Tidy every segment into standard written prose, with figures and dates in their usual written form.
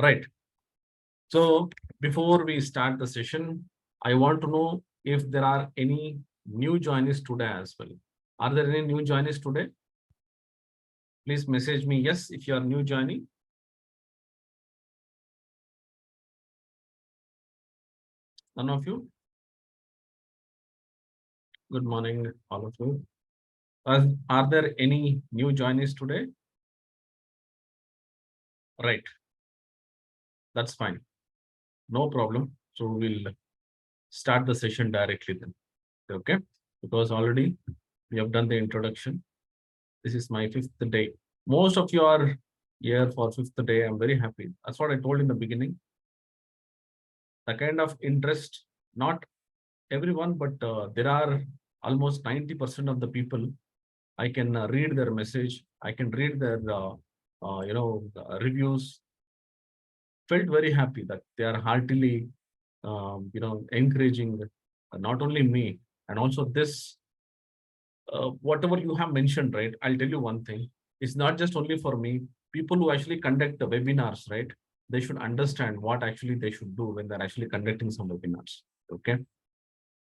Right. So before we start the session, I want to know if there are any new joinees today as well. Are there any new joinees today? Please message me yes if you are new joining. None of you? Good morning, all of you. Are there any new joinees today? Right. That's fine. No problem. So we'll start the session directly then. Okay. Because already we have done the introduction. This is my fifth day. Most of you are here for fifth day. I'm very happy. That's what I told in the beginning. The kind of interest, not everyone, but there are almost 90% of the people. I can read their message. I can read their, reviews. Felt very happy that they are heartily, encouraging not only me and also this whatever you have mentioned, right? I'll tell you one thing. It's not just only for me. People who actually conduct the webinars, right? They should understand what actually they should do when they're actually conducting some webinars. Okay.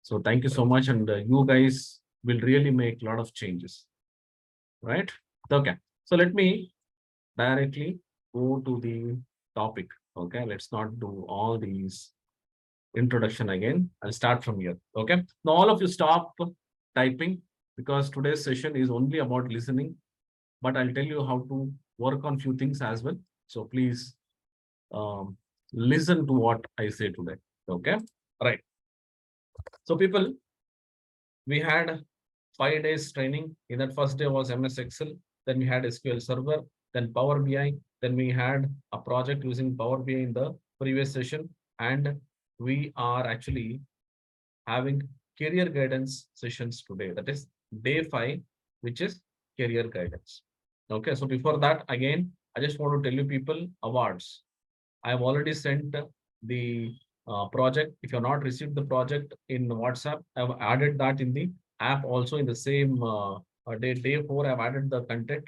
So thank you so much. And you guys will really make a lot of changes, right? Okay. So let me directly go to the topic. Okay. Let's not do all these introduction again. I'll start from here. Okay. Now all of you stop typing because today's session is only about listening, but I'll tell you how to work on few things as well. So please um, listen to what I say today. Okay. Right. So people, we had 5 days training. In that first day was MS Excel. Then we had SQL Server. Then Power BI. Then we had a project using Power BI in the previous session. And we are actually having career guidance sessions today. That is day 5, which is career guidance. Okay, so before that, again, I just want to tell you people awards. I have already sent the project. If you have not received the project in WhatsApp, I've added that in the app also in the same day 4. I've added the content.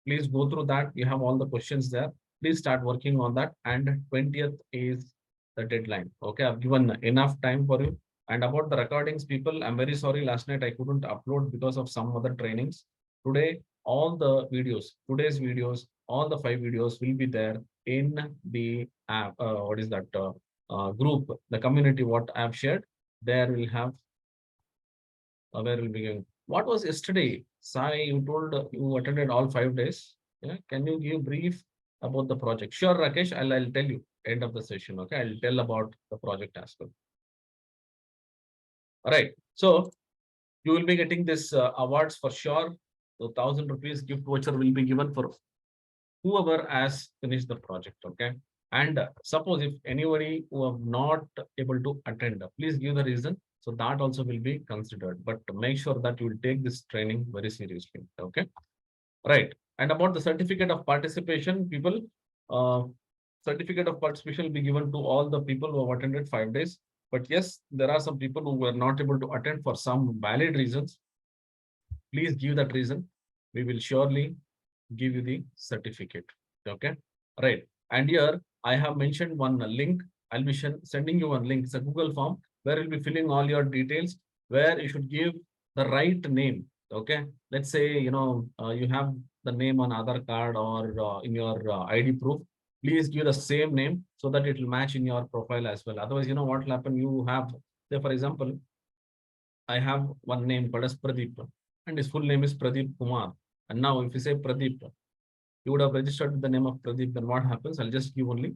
Please go through that. You have all the questions there. Please start working on that. And 20th is the deadline. Okay, I've given enough time for you. And about the recordings, people, I'm very sorry. Last night I couldn't upload because of some other trainings. Today, all the videos, today's videos, all the 5 videos will be there in the app. What is that group, the community? What I've shared there will have where will be going. What was yesterday? Sai, you told you attended all 5 days. Yeah, can you give brief about the project? Sure, Rakesh. I'll tell you end of the session. Okay, I'll tell about the project as well. All right. So you will be getting this awards for sure. So 1,000 rupees gift voucher will be given for whoever has finished the project. Okay. And suppose if anybody who have not able to attend, please give the reason. So that also will be considered. But make sure that you will take this training very seriously. Okay. Right. And about the certificate of participation, people, uh, certificate of participation will be given to all the people who have attended 5 days. But yes, there are some people who were not able to attend for some valid reasons. Please give that reason. We will surely give you the certificate. Okay. Right. And here I have mentioned one link. I'll be sending you one link. It's a Google form where you'll be filling all your details, where you should give the right name. Okay. Let's say, you have the name on Aadhaar card or in your ID proof. Please give the same name so that it will match in your profile as well. Otherwise, what will happen? You have, say, for example, I have one name called as Pradeep, and his full name is Pradeep Kumar. And now, if you say Pradeep, you would have registered with the name of Pradeep. Then what happens? I'll just give only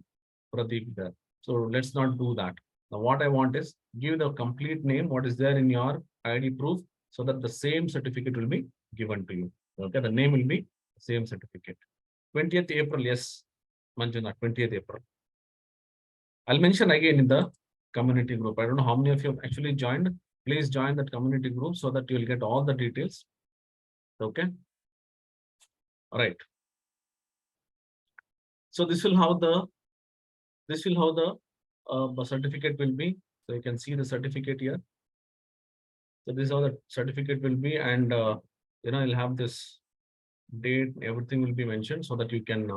Pradeep there. So let's not do that. Now, what I want is give the complete name, what is there in your ID proof, so that the same certificate will be given to you. Okay, the name will be same certificate. 20th April, yes, Manjuna, 20th April. I'll mention again in the community group. I don't know how many of you have actually joined. Please join that community group so that you'll get all the details. Okay. All right. So this will how the certificate will be. So you can see the certificate here. So this is how the certificate will be, and you'll have this date. Everything will be mentioned so that you can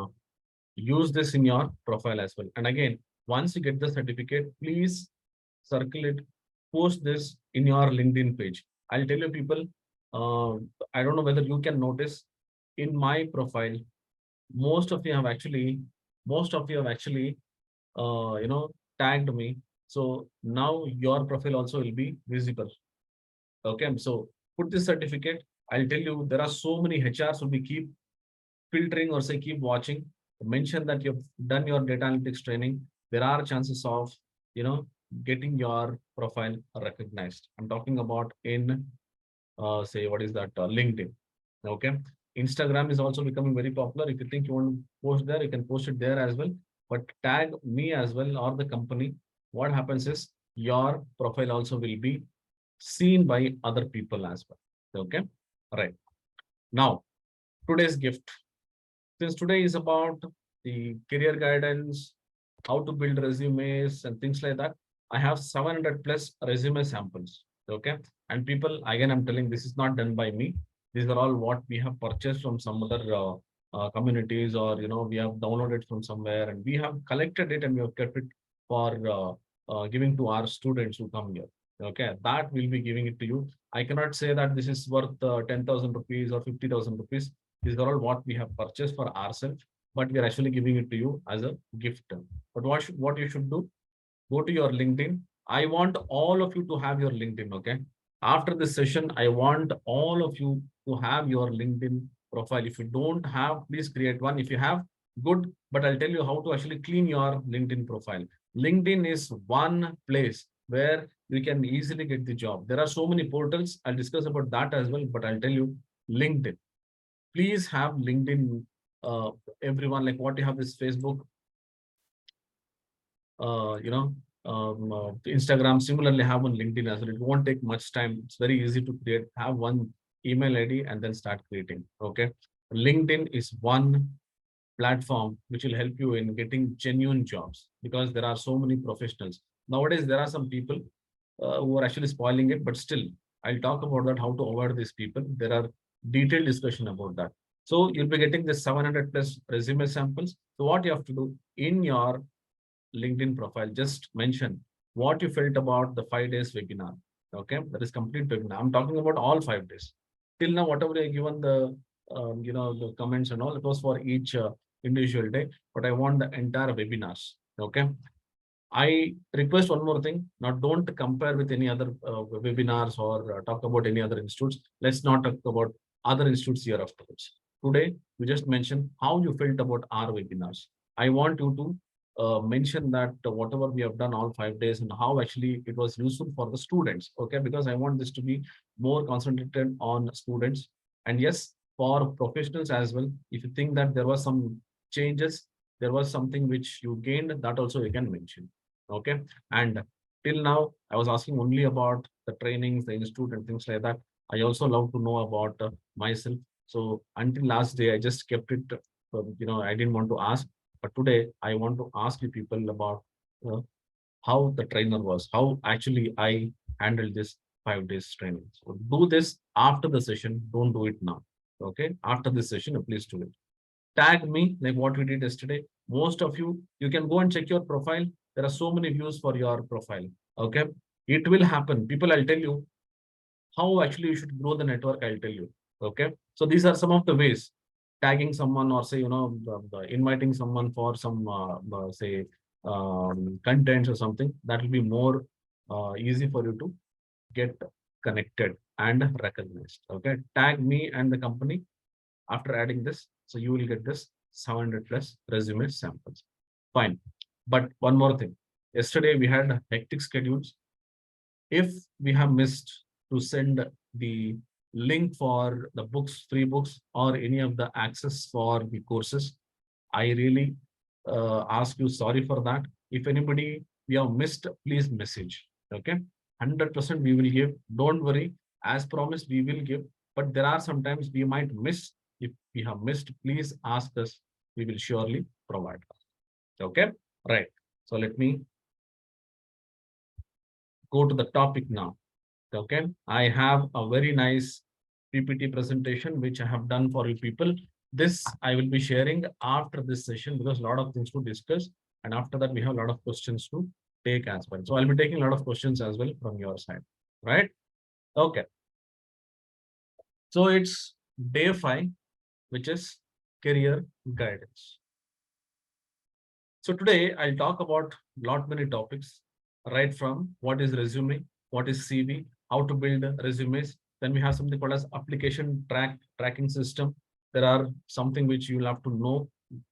use this in your profile as well. And again, once you get the certificate, please circle it, post this in your LinkedIn page. I'll tell you people, uh, I don't know whether you can notice in my profile, most of you have actually, most of you have actually, tagged me. So now your profile also will be visible. Okay, so put this certificate. I'll tell you, there are so many HRs will be keep filtering or say keep watching. Mention that you've done your data analytics training. There are chances of, you know, getting your profile recognized. I'm talking about in say what is that LinkedIn. Okay, Instagram is also becoming very popular. If you think you want to post there, you can post it there as well, but tag me as well or the company. What happens is your profile also will be seen by other people as well. Okay, right. Now today's gift, since today is about the career guidance, how to build resumes and things like that, I have 700 plus resume samples. Okay. And people, again, I'm telling this is not done by me. These are all what we have purchased from some other communities, or, we have downloaded from somewhere and we have collected it and we have kept it for giving to our students who come here. Okay. That will be giving it to you. I cannot say that this is worth 10,000 rupees or 50,000 rupees. These are all what we have purchased for ourselves, but we are actually giving it to you as a gift. But what you should do, go to your LinkedIn. I want all of you to have your LinkedIn. Okay. After this session, I want all of you to have your LinkedIn profile. If you don't have, please create one. If you have, good. But I'll tell you how to actually clean your LinkedIn profile. LinkedIn is one place where you can easily get the job. There are so many portals. I'll discuss about that as well, but I'll tell you LinkedIn. Please have LinkedIn. Uh, Everyone, like what you have is Facebook, uh, you know, Instagram. Similarly, have on LinkedIn as well. It won't take much time. It's very easy to create. Have one email ID and then start creating. Okay. LinkedIn is one platform which will help you in getting genuine jobs, because there are so many professionals. Nowadays, there are some people who are actually spoiling it, but still, I'll talk about that, how to avoid these people. There are detailed discussion about that. So you'll be getting this 700 plus resume samples. So what you have to do in your LinkedIn profile, just mention what you felt about the 5 days webinar. Okay, that is complete webinar. I'm talking about all 5 days. Till now, whatever I given the comments and all, it was for each individual day, but I want the entire webinars. Okay. I request one more thing. Now, don't compare with any other webinars or talk about any other institutes. Let's not talk about other institutes here afterwards. Today, we just mentioned how you felt about our webinars. I want you to mention that whatever we have done all 5 days and how actually it was useful for the students. Okay, because I want this to be more concentrated on students. And yes, for professionals as well, if you think that there was some changes, there was something which you gained, that also you can mention. Okay. And till now, I was asking only about the trainings, the institute and things like that. I also love to know about myself. So until last day, I just kept it, I didn't want to ask. But today, I want to ask you people about uh, how the trainer was, how actually I handled this 5 days training. So do this after the session. Don't do it now. Okay. After this session, please do it. Tag me like what we did yesterday. Most of you, you can go and check your profile. There are so many views for your profile. Okay. It will happen. People, I'll tell you how actually you should grow the network. I'll tell you. Okay. So these are some of the ways. Tagging someone, or say, inviting someone for some, say, contents or something, that will be more easy for you to get connected and recognized. Okay. Tag me and the company after adding this. So you will get this 700 plus resume samples. Fine. But one more thing. Yesterday we had hectic schedules. If we have missed to send the link for the books, free books, or any of the access for the courses, I really ask you sorry for that. If anybody we have missed, please message. Okay. 100% we will give. Don't worry. As promised, we will give. But there are sometimes we might miss. If we have missed, please ask us. We will surely provide. Okay. Right. So let me go to the topic now. Okay. I have a very nice PPT presentation which I have done for you people. This I will be sharing after this session because a lot of things to discuss. And after that, we have a lot of questions to take as well. So I'll be taking a lot of questions as well from your side, right? Okay. So it's day 5, which is career guidance. So today I'll talk about lot many topics, right from what is resume, what is CV, how to build resumes. Then we have something called as application tracking system. There are something which you'll have to know.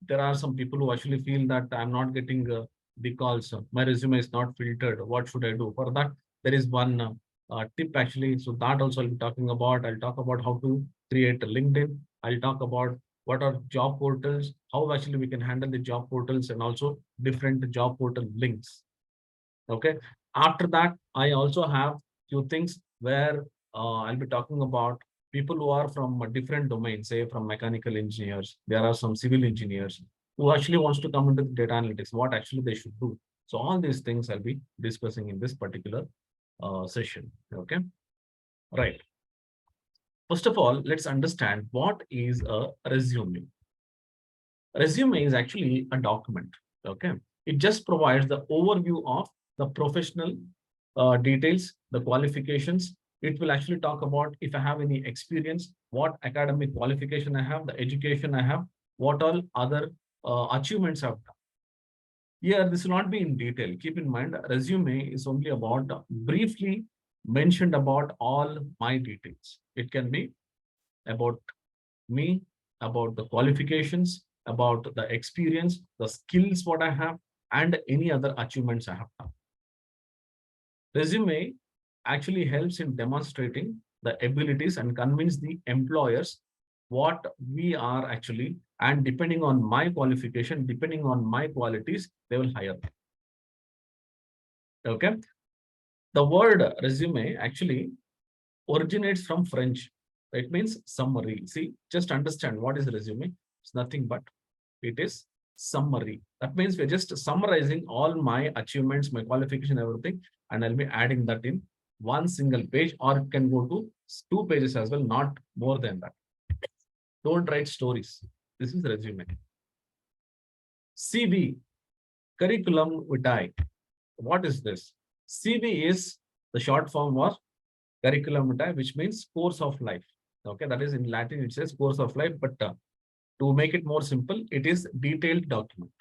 There are some people who actually feel that I'm not getting the calls. My resume is not filtered. What should I do? For that, there is one tip actually. So that also I'll be talking about. I'll talk about how to create a LinkedIn. I'll talk about what are job portals, how actually we can handle the job portals, and also different job portal links. Okay. After that, I also have few things where I'll be talking about people who are from a different domains, say from mechanical engineers. There are some civil engineers who actually wants to come into data analytics, what actually they should do. So all these things I'll be discussing in this particular session. Okay. Right. First of all, let's understand what is a resume. Resume is actually a document. Okay. It just provides the overview of the professional details, the qualifications. It will actually talk about if I have any experience, what academic qualification I have, the education I have, what all other achievements I've done. Here, this will not be in detail. Keep in mind, resume is only about briefly mentioned about all my details. It can be about me, about the qualifications, about the experience, the skills what I have, and any other achievements I have done. Resume actually helps in demonstrating the abilities and convince the employers what we are actually, and depending on my qualification, depending on my qualities, they will hire me. Okay. The word resume actually originates from French. It means summary. See, just understand what is resume. It's nothing but it is summary. That means we're just summarizing all my achievements, my qualification, everything, and I'll be adding that in one single page, or it can go to 2 pages as well, not more than that. Don't write stories. This is resume. CV, curriculum vitae. What is this? CV is the short form of curriculum vitae, which means course of life. Okay, that is in Latin, it says course of life, but to make it more simple, it is detailed document.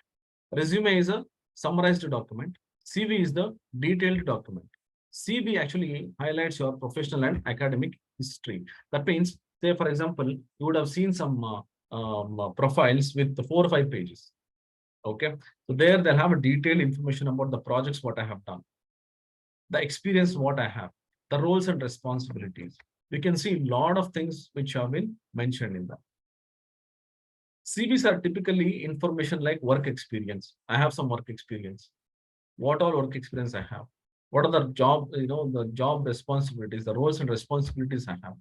Resume is a summarized document. CV is the detailed document. CV actually highlights your professional and academic history. That means, say, for example, you would have seen some profiles with 4 or 5 pages. Okay, so there they'll have a detailed information about the projects what I have done, the experience what I have, the roles and responsibilities. We can see a lot of things which have been mentioned in that. CVs are typically information like work experience. I have some work experience. What all work experience I have? What are the job, the job responsibilities, the roles and responsibilities I have?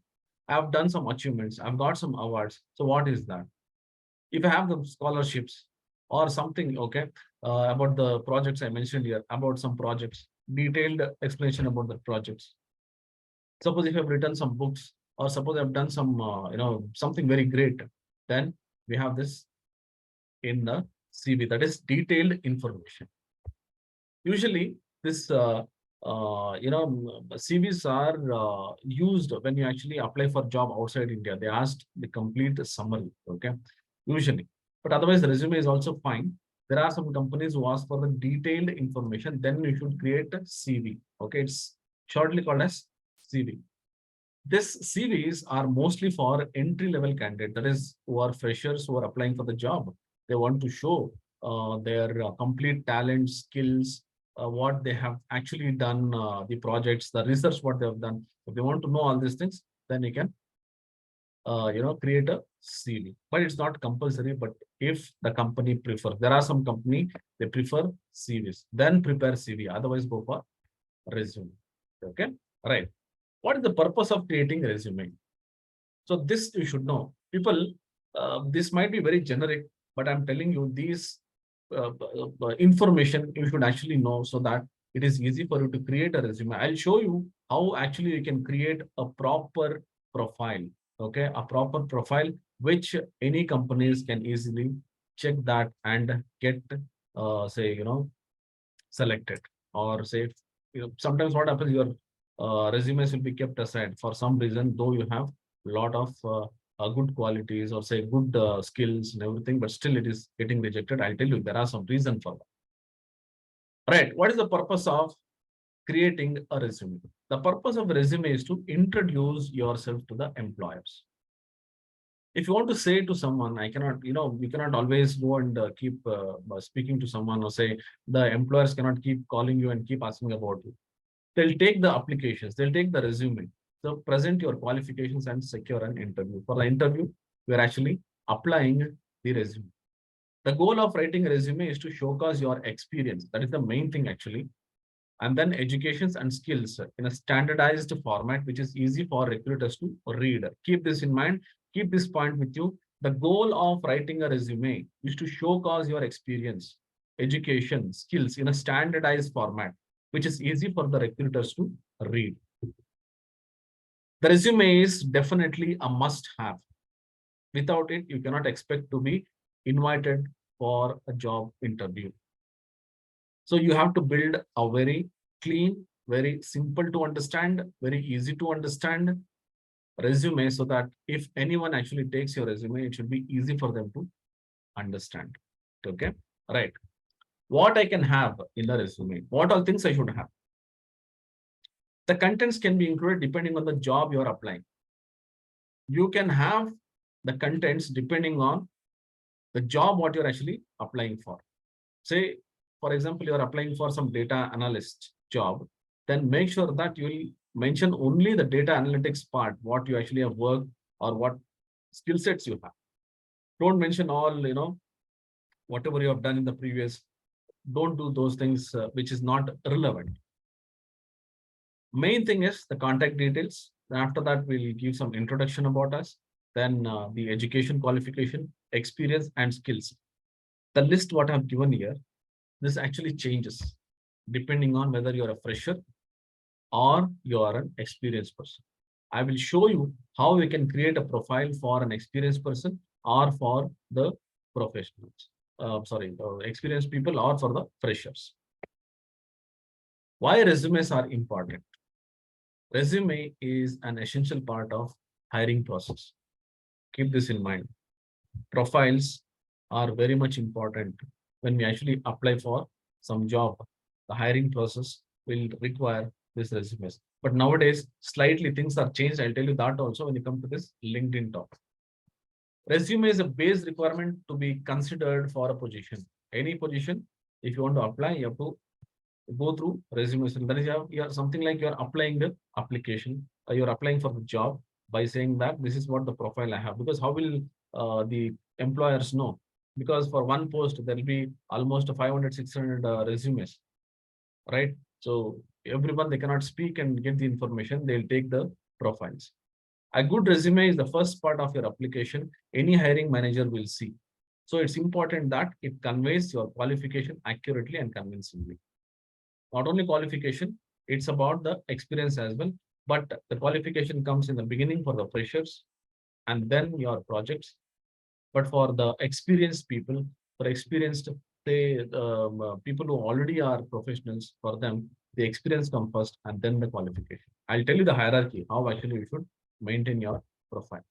I've done some achievements. I've got some awards. So what is that? If I have the scholarships or something, okay, about the projects I mentioned here, about some projects, detailed explanation about the projects. Suppose if I've written some books, or suppose I've done some, something very great, then we have this in the CV, that is detailed information. Usually, this CVs are used when you actually apply for job outside India. They asked the complete summary. Okay, usually, but otherwise the resume is also fine. There are some companies who ask for the detailed information. Then you should create a CV. Okay, it's shortly called as CV. This CVs are mostly for entry-level candidates, that is, who are freshers who are applying for the job. They want to show their complete talent, skills, what they have actually done, the projects, the research, what they have done. If they want to know all these things, then you can, create a CV. But it's not compulsory. But if the company prefers, there are some company they prefer CVs, then prepare CV. Otherwise, go for resume. Okay, right. What is the purpose of creating a resume? So this you should know. People, this might be very generic, but I'm telling you these information you should actually know so that it is easy for you to create a resume. I'll show you how actually you can create a proper profile. Okay, a proper profile which any companies can easily check that and get, say, selected, or say, sometimes what happens, your resumes will be kept aside for some reason, though you have a lot of good qualities, or say good skills and everything, but still it is getting rejected. I'll tell you, there are some reason for that. Right. What is the purpose of creating a resume? The purpose of a resume is to introduce yourself to the employers. If you want to say to someone, I cannot, you cannot always go and keep speaking to someone, or say the employers cannot keep calling you and keep asking about you. They'll take the applications, they'll take the resume. So present your qualifications and secure an interview. For the interview, we're actually applying the resume. The goal of writing a resume is to showcase your experience. That is the main thing actually. And then educations and skills in a standardized format, which is easy for recruiters to read. Keep this in mind, keep this point with you. The goal of writing a resume is to showcase your experience, education, skills in a standardized format, which is easy for the recruiters to read. The resume is definitely a must-have. Without it, you cannot expect to be invited for a job interview. So you have to build a very clean, very simple to understand, very easy to understand resume, so that if anyone actually takes your resume, it should be easy for them to understand. Okay, right. What I can have in the resume, what all things I should have. The contents can be included depending on the job you're applying. You can have the contents depending on the job what you're actually applying for. Say, for example, you're applying for some data analyst job, then make sure that you will mention only the data analytics part, what you actually have worked or what skill sets you have. Don't mention all, whatever you have done in the previous. Don't do those things which is not relevant. Main thing is the contact details. Then after that, we'll give some introduction about us. Then the education qualification, experience, and skills. The list what I've given here, this actually changes depending on whether you're a fresher or you are an experienced person. I will show you how we can create a profile for an experienced person or for the professionals. Experienced people or for the freshers. Why resumes are important? Resume is an essential part of hiring process. Keep this in mind. Profiles are very much important when we actually apply for some job. The hiring process will require this resumes. But nowadays, slightly things are changed. I'll tell you that also when you come to this LinkedIn talk. Resume is a base requirement to be considered for a position. Any position, if you want to apply, you have to go through resumes. And that is you're something like you're applying the application, you're applying for the job by saying that this is what the profile I have. Because how will the employers know? Because for one post, there will be almost 500, 600 resumes, right? So everyone, they cannot speak and get the information. They'll take the profiles. A good resume is the first part of your application. Any hiring manager will see. So it's important that it conveys your qualification accurately and convincingly. Not only qualification, it's about the experience as well. But the qualification comes in the beginning for the freshers and then your projects. But for the experienced people, for experienced, say, people who already are professionals, for them, the experience comes first and then the qualification. I'll tell you the hierarchy, how actually you should maintain your profile.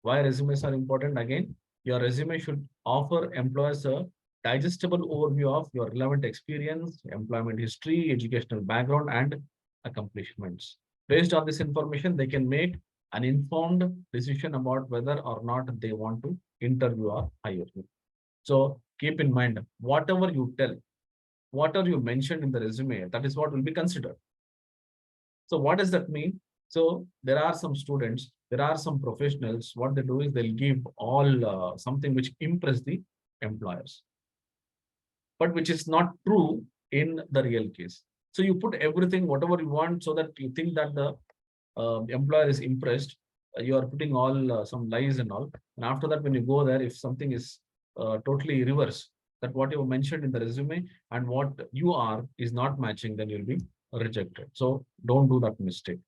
Why resumes are important? Again, your resume should offer employers a digestible overview of your relevant experience, employment history, educational background, and accomplishments. Based on this information, they can make an informed decision about whether or not they want to interview or hire you. So keep in mind, whatever you tell, whatever you mentioned in the resume, that is what will be considered. So what does that mean? So there are some students, there are some professionals, what they do is they'll give all something which impress the employers, but which is not true in the real case. So you put everything, whatever you want, so that you think that the employer is impressed. You are putting all some lies and all. And after that, when you go there, if something is totally reverse, that what you mentioned in the resume and what you are is not matching, then you'll be rejected. So don't do that mistake.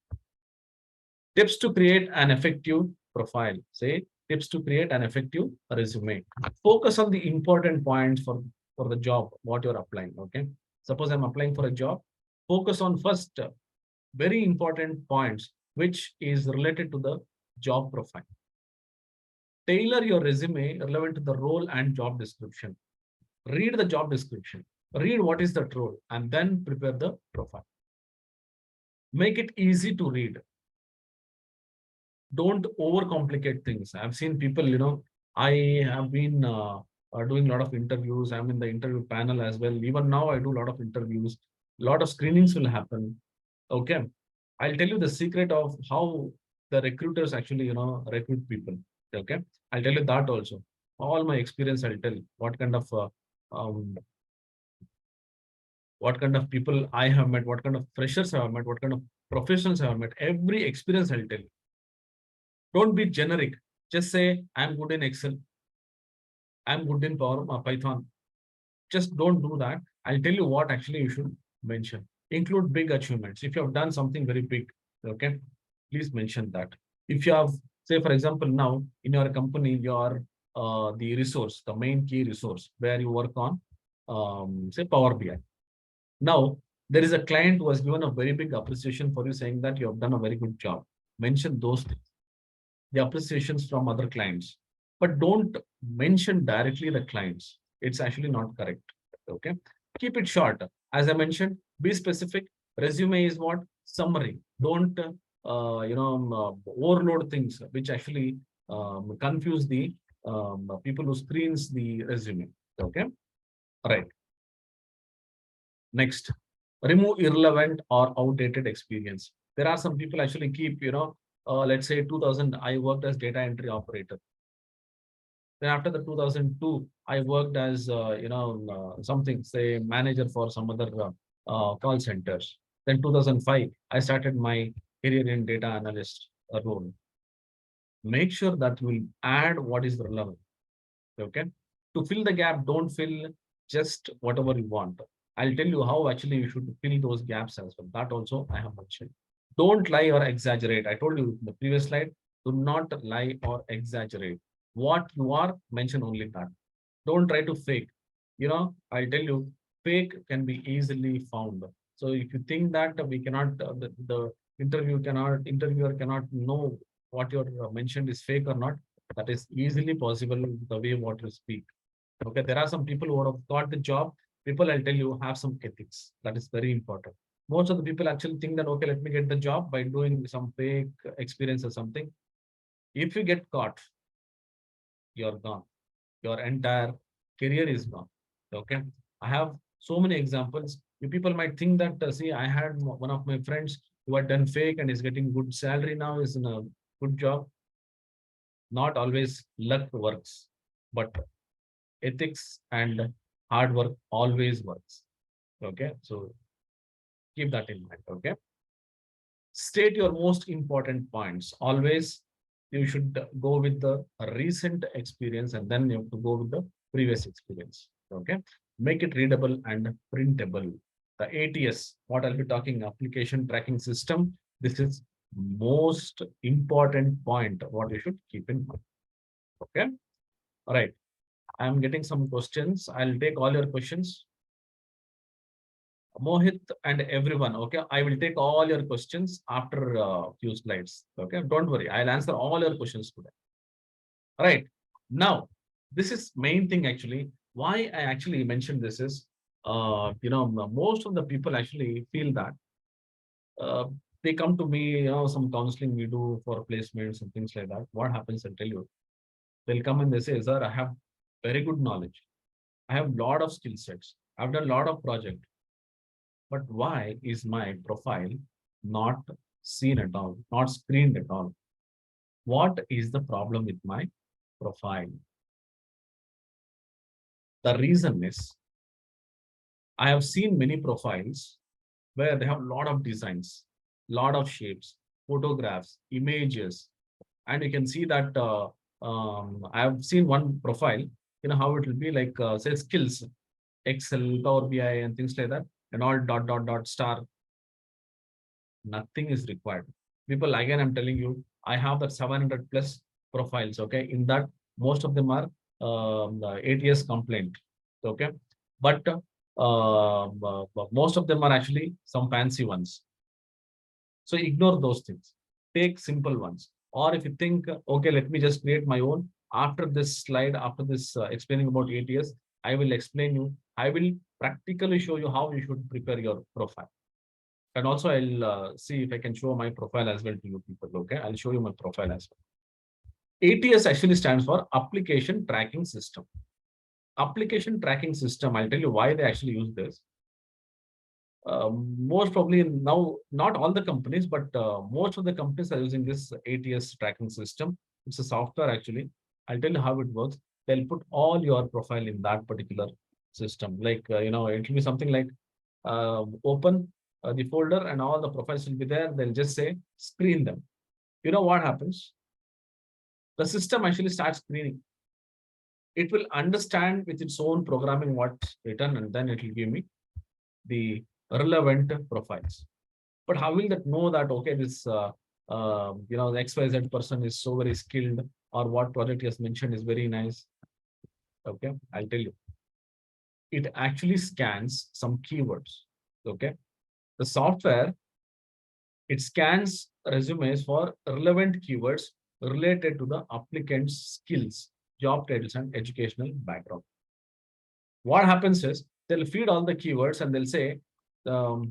Tips to create an effective profile. Say, tips to create an effective resume. Focus on the important points for the job, what you're applying. Okay. Suppose I'm applying for a job, focus on first very important points, which is related to the job profile. Tailor your resume relevant to the role and job description. Read the job description, read what is that role, and then prepare the profile. Make it easy to read. Don't overcomplicate things. I've seen people, I have been doing a lot of interviews. I'm in the interview panel as well. Even now, I do a lot of interviews. A lot of screenings will happen. Okay. I'll tell you the secret of how the recruiters actually, recruit people. Okay. I'll tell you that also. All my experience, I'll tell um, what kind of people I have met, what kind of freshers I have met, what kind of professionals I have met. Every experience, I'll tell you. Don't be generic. Just say, I'm good in Excel. I'm good in Python. Just don't do that. I'll tell you what actually you should mention. Include big achievements. If you have done something very big, okay, please mention that. If you have, say, for example, now in your company, you're the resource, the main key resource where you work on, say, Power BI. Now, there is a client who has given a very big appreciation for you, saying that you have done a very good job. Mention those things, the appreciations from other clients, but don't mention directly the clients. It's actually not correct. Okay. Keep it short. As I mentioned, be specific. Resume is what? Summary. Don't, overload things, which actually confuse the people who screens the resume. Okay. All right. Next, remove irrelevant or outdated experience. There are some people actually keep, let's say 2000, I worked as data entry operator. Then after the 2002, I worked as, something, say manager for some other call centers. Then 2005, I started my career in data analyst role. Make sure that will add what is relevant. Okay. To fill the gap, don't fill just whatever you want. I'll tell you how actually you should fill those gaps as well. That also I have mentioned. Don't lie or exaggerate. I told you in the previous slide, do not lie or exaggerate. What you are, mention only that. Don't try to fake. I'll tell you, fake can be easily found. So if you think that we cannot, the interviewer cannot know what you're mentioned is fake or not, that is easily possible the way what you speak. Okay, there are some people who have got the job. People, I'll tell you, have some ethics. That is very important. Most of the people actually think that, okay, let me get the job by doing some fake experience or something. If you get caught, you're gone. Your entire career is gone. Okay. I have so many examples. You people might think that, see, I had one of my friends who had done fake and is getting good salary now, is in a good job. Not always luck works, but ethics and hard work always works. Okay. So keep that in mind. Okay. State your most important points. Always you should go with the recent experience and then you have to go with the previous experience. Okay. Make it readable and printable. The ATS, what I'll be talking, application tracking system. This is most important point what you should keep in mind. Okay. All right. I'm getting some questions. I'll take all your questions. Mohit and everyone, okay, I will take all your questions after a few slides. Okay, don't worry, I'll answer all your questions today. All right, now this is main thing actually. Why I actually mentioned this is, most of the people actually feel that uh, they come to me, some counseling we do for placements and things like that. What happens? I'll tell you. They'll come and they say, "Sir, I have very good knowledge. I have a lot of skill sets. I've done a lot of projects. But why is my profile not seen at all, not screened at all? What is the problem with my profile?" The reason is I have seen many profiles where they have a lot of designs, lot of shapes, photographs, images, and you can see that I have seen one profile, how it will be like, say skills, Excel, Power BI, and things like that, and all dot, dot, dot, star. Nothing is required. People, again, I'm telling you, I have that 700 plus profiles. Okay, in that most of them are the ATS complaint. Okay, but most of them are actually some fancy ones. So ignore those things. Take simple ones. Or if you think, okay, let me just create my own. After this slide, after this explaining about ATS, I will explain you. I will practically show you how you should prepare your profile. And also, I'll see if I can show my profile as well to you people. Okay, I'll show you my profile as well. ATS actually stands for Application Tracking System. Application Tracking System. I'll tell you why they actually use this. Most probably now, not all the companies, but most of the companies are using this ATS tracking system. It's a software actually. I'll tell you how it works. They'll put all your profile in that particular system. Like, it will be something like open the folder and all the profiles will be there. They'll just say screen them. You know what happens? The system actually starts screening. It will understand with its own programming what's written, and then it will give me the relevant profiles. But how will that know that, okay, this, the XYZ person is so very skilled, or what project he has mentioned is very nice? Okay, I'll tell you. It actually scans some keywords. Okay, the software, it scans resumes for relevant keywords related to the applicant's skills, job titles, and educational background. What happens is they'll feed all the keywords and they'll say, let's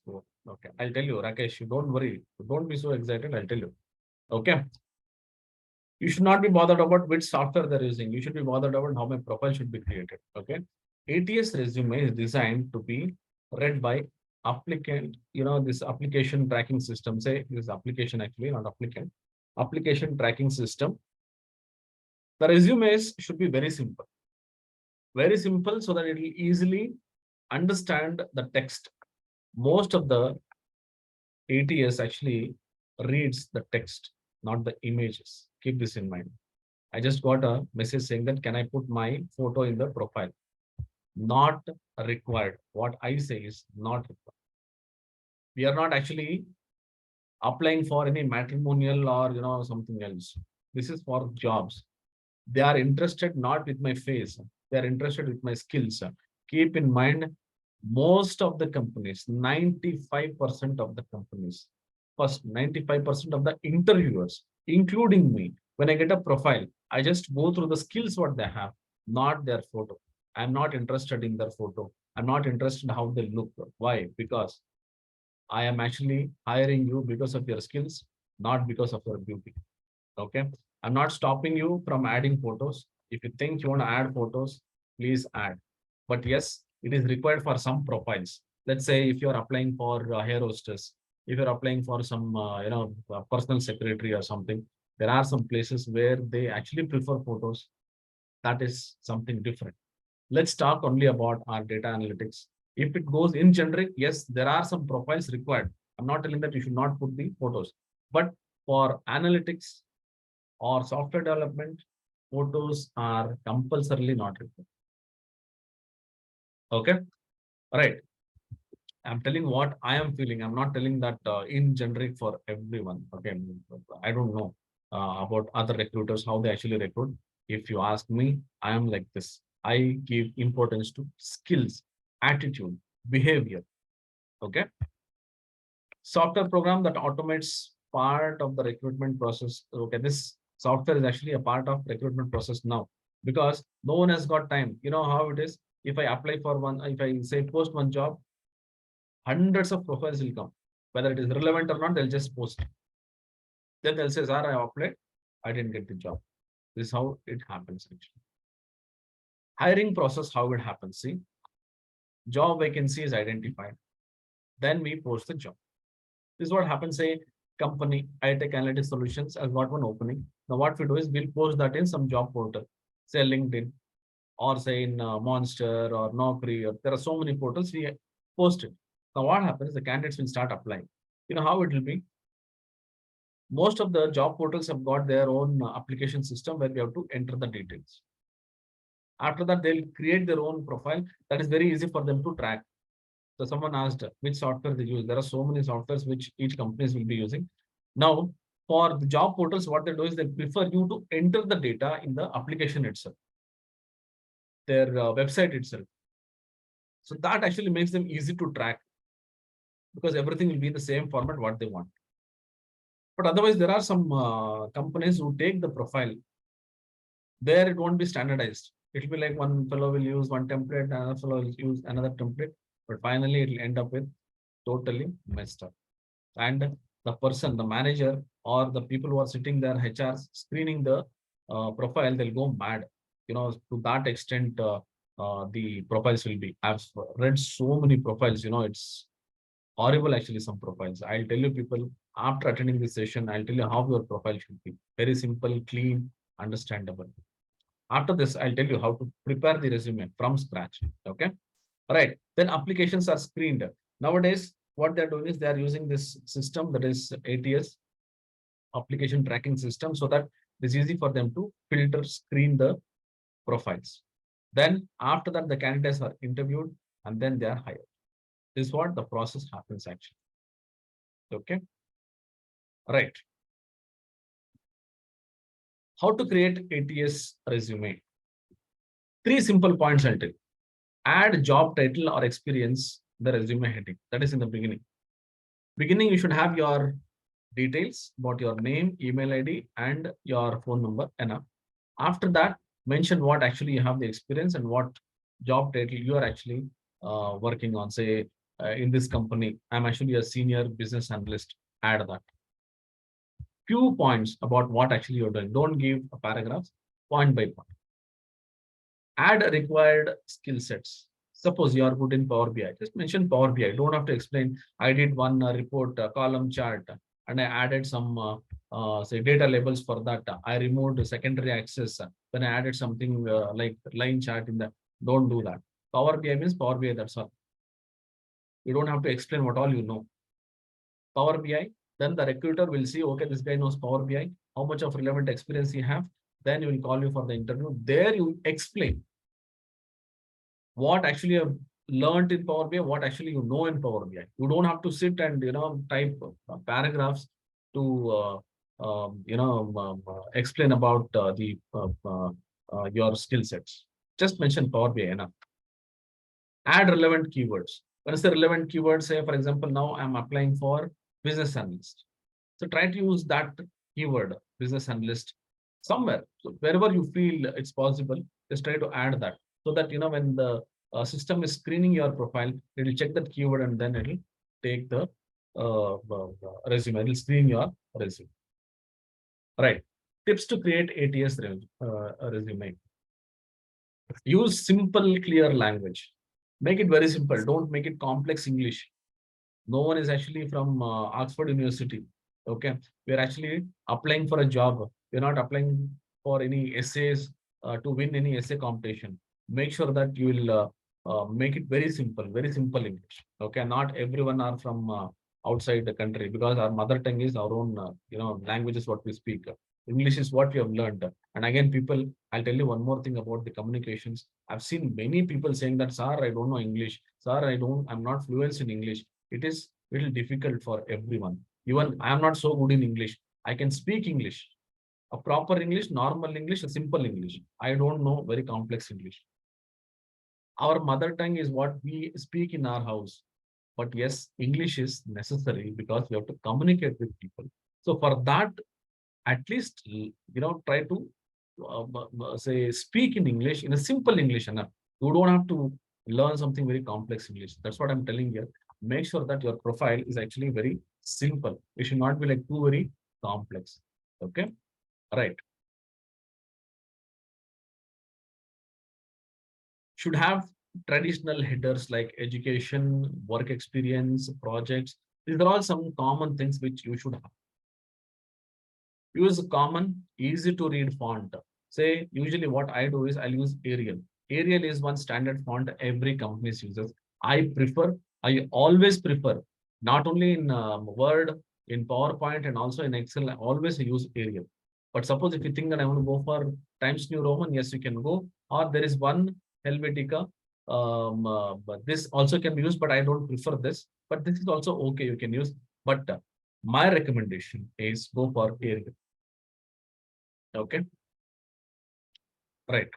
go. Okay, I'll tell you, Rakesh, you don't worry. Don't be so excited. I'll tell you. Okay. You should not be bothered about which software they're using. You should be bothered about how my profile should be created. Okay. ATS resume is designed to be read by applicant, this application tracking system. Say this application actually, not applicant. Application tracking system. The resumes should be very simple. Very simple so that it will easily understand the text. Most of the ATS actually reads the text, not the images. Keep this in mind. I just got a message saying that, can I put my photo in the profile? Not required. What I say is not required. We are not actually applying for any matrimonial or something else. This is for jobs. They are interested not with my face. They are interested with my skills. Keep in mind, most of the companies, 95% of the companies, first 95% of the interviewers, including me, when I get a profile, I just go through the skills what they have, not their photo. I'm not interested in their photo. I'm not interested in how they look. Why? Because I am actually hiring you because of your skills, not because of your beauty. Okay. I'm not stopping you from adding photos. If you think you want to add photos, please add. But yes, it is required for some profiles. Let's say if you're applying for hair hostess, if you're applying for some, personal secretary or something, there are some places where they actually prefer photos. That is something different. Let's talk only about our data analytics. If it goes in generic, yes, there are some profiles required. I'm not telling that you should not put the photos, but for analytics or software development, photos are compulsorily not required. Okay, all right. I'm telling what I am feeling. I'm not telling that in generic for everyone. Okay, I don't know about other recruiters how they actually recruit. If you ask me, I am like this. I give importance to skills, attitude, behavior. Okay, software program that automates part of the recruitment process. Okay, this software is actually a part of recruitment process now because no one has got time. You know how it is. If I apply for one, if I say post one job, hundreds of profiles will come. Whether it is relevant or not, they'll just post. Then they'll say, "Sir, I applied, I didn't get the job." This is how it happens actually. Hiring process, how it happens. See, job vacancy is identified. Then we post the job. This is what happens. Say, company, iTech Analytics Solutions has got one opening. Now, what we do is we'll post that in some job portal, say LinkedIn, or say in Monster or Naukri, or there are so many portals, we post it. Now, what happens? The candidates will start applying. You know how it will be? Most of the job portals have got their own application system where we have to enter the details. After that, they'll create their own profile. That is very easy for them to track. So someone asked which software they use. There are so many softwares which each companies will be using. Now, for the job portals, what they do is they prefer you to enter the data in the application itself, their website itself. So that actually makes them easy to track because everything will be in the same format what they want. But otherwise, there are some companies who take the profile. There it won't be standardized. It will be like one fellow will use one template, another fellow will use another template, but finally it will end up with totally messed up. And the person, the manager, or the people who are sitting there, HR screening the profile, they'll go mad. To that extent, the profiles will be. I've read so many profiles. It's horrible actually. Some profiles. I'll tell you, people, after attending this session, I'll tell you how your profile should be. Very simple, clean, understandable. After this, I'll tell you how to prepare the resume from scratch. Okay. All right. Then applications are screened. Nowadays, what they're doing is they're using this system, that is ATS, application tracking system, so that it's easy for them to filter, screen the profiles. Then after that, the candidates are interviewed and then they are hired. This is what the process happens actually. Okay. Right. How to create ATS resume? 3 simple points I'll tell you. Add job title or experience the resume heading. That is in the beginning. Beginning, you should have your details about your name, email ID, and your phone number enough. After that, mention what actually you have the experience and what job title you are actually working on. Say, in this company, I'm actually a senior business analyst. Add that. Few points about what actually you're doing. Don't give a paragraph, point by point. Add required skill sets. Suppose you are good in Power BI, just mention Power BI. Don't have to explain. I did one report, column chart, and I added some say data labels for that. I removed secondary access. Then I added something like line chart in that. Don't do that. Power BI means Power BI. That's all. You don't have to explain what all you know. Power BI. Then the recruiter will see, okay, this guy knows Power BI. How much of relevant experience he have? Then he will call you for the interview. There you explain what actually you have learned in Power BI, what actually you know in Power BI. You don't have to sit and type paragraphs to explain about your skill sets. Just mention Power BI enough. Add relevant keywords. When I say relevant keywords, say for example, now I'm applying for business analyst. So try to use that keyword, business analyst, somewhere. So wherever you feel it's possible, just try to add that, so that when the system is screening your profile, it will check that keyword and then it will take the resume. It will screen your resume. Right. Tips to create ATS resume. Use simple, clear language. Make it very simple. Don't make it complex English. No one is actually from Oxford University. Okay. We're actually applying for a job. We're not applying for any essays to win any essay competition. Make sure that you will make it very simple English. Okay. Not everyone are from outside the country, because our mother tongue is our own, language is what we speak. English is what we have learned. And again, people, I'll tell you one more thing about the communications. I've seen many people saying that, sir, I don't know English. Sir, I'm not fluent in English. It is little difficult for everyone. Even I am not so good in English. I can speak English, a proper English, normal English, a simple English. I don't know very complex English. Our mother tongue is what we speak in our house. But yes, English is necessary because we have to communicate with people. So for that, at least, try to say speak in English, in a simple English enough. You don't have to learn something very complex English. That's what I'm telling you. Make sure that your profile is actually very simple. It should not be like too very complex. Okay. Right. Should have traditional headers like education, work experience, projects. These are all some common things which you should have. Use common, easy to read font. Say, usually what I do is I'll use Arial. Arial is one standard font every company uses. I always prefer, not only in Word, in PowerPoint, and also in Excel, I always use Arial. But suppose if you think that I want to go for Times New Roman, yes, you can go. Or there is one Helvetica. But this also can be used, but I don't prefer this. But this is also okay, you can use. But my recommendation is go for area. Okay, right.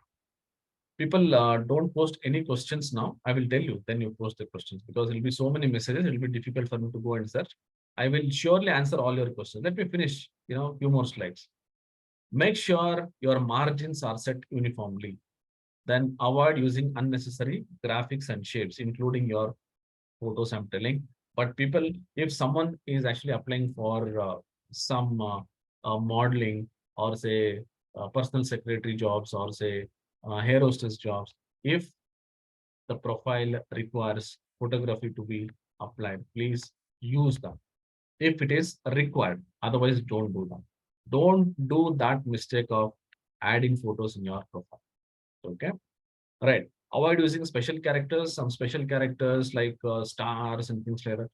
People don't post any questions now. I will tell you, then you post the questions because it'll be so many messages. It'll be difficult for me to go and search. I will surely answer all your questions. Let me finish, few more slides. Make sure your margins are set uniformly. Then avoid using unnecessary graphics and shapes, including your photos, I'm telling. But people, if someone is actually applying for some modeling or say personal secretary jobs or say hair hostess jobs, if the profile requires photography to be applied, please use them if it is required. Otherwise, don't do that. Don't do that mistake of adding photos in your profile. Okay. Right. Avoid using special characters, some special characters like stars and things like that.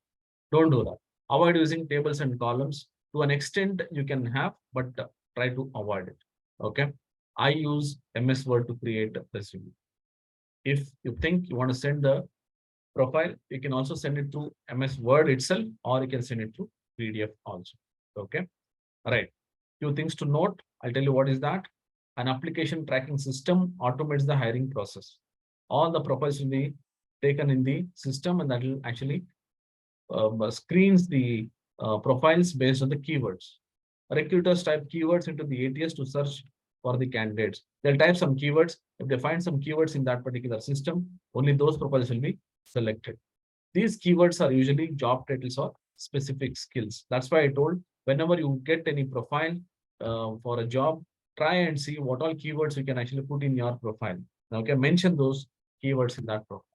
Don't do that. Avoid using tables and columns. To an extent, you can have, but try to avoid it. Okay. I use MS Word to create a resume. If you think you want to send the profile, you can also send it to MS Word itself, or you can send it to PDF also. Okay. All right. Few things to note. I'll tell you what is that. An application tracking system automates the hiring process. All the profiles will be taken in the system, and that will actually screens the profiles based on the keywords. Recruiters type keywords into the ATS to search for the candidates. They'll type some keywords. If they find some keywords in that particular system, only those profiles will be selected. These keywords are usually job titles or specific skills. That's why I told whenever you get any profile for a job, try and see what all keywords you can actually put in your profile. Okay, mention those keywords in that profile.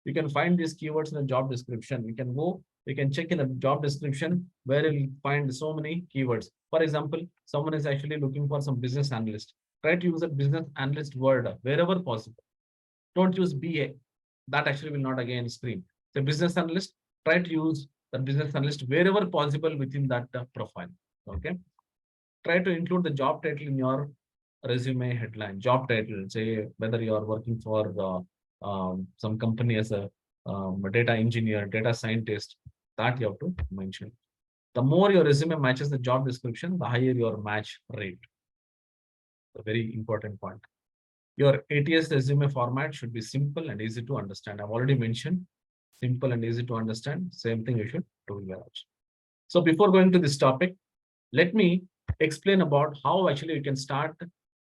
You can find these keywords in the job description. You can check in the job description where you'll find so many keywords. For example, someone is actually looking for some business analyst. Try to use a business analyst word wherever possible. Don't use BA. That actually will not again screen. The business analyst, try to use the business analyst wherever possible within that profile. Okay. Try to include the job title in your resume headline. Job title, say whether you are working for some company as a data engineer, data scientist, that you have to mention. The more your resume matches the job description, the higher your match rate. A very important point. Your ATS resume format should be simple and easy to understand. I've already mentioned simple and easy to understand. Same thing you should do here also. So before going to this topic, let me explain about how actually you can start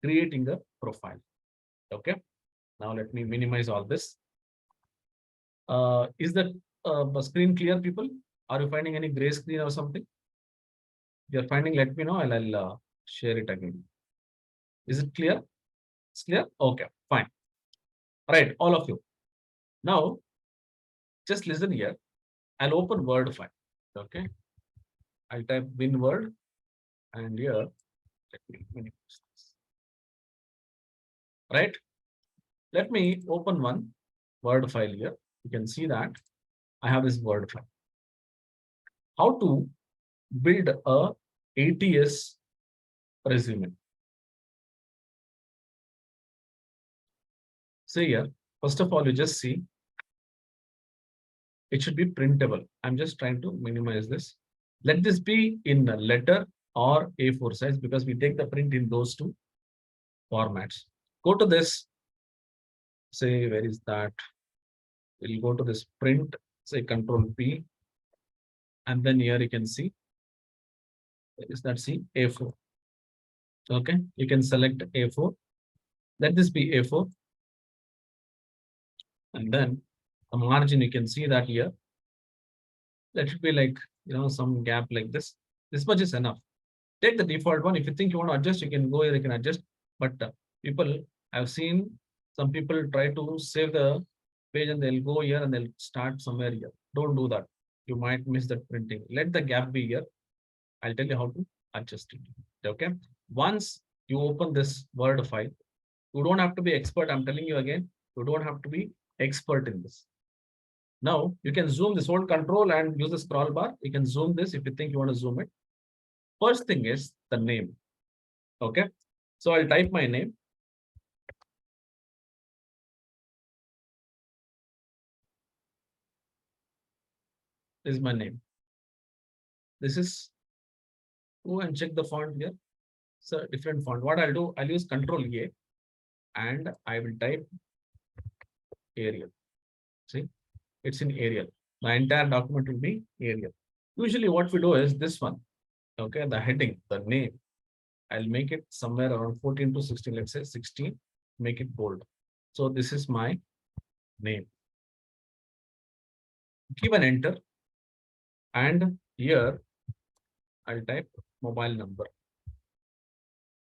creating a profile. Okay. Now let me minimize all this. Is that screen clear, people? Are you finding any gray screen or something? If you're finding, let me know. I'll share it again. Is it clear? It's clear? Okay, fine. All right, all of you. Now, just listen here. I'll open Word file. Okay. I'll type WinWord and here, let me minimize this. Right. Let me open one Word file here. You can see that I have this Word file. How to build a ATS resume. So here, first of all, you just see it should be printable. I'm just trying to minimize this. Let this be in a letter or A4 size because we take the print in those two formats. Go to this, say, where is that? We'll go to this print, say Control P, and then here you can see, is that see A4. Okay, you can select A4. Let this be A4. And then the margin, you can see that here. That should be like, some gap like this. This much is enough. Take the default one. If you think you want to adjust, you can go here, you can adjust. But people, I've seen some people try to save the page and they'll go here and they'll start somewhere here. Don't do that. You might miss that printing. Let the gap be here. I'll tell you how to adjust it. Okay. Once you open this Word file, you don't have to be expert. I'm telling you again, you don't have to be expert in this. Now you can zoom this, hold control and use the scroll bar. You can zoom this if you think you want to zoom it. First thing is the name. Okay. So I'll type my name. is my name. This is, go and check the font here. It's a different font. What I'll do, I'll use Control A and I will type Arial. See, it's in Arial. My entire document will be Arial. Usually what we do is this one. Okay, the heading, the name. I'll make it somewhere around 14 to 16, let's say 16, make it bold. So this is my name. Give an enter. And here I'll type mobile number.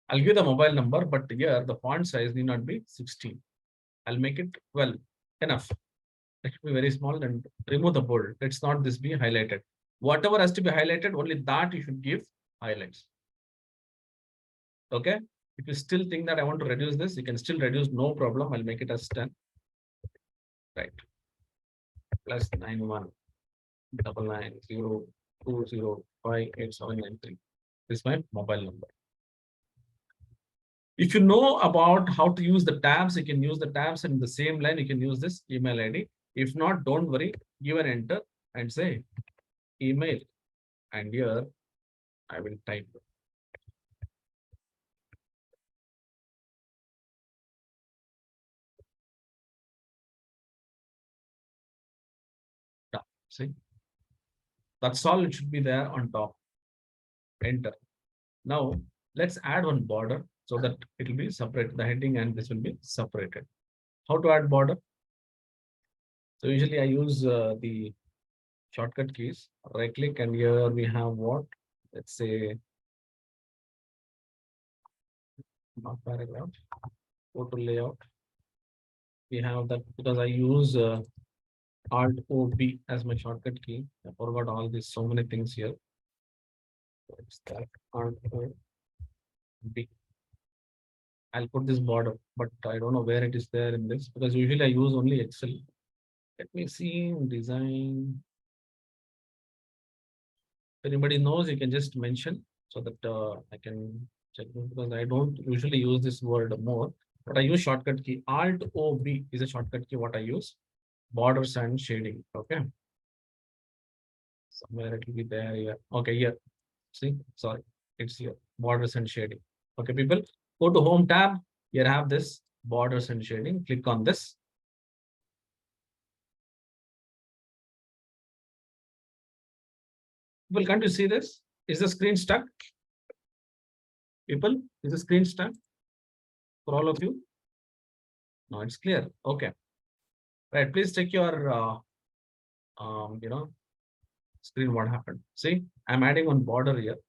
I'll give the mobile number, but here the font size need not be 16. I'll make it 12, enough. It should be very small and remove the bold. Let's not this be highlighted. Whatever has to be highlighted, only that you should give highlights. Okay. If you still think that I want to reduce this, you can still reduce, no problem. I'll make it as 10. Right. Plus 919902058793. This is my mobile number. If you know about how to use the tabs, you can use the tabs, and in the same line, you can use this email ID. If not, don't worry, give an enter and say email. And here I will type. See, that's all. It should be there on top. Enter. Now let's add one border so that it will be separate. The heading and this will be separated. How to add border? So usually I use the shortcut keys. Right click, and here we have what? Let's say not paragraph. Go to layout. We have that because I use Alt O B as my shortcut key. I forgot all these so many things here. It's that Alt O B. I'll put this border, but I don't know where it is there in this because usually I use only Excel. Let me see design. If anybody knows, you can just mention so that I can check this because I don't usually use this word more, but I use shortcut key. Alt O B is a shortcut key. What I use, borders and shading. Okay. Somewhere it will be there here. Okay, here. See, sorry, it's here. Borders and shading. Okay, people, go to Home tab. Here I have this borders and shading. Click on this. People, can't you see this? Is the screen stuck? People, is the screen stuck for all of you? No, it's clear. Okay. Right. Please check your, screen. What happened? See, I'm adding one border here.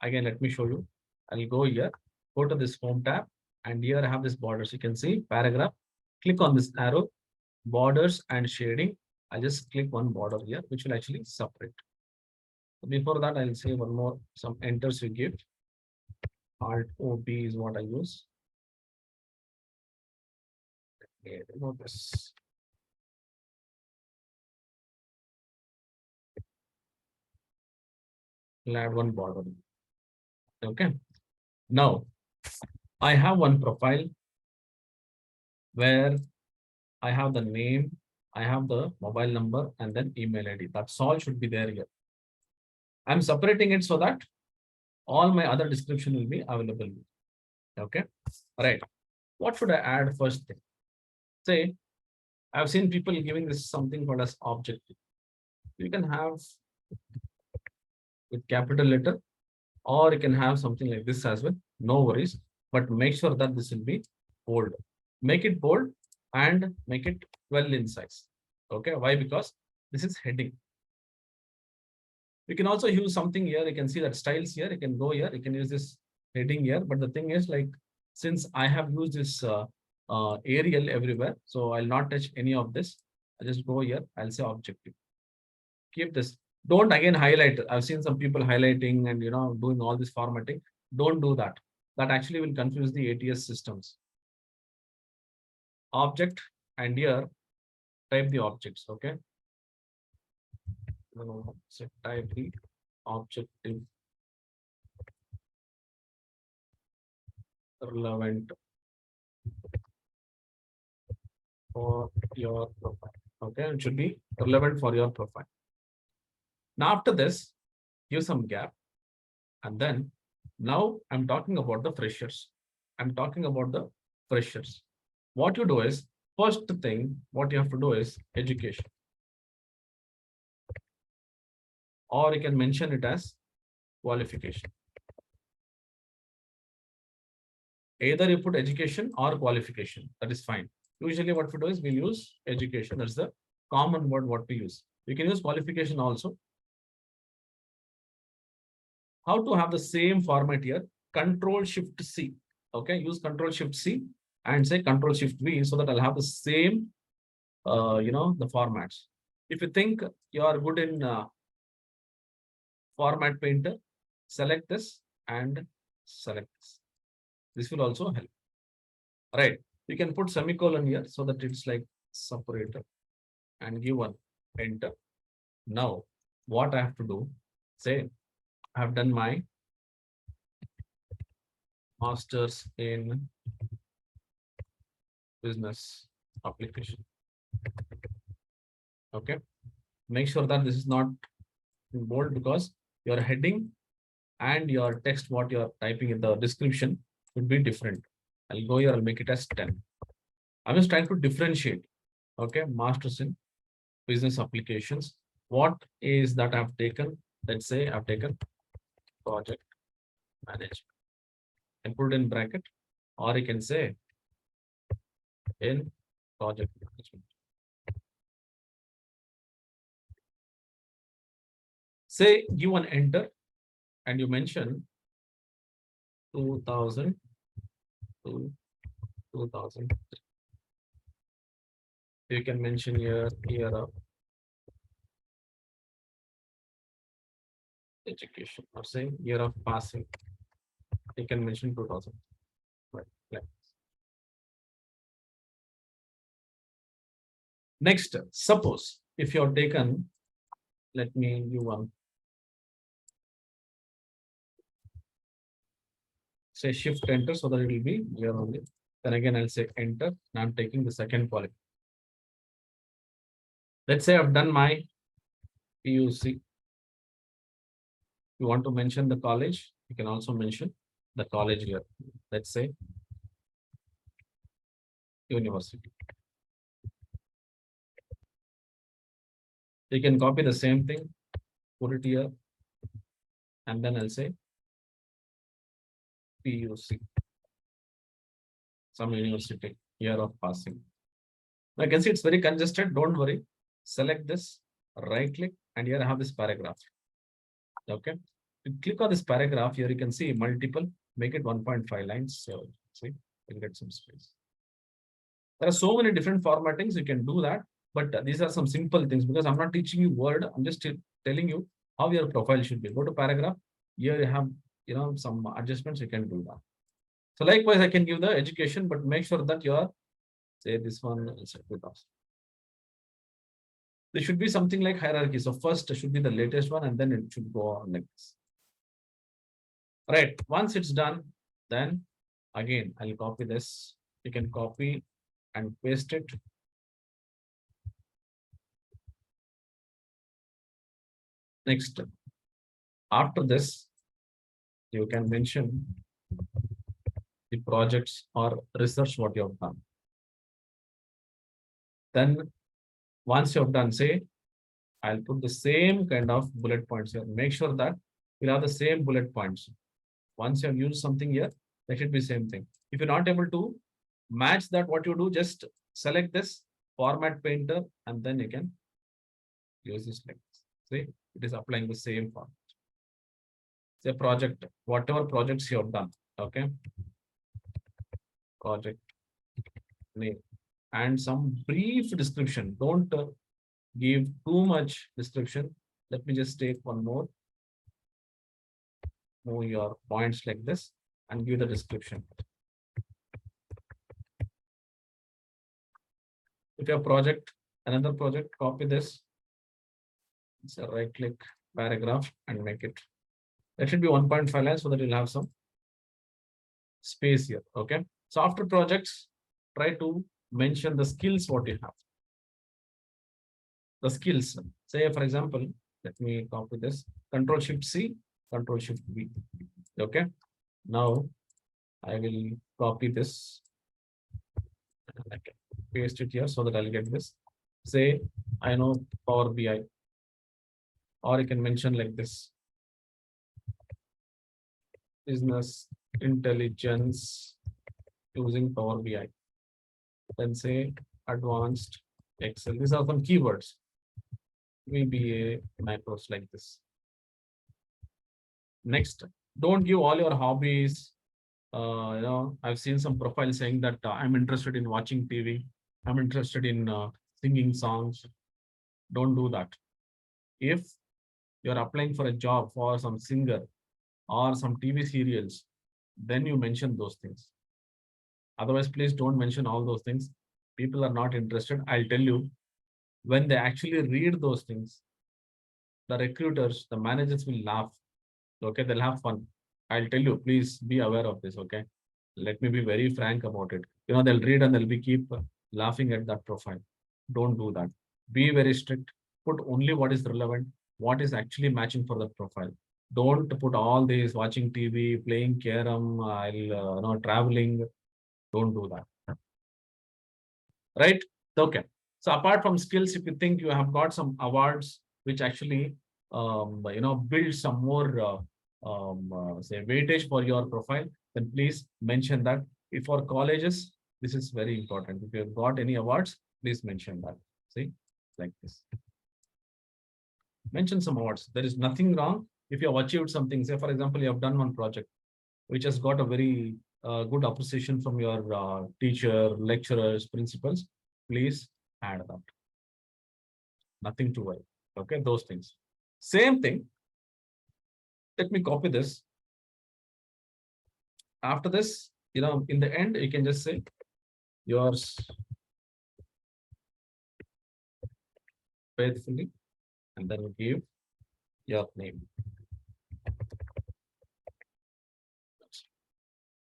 Again, let me show you. I'll go here, go to this Home tab, and here I have this borders. You can see paragraph. Click on this arrow, borders and shading. I'll just click one border here, which will actually separate. Before that, I'll say one more, some enters you give. Alt O B is what I use. Okay, remove this. I'll add one border. Okay. Now, I have one profile where I have the name, I have the mobile number, and then email ID. That's all should be there here. I'm separating it so that all my other description will be available. Okay. All right. What should I add first thing? Say, I've seen people giving this something called as object. You can have with capital letter, or you can have something like this as well. No worries, but make sure that this will be bold. Make it bold and make it 12 in size. Okay. Why? Because this is heading. You can also use something here. You can see that styles here. You can go here. You can use this heading here. But the thing is, like, since I have used this Arial everywhere, so I'll not touch any of this. I'll just go here. I'll say objective. Keep this. Don't again highlight. I've seen some people highlighting and doing all this formatting. Don't do that. That actually will confuse the ATS systems. Object, and here type the objects. Okay. So type the objective relevant for your profile. Okay, it should be relevant for your profile. Now after this, give some gap. And then now I'm talking about the freshers. I'm talking about the freshers. What you do is, first thing, what you have to do is education. Or you can mention it as qualification. Either you put education or qualification, that is fine. Usually what we do is we use education. That's the common word what we use. You can use qualification also. How to have the same format here? Control Shift C. Okay, use Control Shift C and say Control Shift V so that I'll have the same, the formats. If you think you are good in format painter, select this and select this. This will also help. Right. You can put semicolon here so that it's like separator and give one enter. Now, what I have to do, say I have done my masters in business application. Okay. Make sure that this is not in bold because your heading and your text, what you're typing in the description would be different. I'll go here, I'll make it as 10. I'm just trying to differentiate. Okay, masters in business applications. What is that I've taken? Let's say I've taken project management and put it in bracket, or you can say in project management. Say give one enter and you mention 2000 to 2000. You can mention here year of education or say year of passing. You can mention 2000. Right. Yeah. Next, suppose if you have taken, let me give one. Say shift enter so that it will be here only. Then again, I'll say enter. Now I'm taking the second quality. Let's say I've done my PUC. You want to mention the college, you can also mention the college here. Let's say university. You can copy the same thing, put it here, and then I'll say PUC, some university, year of passing. Now you can see it's very congested. Don't worry. Select this, right click, and here I have this paragraph. Okay. You click on this paragraph here, you can see multiple, make it 1.5 lines. So see, you'll get some space. There are so many different formattings, you can do that. But these are some simple things because I'm not teaching you Word. I'm just telling you how your profile should be. Go to paragraph. Here you have, some adjustments you can do that. So likewise, I can give the education, but make sure that you are, say this one is with us. There should be something like hierarchy. So first should be the latest one, and then it should go on like this. Right. Once it's done, then again, I'll copy this. You can copy and paste it. Next, after this, you can mention the projects or research what you have done. Then once you have done, say, I'll put the same kind of bullet points here. Make sure that you have the same bullet points. Once you have used something here, that should be same thing. If you're not able to match that, what you do, just select this format painter, and then you can use this like this. See, it is applying the same format. Say project, whatever projects you have done, okay? Project name and some brief description. Don't give too much description. Let me just take one more. Move your points like this and give the description. If your project, another project, copy this. It's a right click paragraph and make it. That should be 1.5 lines so that you'll have some space here. Okay. So after projects, try to mention the skills what you have. The skills. Say, for example, Let me copy this. Control Shift C, Control Shift V. Okay. Now I will copy this. I can paste it here so that I'll get this. Say I know Power BI, or you can mention like this: business intelligence using Power BI. Then say advanced Excel. These are some keywords. VBA macros like this. Next, don't give all your hobbies. I've seen some profiles saying that I'm interested in watching TV. I'm interested in singing songs. Don't do that. If you're applying for a job for some singer or some TV serials, then you mention those things. Otherwise, please don't mention all those things. People are not interested. I'll tell you, when they actually read those things, the recruiters, the managers will laugh. Okay, they'll have fun. I'll tell you, please be aware of this. Okay, let me be very frank about it. They'll read and they'll be keep laughing at that profile. Don't do that. Be very strict. Put only what is relevant, what is actually matching for that profile. Don't put all these watching TV, playing carom, traveling. Don't do that. Right? Okay. So apart from skills, if you think you have got some awards which actually build some more say weightage for your profile, then please mention that. If for colleges, this is very important. If you have got any awards, please mention that. See, like this. Mention some awards. There is nothing wrong if you have achieved something. Say, for example, you have done one project which has got a very good appreciation from your teacher, lecturers, principals. Please add that. Nothing to worry. Okay, those things. Same thing. Let me copy this. After this, in the end, you can just say yours faithfully, and then give your name.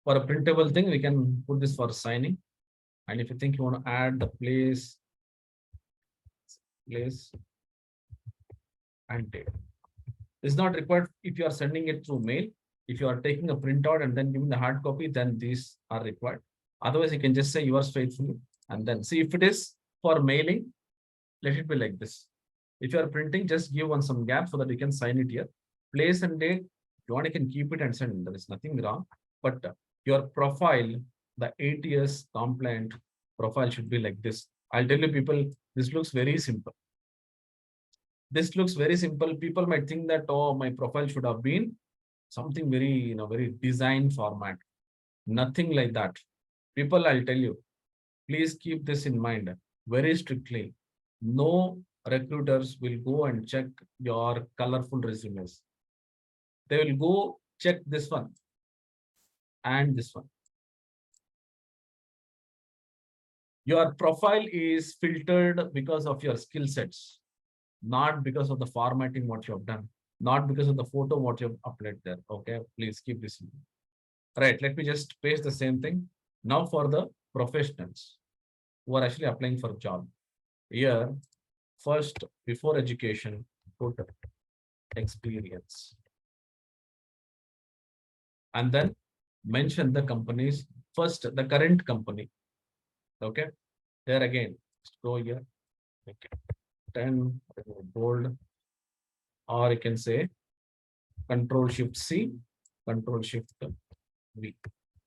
For a printable thing, we can put this for signing. And if you think you want to add the place and date. It's not required if you are sending it through mail. If you are taking a printout and then giving the hard copy, then these are required. Otherwise, you can just say yours faithfully and then see if it is for mailing, let it be like this. If you are printing, just give one some gap so that you can sign it here. Place and date, you want, you can keep it and send. There is nothing wrong. But your profile, the 8 years compliant profile should be like this. I'll tell you people, this looks very simple. This looks very simple. People might think that, oh, my profile should have been something very, very design format. Nothing like that. People, I'll tell you, please keep this in mind very strictly. No recruiters will go and check your colorful resumes. They will go check this one and this one. Your profile is filtered because of your skill sets, not because of the formatting what you have done, not because of the photo what you have uploaded there. Okay, please keep this in mind. Right, let me just paste the same thing. Now for the professionals who are actually applying for a job. Here, first, before education, put experience. And then mention the companies. First, the current company. Okay, there again, go here. Okay. 10 bold, or you can say Control Shift C, Control Shift V.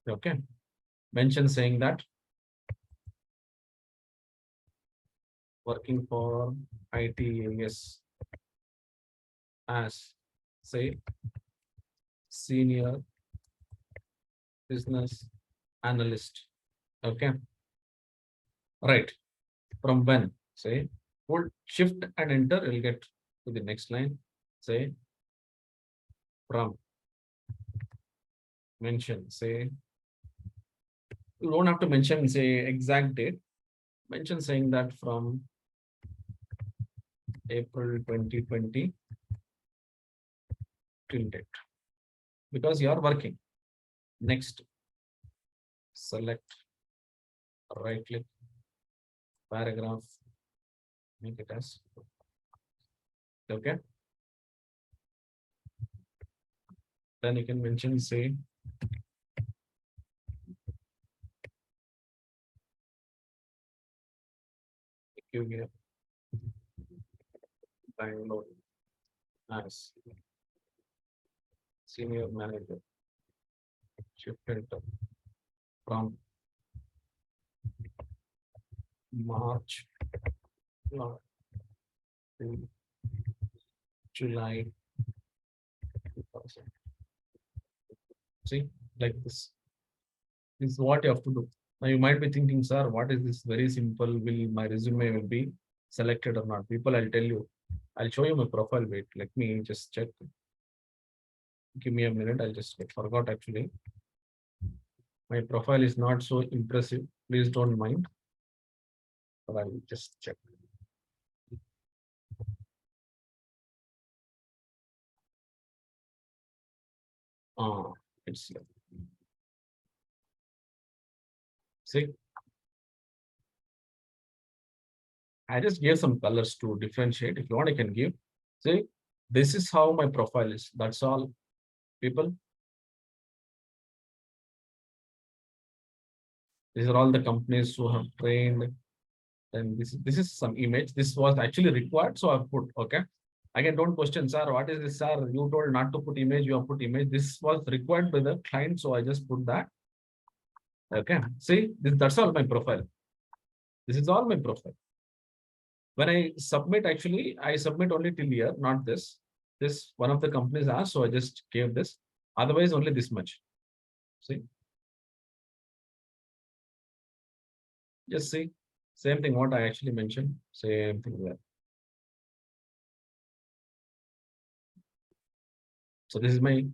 Okay, mention saying that working for ITAS as, say, senior business analyst. Okay, right. From when, say, hold Shift and Enter, you'll get to the next line. Say from, mention, say, you don't have to mention, say, exact date. Mention saying that from April 2020 till date, because you are working. Next, select, right click, paragraph, make it as, okay. Then you can mention, say, QA Bangalore as senior manager, shifted from March to July 2000. See, like this. This is what you have to do. Now you might be thinking, sir, what is this? Very simple. Will my resume will be selected or not? People, I'll tell you. I'll show you my profile. Wait, let me just check. Give me a minute. I'll just forgot actually. My profile is not so impressive. Please don't mind. But I'll just check. It's see. I just gave some colors to differentiate. If you want, I can give. See, this is how my profile is. That's all, people. These are all the companies who have trained. And this is some image. This was actually required, so I've put, okay. Again, don't question, sir. What is this, sir? You told not to put image. You have put image. This was required by the client, so I just put that. Okay. See, that's all my profile. This is all my profile. When I submit, actually, I submit only till here, not this. This one of the companies asked, so I just gave this. Otherwise, only this much. See, just see, same thing what I actually mentioned, same thing there. So this is my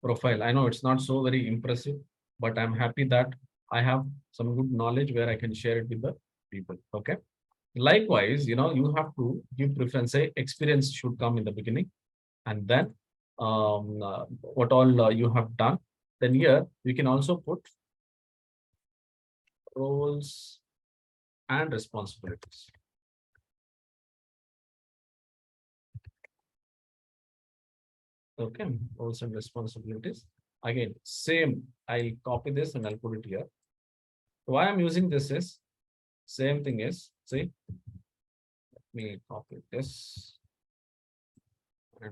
profile. I know it's not so very impressive, but I'm happy that I have some good knowledge where I can share it with the people. Okay. Likewise, you have to give preference. Say experience should come in the beginning, and then what all you have done. Then here you can also put roles and responsibilities. Okay, roles and responsibilities. Again, same. I'll copy this and I'll put it here. Why I'm using this is same thing is, see, let me copy this. And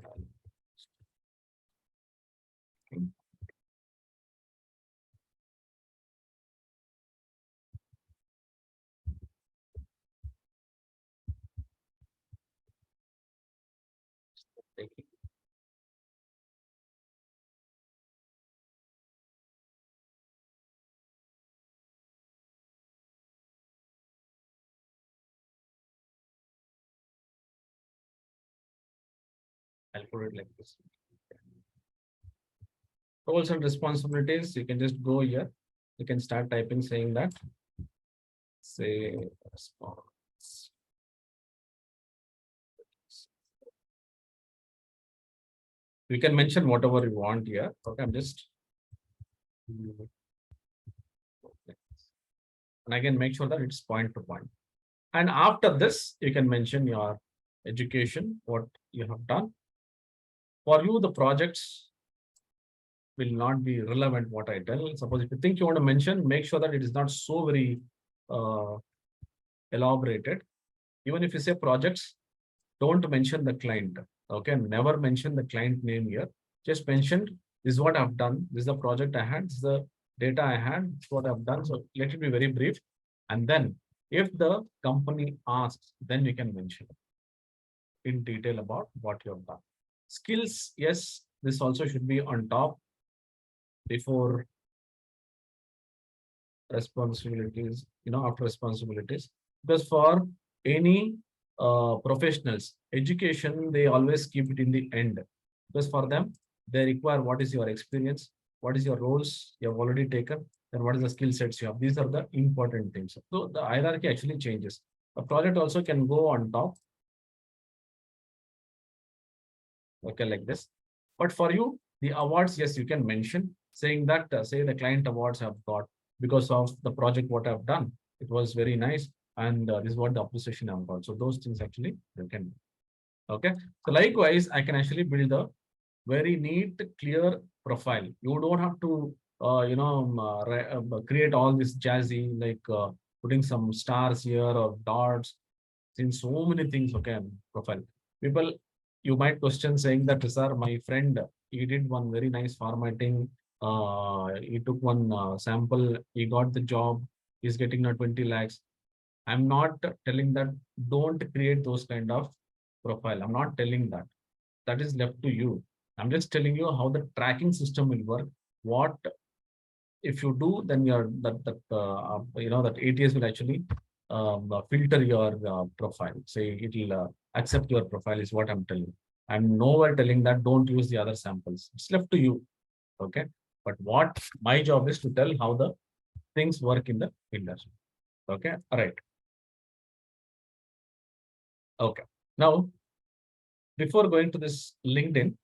I'll put it like this. Roles and responsibilities, you can just go here. You can start typing saying that. Say response. You can mention whatever you want here. Okay, I'm just. And again, make sure that it's point to point. And after this, you can mention your education, what you have done. For you, the projects will not be relevant what I tell. Suppose if you think you want to mention, make sure that it is not so very elaborated. Even if you say projects, don't mention the client. Okay, never mention the client name here. Just mention this is what I've done. This is the project I had. This is the data I had. This is what I've done. So let it be very brief. And then if the company asks, then you can mention in detail about what you have done. Skills, yes, this also should be on top before responsibilities, after responsibilities. Because for any professionals, education, they always keep it in the end. Because for them, they require what is your experience, what is your roles you have already taken, and what is the skill sets you have. These are the important things. So the hierarchy actually changes. A project also can go on top. Okay, like this. But for you, the awards, yes, you can mention saying that, say the client awards have got because of the project what I've done. It was very nice. And this is what the appreciation I've got. So those things actually you can. Okay. So likewise, I can actually build a very neat, clear profile. You don't have to, create all this jazzy, like putting some stars here or dots, seen so many things. Okay, profile. People, you might question saying that, sir, my friend, he did one very nice formatting. He took one sample, he got the job, he's getting now 20 lakhs. I'm not telling that don't create those kind of profile. I'm not telling that. That is left to you. I'm just telling you how the tracking system will work. What if you do, then your that ATS will actually filter your profile. Say it will accept your profile is what I'm telling. I'm nowhere telling that don't use the other samples. It's left to you. Okay. But what my job is to tell how the things work in the industry. Okay. All right. Okay. Now, before going to this LinkedIn,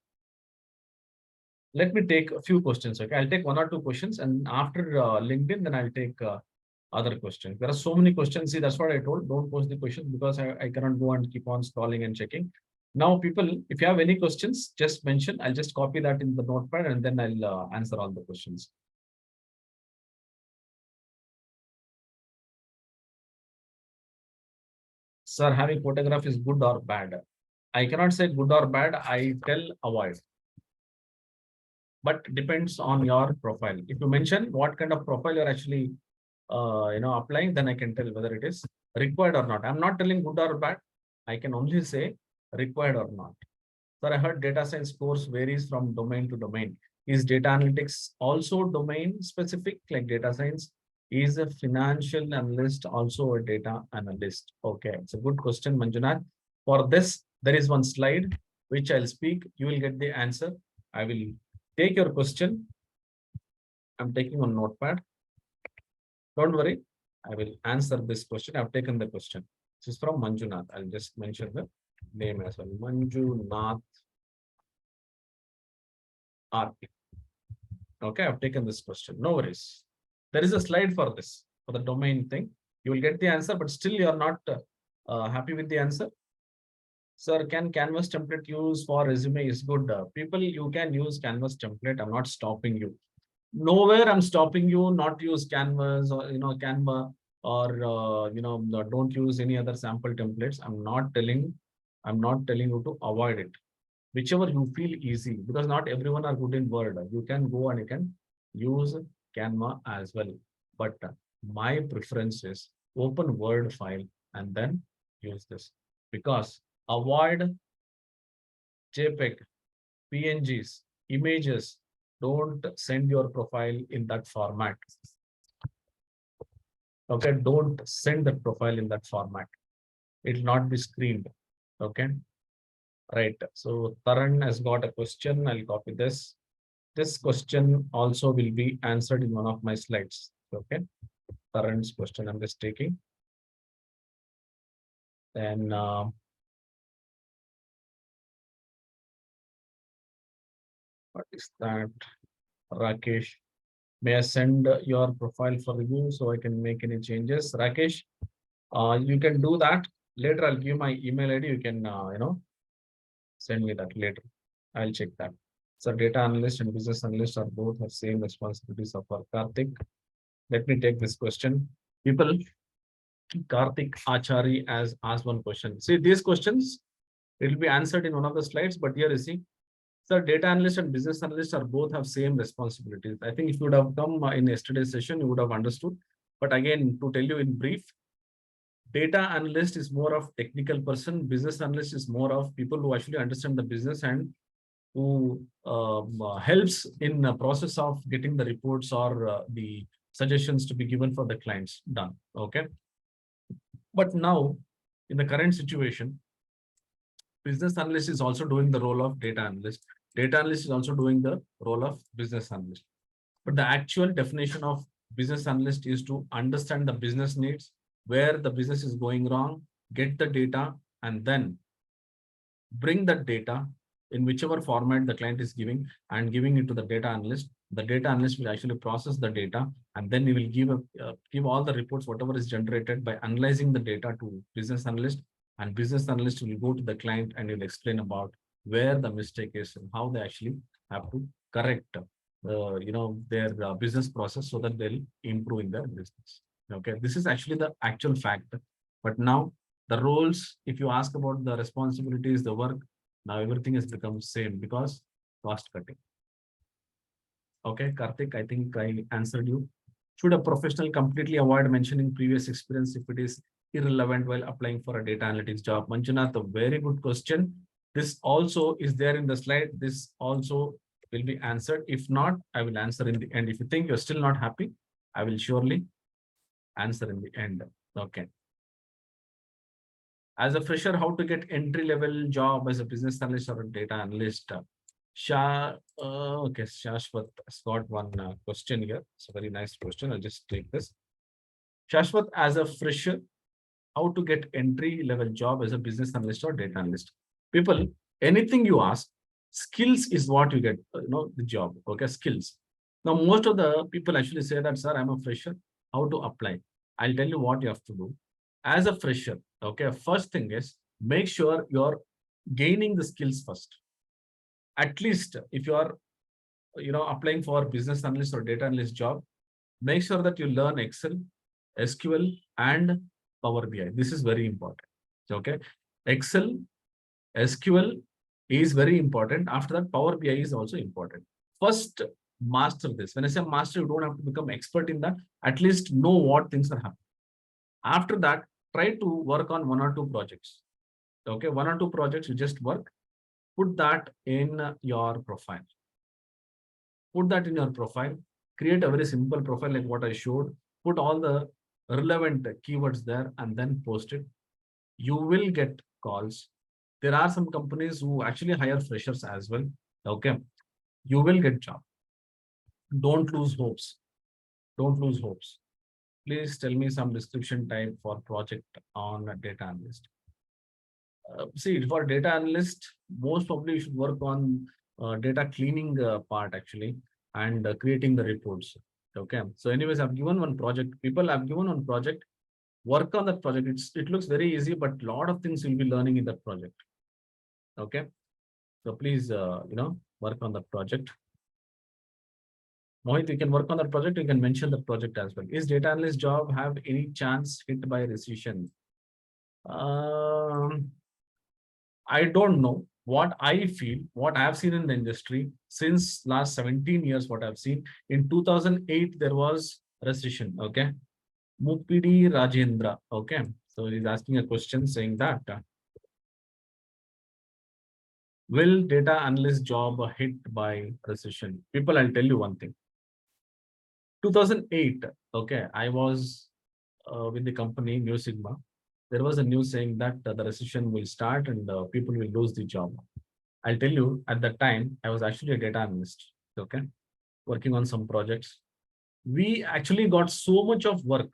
let me take a few questions. Okay. I'll take one or two questions, and after LinkedIn, then I'll take other questions. There are so many questions. See, that's what I told. Don't post the questions because I cannot go and keep on scrolling and checking. Now, people, if you have any questions, just mention. I'll just copy that in the notepad and then I'll answer all the questions. Sir, having photograph is good or bad? I cannot say good or bad. I tell avoid. But depends on your profile. If you mention what kind of profile you're actually applying, then I can tell whether it is required or not. I'm not telling good or bad. I can only say required or not. Sir, I heard data science course varies from domain to domain. Is data analytics also domain specific, like data science? Is a financial analyst also a data analyst? Okay, it's a good question, Manjunath. For this, there is one slide which I'll speak. You will get the answer. I will take your question. I'm taking on notepad. Don't worry. I will answer this question. I've taken the question. This is from Manjunath. I'll just mention the name as well. Manjunath RP. Okay, I've taken this question. No worries. There is a slide for this, for the domain thing. You will get the answer, but still you are not happy with the answer. Sir, can Canvas template use for resume is good. People, you can use Canvas template. I'm not stopping you. Nowhere I'm stopping you not use Canvas or, Canva or, don't use any other sample templates. I'm not telling you to avoid it. Whichever you feel easy, because not everyone are good in Word. You can go and you can use Canva as well. But my preference is open Word file and then use this, because avoid JPEG, PNGs, images. Don't send your profile in that format. Okay, don't send the profile in that format. It will not be screened. Okay. Right. So Taran has got a question. I'll copy this. This question also will be answered in one of my slides. Okay. Taran's question I'm just taking. Then what is that? Rakesh. May I send your profile for review so I can make any changes? Rakesh, you can do that. Later, I'll give my email ID. You can, send me that later. I'll check that. So data analyst and business analyst are both have same responsibilities of our Karthik. Let me take this question. People, Karthik Achari has asked one question. See, these questions, it will be answered in one of the slides, but here you see, sir, data analyst and business analyst are both have same responsibilities. I think if you would have come in yesterday's session, you would have understood. But again, to tell you in brief, data analyst is more of technical person. Business analyst is more of people who actually understand the business and who helps in the process of getting the reports or the suggestions to be given for the clients done. Okay. But now, in the current situation, business analyst is also doing the role of data analyst. Data analyst is also doing the role of business analyst. But the actual definition of business analyst is to understand the business needs, where the business is going wrong, get the data, and then bring that data in whichever format the client is giving and giving it to the data analyst. The data analyst will actually process the data, and then we will give all the reports, whatever is generated by analyzing the data to business analyst, and business analyst will go to the client and will explain about where the mistake is and how they actually have to correct, their business process so that they'll improve in their business. Okay, this is actually the actual fact. But now the roles, if you ask about the responsibilities, the work, now everything has become same because cost cutting. Okay, Karthik, I think I answered you. Should a professional completely avoid mentioning previous experience if it is irrelevant while applying for a data analytics job? Manjunath, a very good question. This also is there in the slide. This also will be answered. If not, I will answer in the end. If you think you're still not happy, I will surely answer in the end. Okay. As a fresher, how to get entry level job as a business analyst or a data analyst? Okay, Shashwat has got one question here. It's a very nice question. I'll just take this. Shashwat, as a fresher, how to get entry level job as a business analyst or data analyst? People, anything you ask, skills is what you get, the job. Okay, skills. Now, most of the people actually say that, sir, I'm a fresher. How to apply? I'll tell you what you have to do. As a fresher, okay, first thing is make sure you're gaining the skills first. At least if you are applying for business analyst or data analyst job, make sure that you learn Excel, SQL, and Power BI. This is very important. Okay, Excel, SQL is very important. After that, Power BI is also important. First, master this. When I say master, you don't have to become expert in that. At least know what things are happening. After that, try to work on one or two projects. Okay, one or two projects you just work. Put that in your profile. Put that in your profile. Create a very simple profile like what I showed. Put all the relevant keywords there and then post it. You will get calls. There are some companies who actually hire freshers as well. Okay, you will get job. Don't lose hopes. Don't lose hopes. Please tell me some description type for project on a data analyst. See, for data analyst, most probably you should work on data cleaning part actually and creating the reports. Okay. So anyways, I've given one project. People have given one project. Work on that project. It looks very easy, but a lot of things you'll be learning in that project. Okay. So please, work on that project. Mohit, you can work on that project. You can mention the project as well. Is data analyst job have any chance hit by recession? I don't know. What I feel, what I have seen in the industry since last 17 years, what I've seen in 2008, there was recession. Okay. Mupidi Rajendra. Okay. So he's asking a question saying that will data analyst job hit by recession? People, I'll tell you one thing. 2008. Okay. I was with the company New Sigma. There was a news saying that the recession will start and people will lose the job. I'll tell you, at that time, I was actually a data analyst, okay, working on some projects. We actually got so much of work,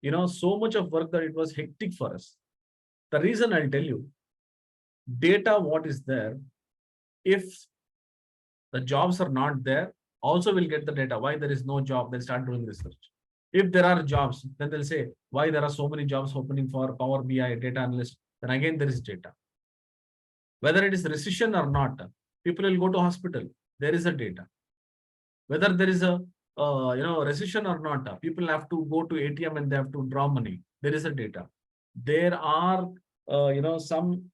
so much of work that it was hectic for us. The reason I'll tell you, data, what is there, if the jobs are not there, also will get the data. Why there is no job, they'll start doing research. If there are jobs, then they'll say, why there are so many jobs opening for Power BI, data analyst, then again there is data. Whether it is recession or not, people will go to hospital. There is a data. Whether there is a recession or not, people have to go to ATM and they have to draw money. There is a data. There are some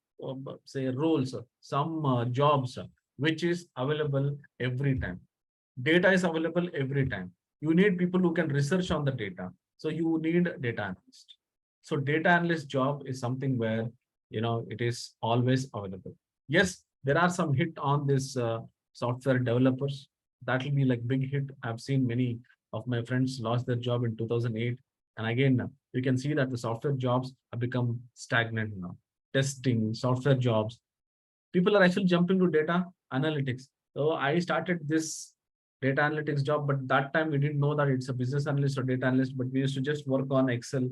say roles, some jobs which is available every time. Data is available every time. You need people who can research on the data. So you need data analyst. So data analyst job is something where it is always available. Yes, there are some hit on this software developers. That will be like big hit. I've seen many of my friends lost their job in 2008. And again, you can see that the software jobs have become stagnant now. Testing, software jobs. People are actually jumping to data analytics. So I started this data analytics job, but that time we didn't know that it's a business analyst or data analyst, but we used to just work on Excel,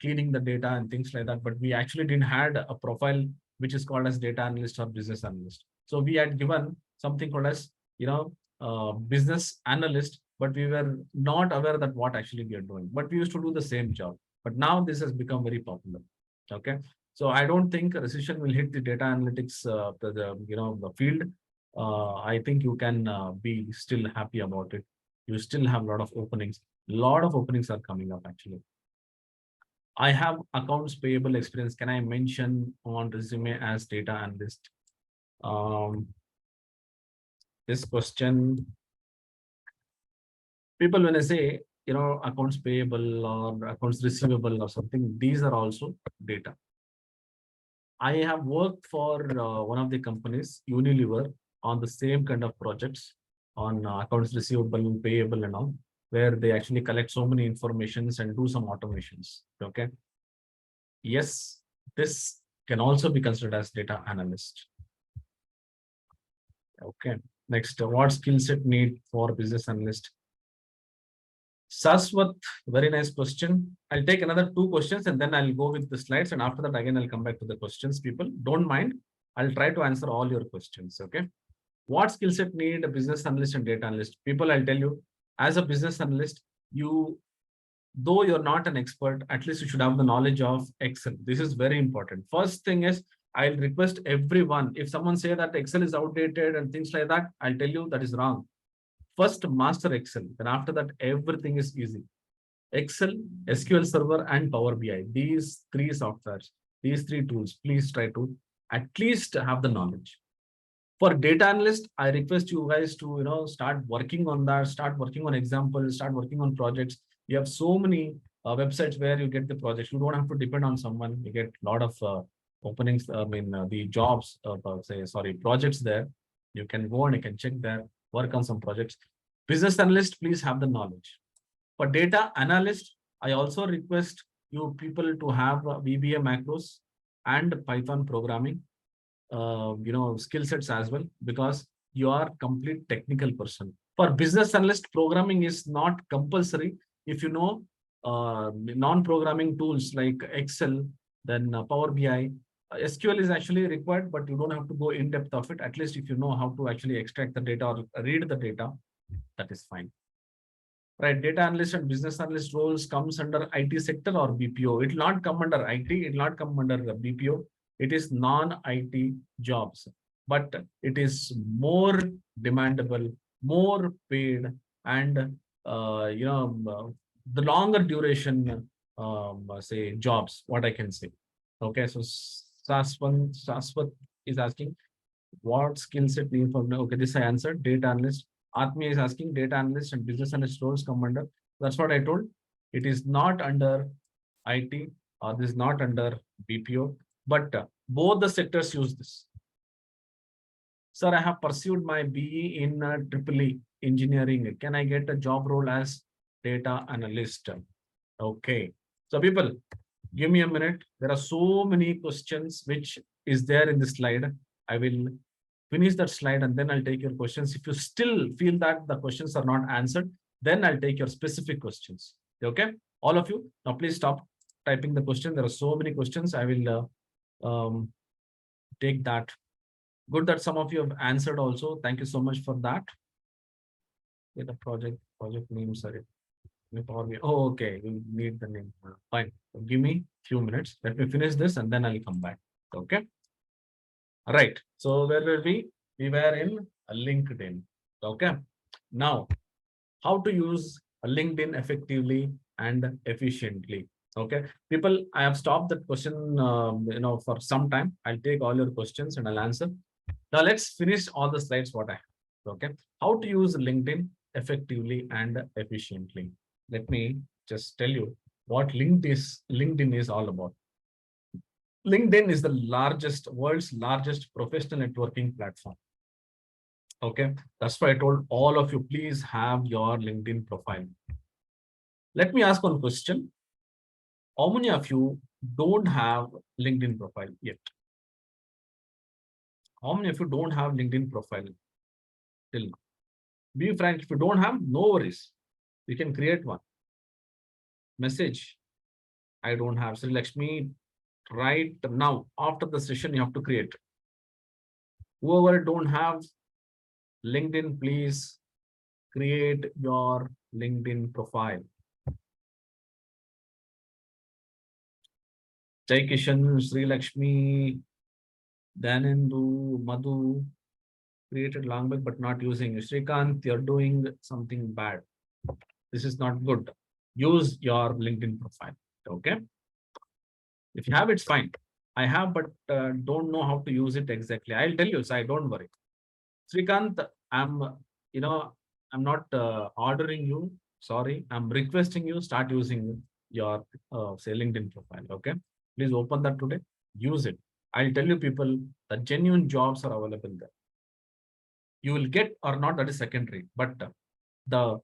cleaning the data and things like that. But we actually didn't had a profile which is called as data analyst or business analyst. So we had given something called as business analyst, but we were not aware that what actually we are doing. But we used to do the same job. But now this has become very popular. Okay, so I don't think a recession will hit the data analytics the field. I think you can be still happy about it. You still have a lot of openings. A lot of openings are coming up actually. I have accounts payable experience. Can I mention on resume as data analyst? Um, this question, people when I say, accounts payable or accounts receivable or something, these are also data. I have worked for one of the companies, Unilever, on the same kind of projects on accounts receivable, payable and all, where they actually collect so many informations and do some automations. Okay. Yes, this can also be considered as data analyst. Okay. Next, what skill set need for business analyst? Saswat, very nice question. I'll take another two questions and then I'll go with the slides. And after that, again, I'll come back to the questions. People, don't mind. I'll try to answer all your questions. Okay. What skill set need a business analyst and data analyst? People, I'll tell you, as a business analyst, though you're not an expert, at least you should have the knowledge of Excel. This is very important. First thing is, I'll request everyone, if someone say that Excel is outdated and things like that, I'll tell you that is wrong. First, master Excel. Then after that, everything is easy. Excel, SQL Server, and Power BI. These three softwares, these three tools, please try to at least have the knowledge. For data analyst, I request you guys to start working on that, start working on examples, start working on projects. You have so many websites where you get the projects. You don't have to depend on someone. You get a lot of openings. The jobs, projects there. You can go and you can check there, work on some projects. Business analyst, please have the knowledge. For data analyst, I also request you people to have VBA macros and Python programming skill sets as well, because you are complete technical person. For business analyst, programming is not compulsory. If you know non-programming tools like Excel, then Power BI, SQL is actually required, but you don't have to go in depth of it. At least if you know how to actually extract the data or read the data, that is fine. Right, data analyst and business analyst roles comes under IT sector or BPO. It will not come under IT, it will not come under the BPO. It is non-IT jobs, but it is more demandable, more paid, and the longer duration, say jobs. What I can say. Okay, so Saswat is asking, what skill set need for? Okay, this I answered. Data analyst. Atmi is asking, data analyst and business analyst roles come under. That's what I told. It is not under IT or this is not under BPO, but both the sectors use this. Sir, I have pursued my BE in EEE engineering. Can I get a job role as data analyst? Okay. So people, give me a minute. There are so many questions which is there in the slide. I will finish that slide and then I'll take your questions. If you still feel that the questions are not answered, then I'll take your specific questions. Okay, all of you, now please stop typing the question. There are so many questions. I will take that. Good that some of you have answered also. Thank you so much for that. Get the project name, sorry. Oh, okay, we need the name. Fine, give me a few minutes. Let me finish this and then I'll come back. Okay. Right. So where were we? We were in LinkedIn. Okay. Now, how to use LinkedIn effectively and efficiently. Okay. People, I have stopped that question, for some time. I'll take all your questions and I'll answer. Now let's finish all the slides what I have. Okay. How to use LinkedIn effectively and efficiently. Let me just tell you what LinkedIn is all about. LinkedIn is the world's largest professional networking platform. Okay, that's why I told all of you, please have your LinkedIn profile. Let me ask one question. How many of you don't have LinkedIn profile yet? How many of you don't have LinkedIn profile till now? Be frank, if you don't have, no worries. You can create one. Message, I don't have. Sri Lakshmi, right now, after the session, you have to create. Whoever don't have LinkedIn, please create your LinkedIn profile. Jai Kishan, Sri Lakshmi, Danendu, Madhu, created long back but not using it. Srikanth, you're doing something bad. This is not good. Use your LinkedIn profile. Okay. If you have, it's fine. I have, but don't know how to use it exactly. I'll tell you, so don't worry. Srikanth, you know, I'm not ordering you. Sorry, I'm requesting you start using your say LinkedIn profile. Okay, please open that today. Use it. I'll tell you, people, the genuine jobs are available there. You will get or not, that is secondary. But the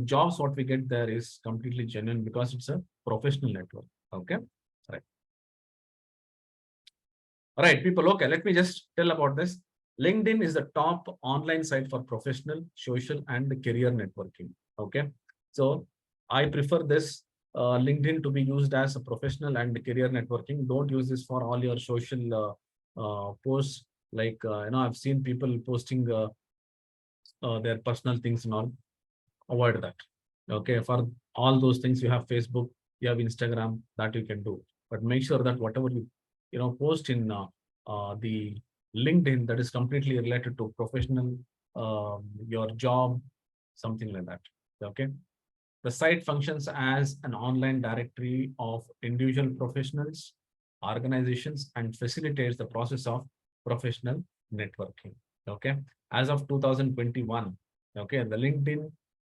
jobs what we get there is completely genuine because it's a professional network. Okay, right. All right, people. Okay, let me just tell about this. LinkedIn is the top online site for professional, social, and career networking. Okay, so I prefer this LinkedIn to be used as a professional and career networking. Don't use this for all your social posts. Like I've seen people posting their personal things and all. Avoid that. Okay, for all those things you have Facebook, you have Instagram, that you can do. But make sure that whatever you post in the LinkedIn, that is completely related to professional, your job, something like that. Okay. The site functions as an online directory of individual professionals, organizations, and facilitates the process of professional networking. Okay. As of 2021, okay, the LinkedIn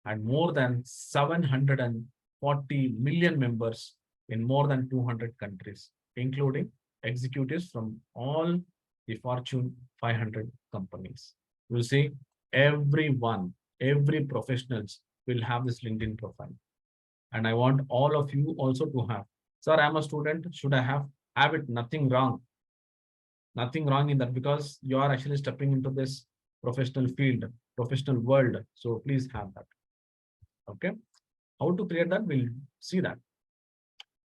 had more than 740 million members in more than 200 countries, including executives from all the Fortune 500 companies. You see, everyone, every professionals will have this LinkedIn profile. And I want all of you also to have. Sir, I'm a student. Should I have? Have it. Nothing wrong. Nothing wrong in that because you are actually stepping into this professional field, professional world. So please have that. Okay. How to create that? We'll see that.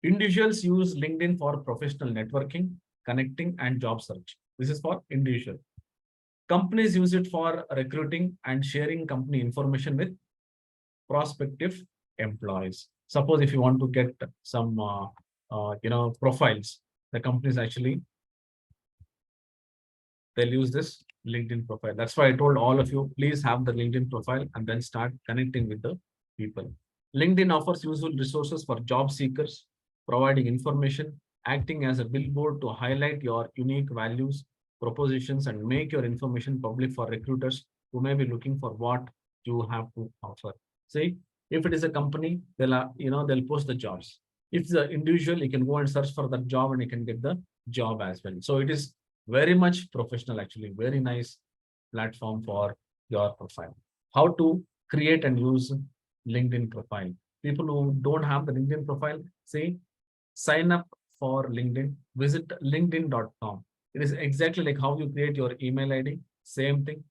Individuals use LinkedIn for professional networking, connecting, and job search. This is for individual. Companies use it for recruiting and sharing company information with prospective employees. Suppose if you want to get some profiles, the companies actually they'll use this LinkedIn profile. That's why I told all of you, please have the LinkedIn profile and then start connecting with the people. LinkedIn offers useful resources for job seekers, providing information, acting as a billboard to highlight your unique values, propositions, and make your information public for recruiters who may be looking for what you have to offer. See, if it is a company, they'll post the jobs. If the individual, you can go and search for that job and you can get the job as well. So it is very much professional, actually. Very nice platform for your profile. How to create and use LinkedIn profile. People who don't have the LinkedIn profile, say, sign up for LinkedIn, visit linkedin.com. It is exactly like how you create your email ID, same thing.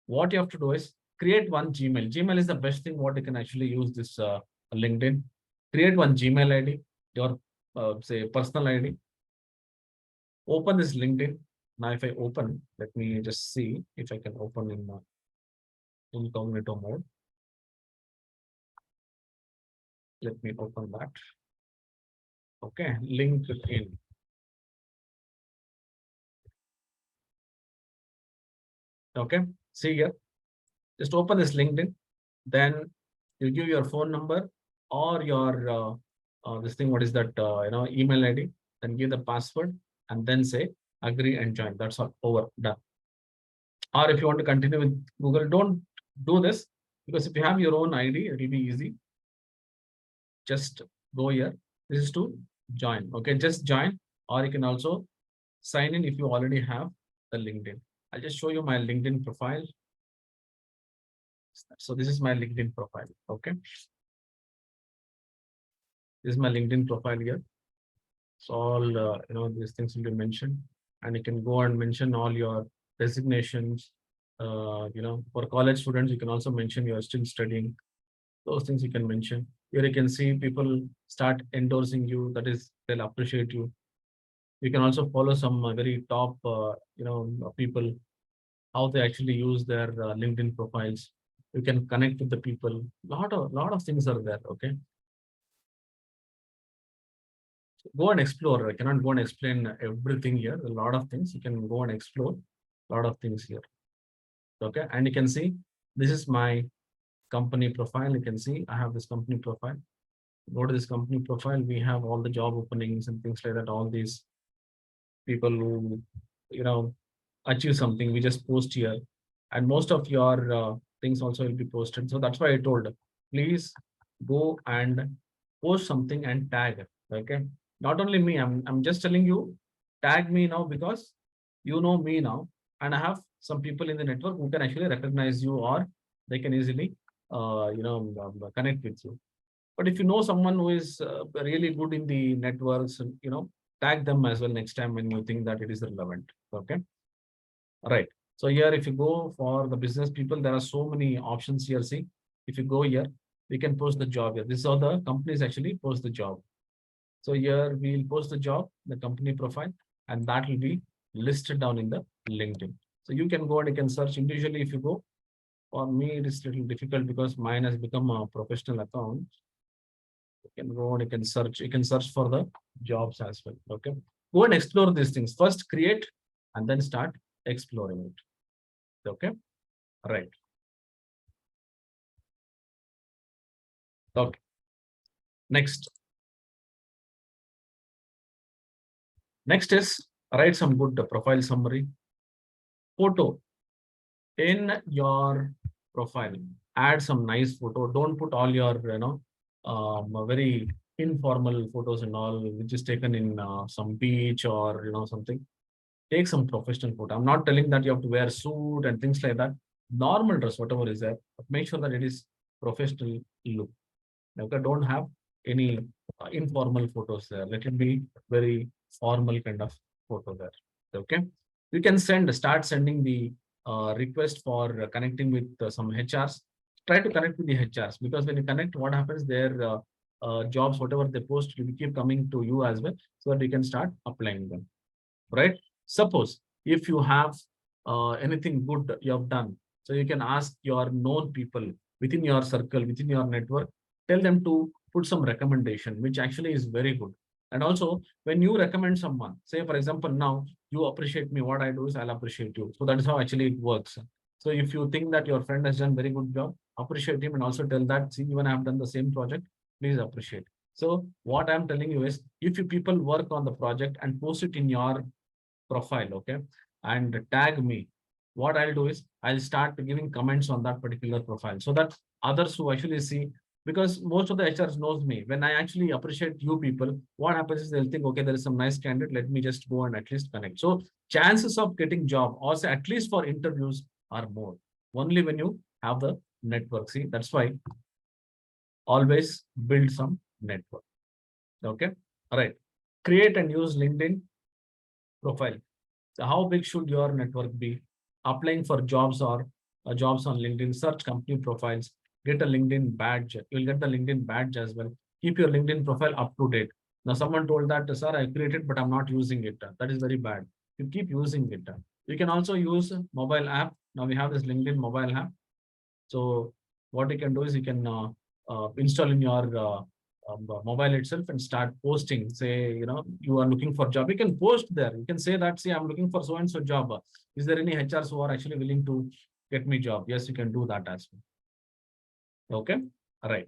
What you have to do is create one Gmail. Gmail is the best thing what you can actually use this LinkedIn. Create one Gmail ID, your say personal ID. Open this LinkedIn. Now, if I open, let me just see if I can open in incognito mode. Let me open that. Okay, LinkedIn. Okay, see here. Just open this LinkedIn. Then you give your phone number or your this thing. What is that? Email ID. Then give the password and then say agree and join. That's all. Over. Done. Or if you want to continue with Google, don't do this because if you have your own ID, it will be easy. Just go here. This is to join. Okay, just join, or you can also sign in if you already have the LinkedIn. I'll just show you my LinkedIn profile. So this is my LinkedIn profile. Okay, this is my LinkedIn profile here. So all these things will be mentioned, and you can go and mention all your designations. For college students, you can also mention you are still studying. Those things you can mention. Here you can see people start endorsing you. That is, they'll appreciate you. You can also follow some very top, people, how they actually use their LinkedIn profiles. You can connect with the people. Lot of things are there. Okay. Go and explore. I cannot go and explain everything here. A lot of things you can go and explore. A lot of things here. Okay, and you can see this is my company profile. You can see I have this company profile. Go to this company profile. We have all the job openings and things like that. All these people who, you know, achieve something, we just post here, and most of your things also will be posted. So that's why I told, please go and post something and tag. Okay, not only me, I'm just telling you, tag me now because you know me now, and I have some people in the network who can actually recognize you, or they can easily connect with you. But if you know someone who is really good in the networks, tag them as well next time when you think that it is relevant. Okay. Right. So here, if you go for the business people, there are so many options here. See, if you go here, we can post the job here. This is how the companies actually post the job. So here we'll post the job, the company profile, and that will be listed down in the LinkedIn. So you can go and you can search individually if you go. For me, it is a little difficult because mine has become a professional account. You can go and you can search for the jobs as well. Okay. Go and explore these things. First create and then start exploring it. Okay. Right. Okay. Next. Next is write some good profile summary. Photo in your profile. Add some nice photo. Don't put all your, very informal photos and all, which is taken in some beach or, something. Take some professional photo. I'm not telling that you have to wear suit and things like that. Normal dress, whatever is there, but make sure that it is professional look. Okay, don't have any informal photos there. Let it be very formal kind of photo there. Okay, you can start sending the request for connecting with some HRs. Try to connect with the HRs, because when you connect, what happens, their jobs, whatever they post, will keep coming to you as well, so that you can start applying them. Right? Suppose if you have anything good you have done, so you can ask your known people within your circle, within your network, tell them to put some recommendation, which actually is very good. And also, when you recommend someone, say for example, now you appreciate me, what I do is I'll appreciate you. So that is how actually it works. So if you think that your friend has done very good job, appreciate him and also tell that, see, even I have done the same project, please appreciate. So what I'm telling you is, if you people work on the project and post it in your profile, okay, and tag me, what I'll do is I'll start giving comments on that particular profile, so that others who actually see, because most of the HRs knows me. When I actually appreciate you people, what happens is they'll think, okay, there is some nice candidate, let me just go and at least connect. So chances of getting job, or say at least for interviews, are more only when you have the network. See, that's why always build some network. Okay. All right. Create and use LinkedIn profile. So how big should your network be? Applying for jobs or jobs on LinkedIn, search company profiles, get a LinkedIn badge. You'll get the LinkedIn badge as well. Keep your LinkedIn profile up to date. Now, someone told that, sir, I created, but I'm not using it. That is very bad. You keep using it. You can also use mobile app. Now we have this LinkedIn mobile app. So what you can do is you can install in your mobile itself and start posting. Say, you are looking for job. You can post there. You can say that, see, I'm looking for so and so job. Is there any HRs who are actually willing to get me job? Yes, you can do that as well. Okay. All right.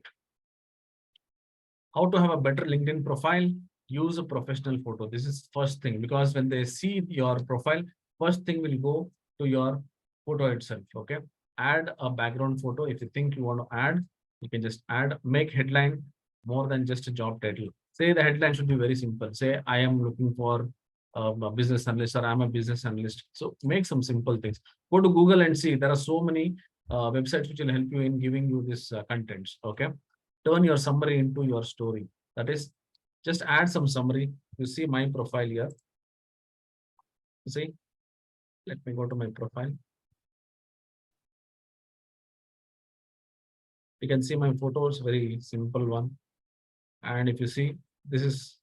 How to have a better LinkedIn profile? Use a professional photo. This is first thing, because when they see your profile, first thing will go to your photo itself. Okay. Add a background photo. If you think you want to add, you can just add. Make headline more than just a job title. Say the headline should be very simple. Say, I am looking for a business analyst, or I'm a business analyst. So make some simple things. Go to Google and see. There are so many websites which will help you in giving you this contents. Okay. Turn your summary into your story. That is, just add some summary. You see my profile here. You see, let me go to my profile. You can see my photos, very simple one. And if you see, this is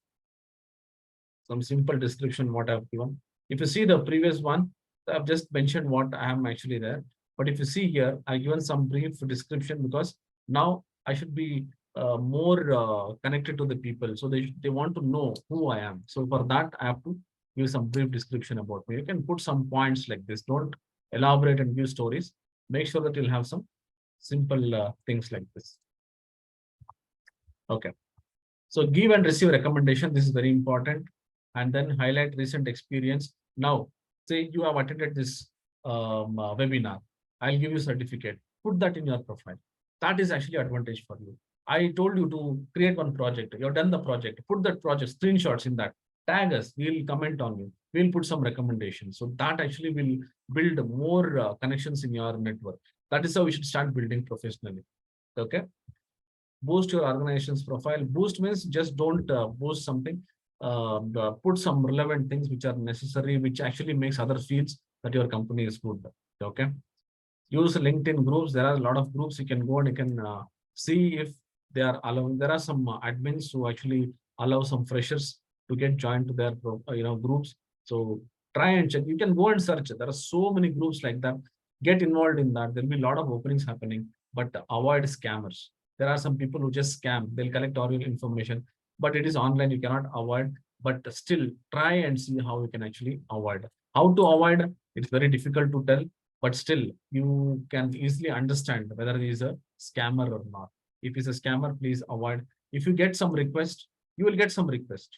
some simple description what I've given. If you see the previous one, I've just mentioned what I am actually there. But if you see here, I've given some brief description, because now I should be more connected to the people. So they want to know who I am. So for that, I have to give some brief description about me. You can put some points like this. Don't elaborate and give stories. Make sure that you'll have some simple things like this. Okay. So give and receive recommendation. This is very important. And then highlight recent experience. Now, say you have attended this webinar. I'll give you certificate. Put that in your profile. That is actually advantage for you. I told you to create one project. You've done the project. Put that project, screenshots in that. Tag us. We'll comment on you. We'll put some recommendations. So that actually will build more connections in your network. That is how we should start building professionally. Okay. Boost your organization's profile. Boost means just don't boost something. Put some relevant things which are necessary, which actually makes others feels that your company is good. Okay. Use LinkedIn groups. There are a lot of groups you can go and you can see if they are allowing. There are some admins who actually allow some freshers to get joined to their groups. So try and check. You can go and search. There are so many groups like that. Get involved in that. There will be a lot of openings happening, but avoid scammers. There are some people who just scam. They'll collect all your information, but it is online. You cannot avoid. But still, try and see how you can actually avoid. How to avoid? It's very difficult to tell, but still, you can easily understand whether it is a scammer or not. If it's a scammer, please avoid. If you get some request, you will get some request.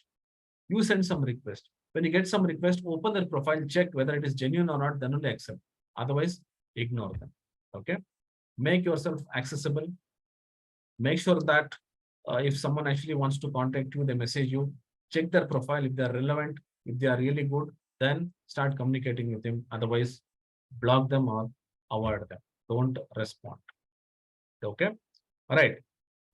You send some request. When you get some request, open their profile, check whether it is genuine or not, then only accept. Otherwise, ignore them. Okay. Make yourself accessible. Make sure that if someone actually wants to contact you, they message you, check their profile. If they are relevant, if they are really good, then start communicating with them. Otherwise, block them or avoid them. Don't respond. Okay. All right.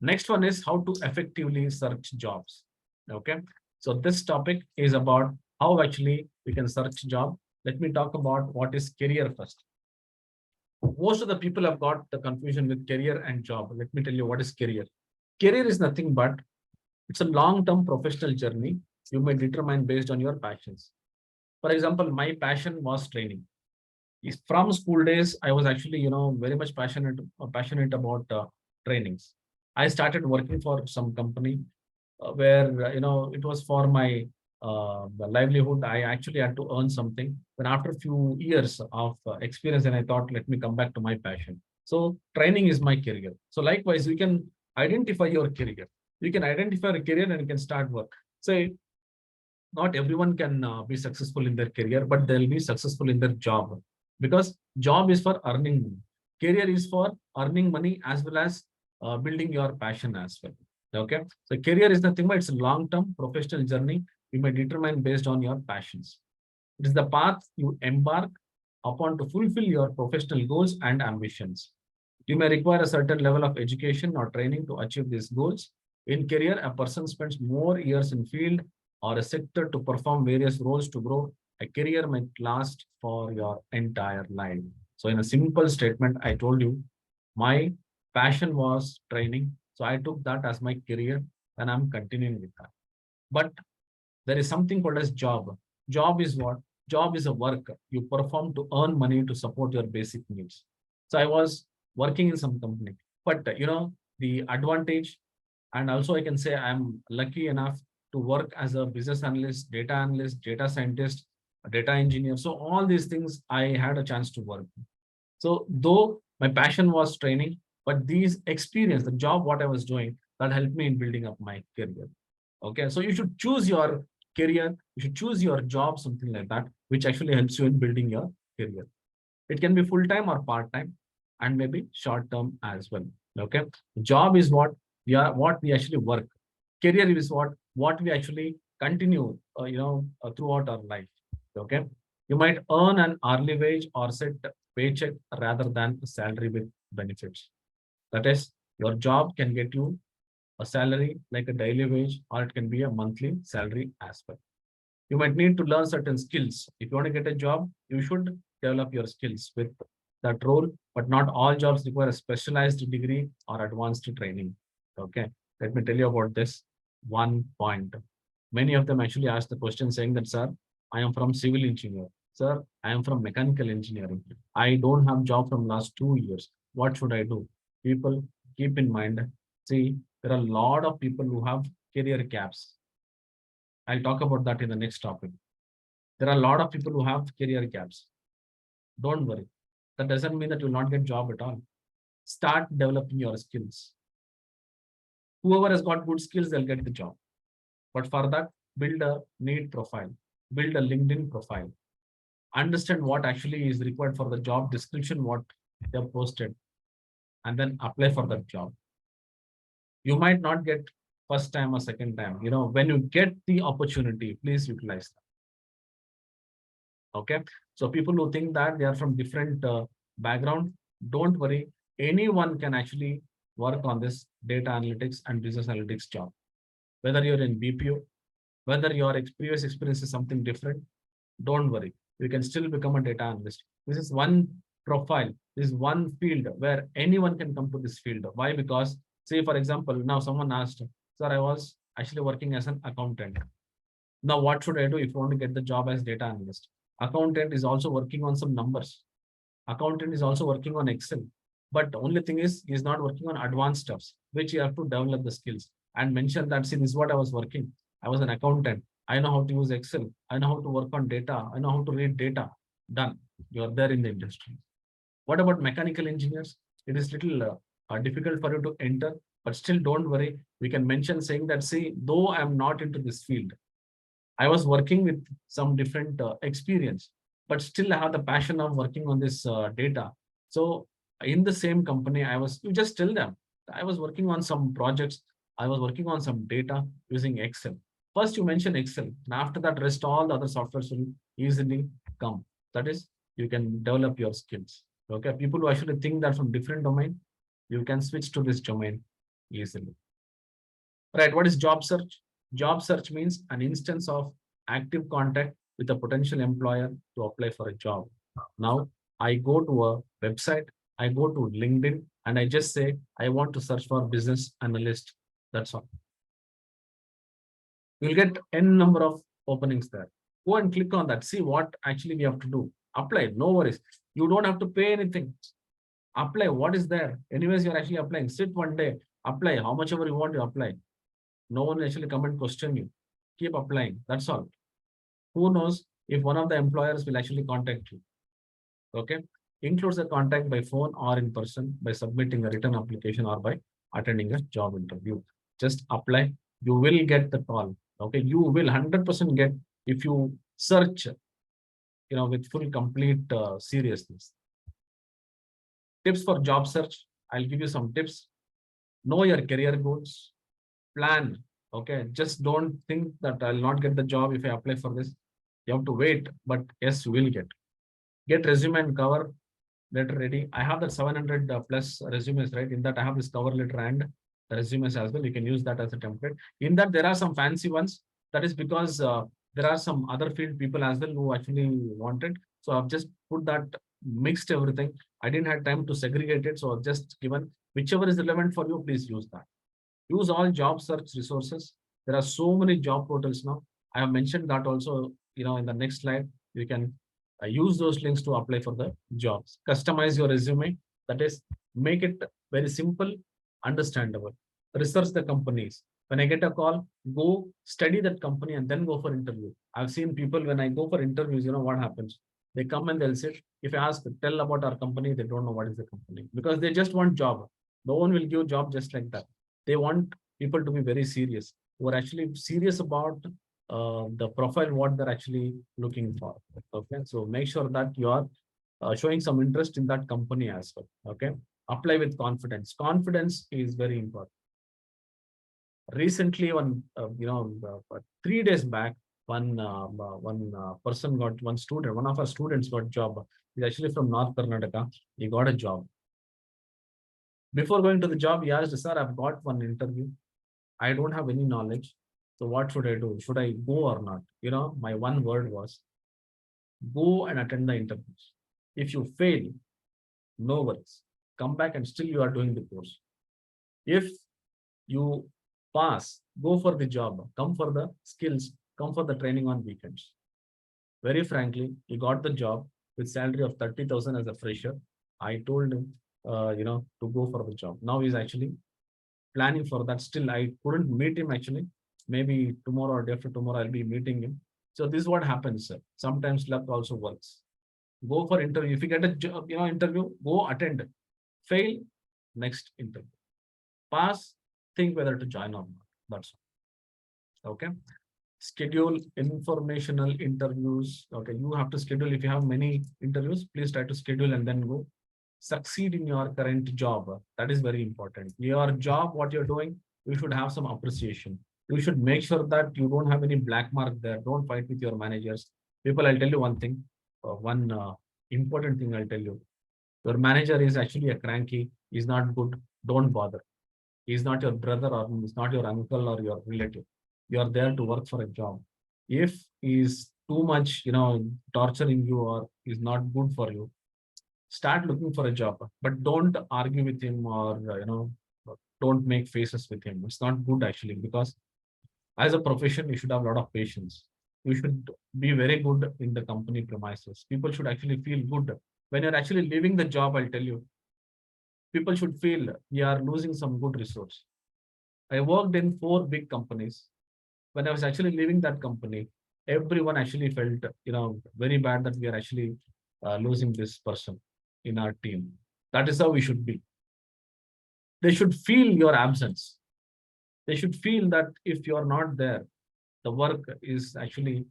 Next one is how to effectively search jobs. Okay. So this topic is about how actually we can search job. Let me talk about what is career first. Most of the people have got the confusion with career and job. Let me tell you what is career. Career is nothing but it's a long-term professional journey you may determine based on your passions. For example, my passion was training. From school days, I was actually, very much passionate about trainings. I started working for some company where, it was for my livelihood. I actually had to earn something. Then after a few years of experience, and I thought, let me come back to my passion. So training is my career. So likewise, you can identify your career. You can identify a career and you can start work. So not everyone can be successful in their career, but they'll be successful in their job, because job is for earning money. Career is for earning money as well as building your passion as well. Okay. So career is nothing but it's a long-term professional journey you may determine based on your passions. It is the path you embark upon to fulfill your professional goals and ambitions. You may require a certain level of education or training to achieve these goals. In career, a person spends more years in field or a sector to perform various roles to grow. A career might last for your entire life. So in a simple statement, I told you, my passion was training. So I took that as my career and I'm continuing with that. But there is something called as job. Job is what? Job is a work you perform to earn money to support your basic needs. So I was working in some company, but the advantage, and also I can say I'm lucky enough to work as a business analyst, data scientist, a data engineer. So all these things I had a chance to work. So though my passion was training, but these experience, the job, what I was doing, that helped me in building up my career. Okay, so you should choose your career, you should choose your job, something like that, which actually helps you in building your career. It can be full-time or part-time, and maybe short-term as well. Okay, job is what we actually work. Career is what we actually continue, throughout our life. Okay, you might earn an hourly wage or set paycheck rather than a salary with benefits. That is, your job can get you a salary like a daily wage, or it can be a monthly salary as well. You might need to learn certain skills. If you want to get a job, you should develop your skills with that role, but not all jobs require a specialized degree or advanced training. Okay, let me tell you about this one point. Many of them actually ask the question saying that, sir, I am from civil engineer. Sir, I am from mechanical engineering. I don't have job from last 2 years. What should I do? People, keep in mind, see, there are a lot of people who have career gaps. I'll talk about that in the next topic. There are a lot of people who have career gaps. Don't worry. That doesn't mean that you'll not get job at all. Start developing your skills. Whoever has got good skills, they'll get the job. But for that, build a need profile, build a LinkedIn profile, understand what actually is required for the job description, what they have posted, and then apply for that job. You might not get first time or second time. When you get the opportunity, please utilize that. Okay. So people who think that they are from different background, don't worry. Anyone can actually work on this data analytics and business analytics job. Whether you're in BPO, whether your previous experience is something different, don't worry. You can still become a data analyst. This is one profile, this is one field where anyone can come to this field. Why? Because, say, for example, now someone asked, sir, I was actually working as an accountant. Now, what should I do if you want to get the job as data analyst? Accountant is also working on some numbers. Accountant is also working on Excel. But the only thing is, he's not working on advanced stuffs, which you have to develop the skills and mention that, see, this is what I was working. I was an accountant. I know how to use Excel. I know how to work on data. I know how to read data. Done. You're there in the industry. What about mechanical engineers? It is little difficult for you to enter, but still don't worry. We can mention saying that, see, though I'm not into this field, I was working with some different experience, but still I have the passion of working on this data. So in the same company, you just tell them, I was working on some projects. I was working on some data using Excel. First, you mention Excel, and after that, rest all the other softwares will easily come. That is, you can develop your skills. Okay, people who actually think that from different domain, you can switch to this domain easily. Right, what is job search? Job search means an instance of active contact with a potential employer to apply for a job. Now, I go to a website, I go to LinkedIn, and I just say, I want to search for business analyst. That's all. You'll get n number of openings there. Go and click on that. See what actually we have to do. Apply. No worries. You don't have to pay anything. Apply. What is there? Anyways, you're actually applying. Sit one day. Apply. How much ever you want to apply. No one will actually come and question you. Keep applying. That's all. Who knows if one of the employers will actually contact you. Okay. Includes a contact by phone or in person, by submitting a written application or by attending a job interview. Just apply. You will get the call. Okay. You will 100% get if you search, with full complete seriousness. Tips for job search. I'll give you some tips. Know your career goals. Plan. Okay. Just don't think that I'll not get the job if I apply for this. You have to wait, but yes, you will get. Get resume and cover letter ready. I have that 700 plus resumes, right? In that, I have this cover letter and the resumes as well. You can use that as a template. In that, there are some fancy ones. That is because there are some other field people as well who actually wanted. So I've just put that, mixed everything. I didn't have time to segregate it. So I've just given whichever is relevant for you, please use that. Use all job search resources. There are so many job portals now. I have mentioned that also, in the next slide. You can use those links to apply for the jobs. Customize your resume. That is, make it very simple, understandable. Research the companies. When I get a call, go study that company and then go for interview. I've seen people when I go for interviews, what happens? They come and they'll sit. If I ask, tell about our company, they don't know what is the company because they just want job. No one will give job just like that. They want people to be very serious, who are actually serious about the profile, what they're actually looking for. Okay, so make sure that you are showing some interest in that company as well. Okay, apply with confidence. Confidence is very important. Recently, 3 days back, one person got, one of our students got job. He's actually from North Karnataka. He got a job. Before going to the job, he asked, sir, I've got one interview. I don't have any knowledge. So what should I do? Should I go or not? My one word was, go and attend the interviews. If you fail, no worries. Come back and still you are doing the course. If you pass, go for the job, come for the skills, come for the training on weekends. Very frankly, he got the job with salary of 30,000 as a fresher. I told him, to go for the job. Now he's actually planning for that. Still, I couldn't meet him actually. Maybe tomorrow or day after tomorrow, I'll be meeting him. So this is what happens, sir. Sometimes luck also works. Go for interview. If you get a job, interview, go attend. Fail, next interview. Pass, think whether to join or not. That's all. Okay. Schedule informational interviews. Okay, you have to schedule. If you have many interviews, please try to schedule and then go. Succeed in your current job. That is very important. Your job, what you're doing, you should have some appreciation. You should make sure that you don't have any black mark there. Don't fight with your managers. People, I'll tell you one thing. One important thing I'll tell you. Your manager is actually a cranky. He's not good. Don't bother. He's not your brother or he's not your uncle or your relative. You are there to work for a job. If he's too much, torturing you or is not good for you, start looking for a job. But don't argue with him or, don't make faces with him. It's not good actually, because as a profession, you should have a lot of patience. You should be very good in the company premises. People should actually feel good. When you're actually leaving the job, I'll tell you, people should feel you are losing some good resource. I worked in 4 big companies. When I was actually leaving that company, everyone actually felt, very bad that we are actually losing this person in our team. That is how we should be. They should feel your absence. They should feel that if you are not there, the work is actually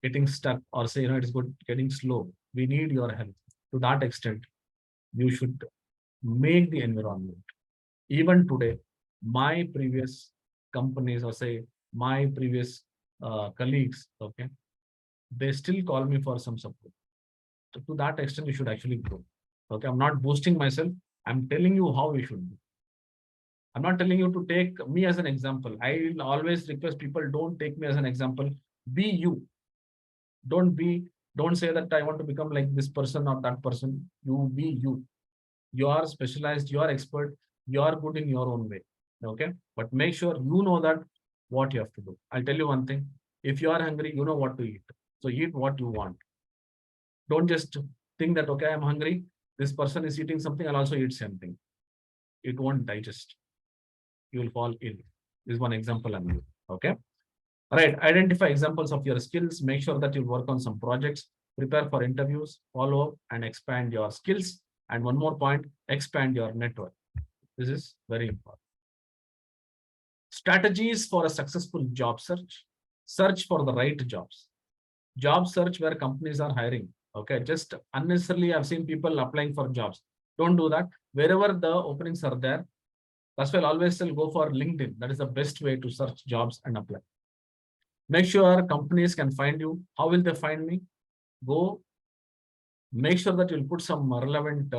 getting stuck, or say, it's good getting slow. We need your help. To that extent, you should make the environment. Even today, my previous companies, or say my previous colleagues, okay, they still call me for some support. So to that extent, you should actually grow. Okay, I'm not boosting myself. I'm telling you how we should be. I'm not telling you to take me as an example. I will always request people, don't take me as an example. Be you. Don't be, don't say that I want to become like this person or that person. You be you. You are specialized, you are expert, you are good in your own way. Okay. But make sure you know that what you have to do. I'll tell you one thing. If you are hungry, you know what to eat. So eat what you want. Don't just think that, okay, I'm hungry. This person is eating something, I'll also eat something. It won't digest. You will fall ill. This is one example I'm giving. Okay. All right. Identify examples of your skills. Make sure that you work on some projects, prepare for interviews, follow up, and expand your skills. And one more point, expand your network. This is very important. Strategies for a successful job search. Search for the right jobs. Job search where companies are hiring. Okay, just unnecessarily, I've seen people applying for jobs. Don't do that. Wherever the openings are there, that's why I'll always still go for LinkedIn. That is the best way to search jobs and apply. Make sure companies can find you. How will they find me? Go. Make sure that you'll put some relevant,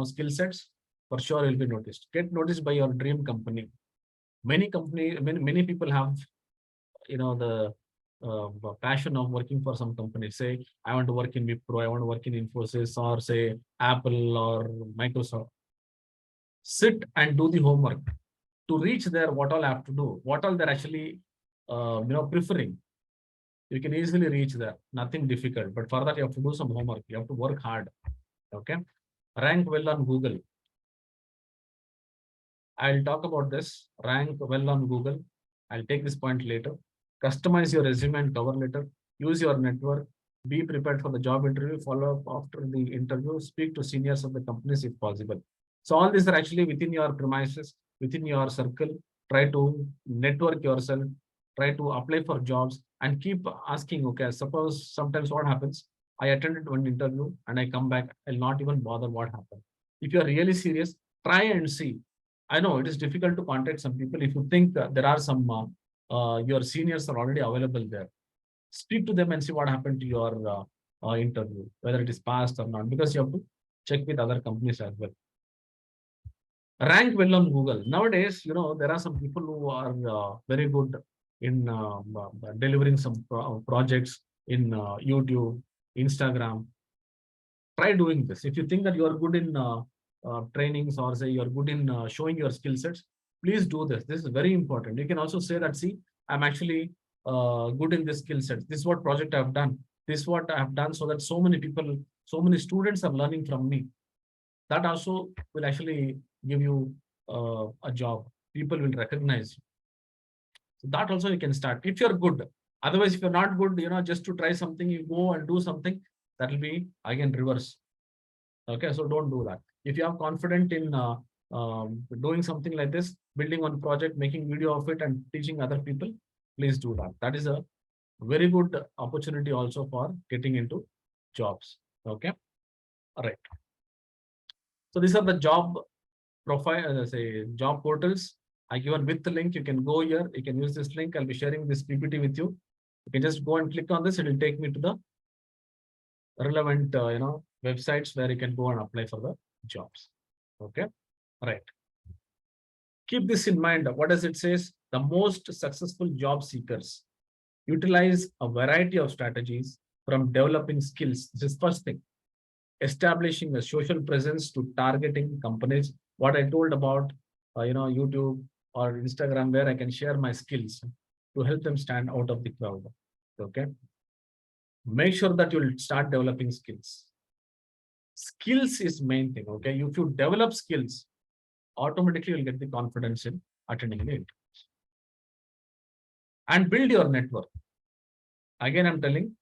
skill sets. For sure, you'll be noticed. Get noticed by your dream company. Many people have, the passion of working for some company. Say, I want to work in Wipro, I want to work in Infosys, or say Apple or Microsoft. Sit and do the homework. To reach there, what all I have to do, what all they're actually, preferring. You can easily reach there. Nothing difficult. But for that, you have to do some homework. You have to work hard. Okay. Rank well on Google. I'll talk about this. Rank well on Google. I'll take this point later. Customize your resume and cover letter. Use your network. Be prepared for the job interview. Follow up after the interview. Speak to seniors of the companies if possible. So all these are actually within your premises, within your circle. Try to network yourself. Try to apply for jobs and keep asking. Okay, suppose sometimes what happens? I attended one interview and I come back. I'll not even bother what happened. If you're really serious, try and see. I know it is difficult to contact some people. If you think there are some your seniors are already available there, speak to them and see what happened to your interview, whether it is passed or not, because you have to check with other companies as well. Rank well on Google. Nowadays, there are some people who are very good in delivering some projects in YouTube, Instagram. Try doing this. If you think that you are good in trainings, or say you're good in showing your skill sets, please do this. This is very important. You can also say that, see, I'm actually good in this skill set. This is what project I've done. This is what I have done, so that so many people, so many students are learning from me. That also will actually give you a job. People will recognize you. So that also you can start. If you're good, Otherwise, if you're not good, just to try something, you go and do something, that will be again reverse. Okay, so don't do that. If you have confidence in doing something like this, building one project, making video of it and teaching other people, please do that. That is a very good opportunity also for getting into jobs. Okay, all right. So these are the job profile, say job portals. I given with the link. You can go here. You can use this link. I'll be sharing this PPT with you. You can just go and click on this. It will take me to the relevant, websites where you can go and apply for the jobs. Okay, right. Keep this in mind. What does it says? The most successful job seekers utilize a variety of strategies from developing skills. This is first thing. Establishing a social presence to targeting companies. What I told about, YouTube or Instagram, where I can share my skills to help them stand out of the crowd. Okay. Make sure that you'll start developing skills. Skills is main thing. Okay. If you develop skills, automatically you'll get the confidence in attending the interviews. And build your network. Again, I'm telling,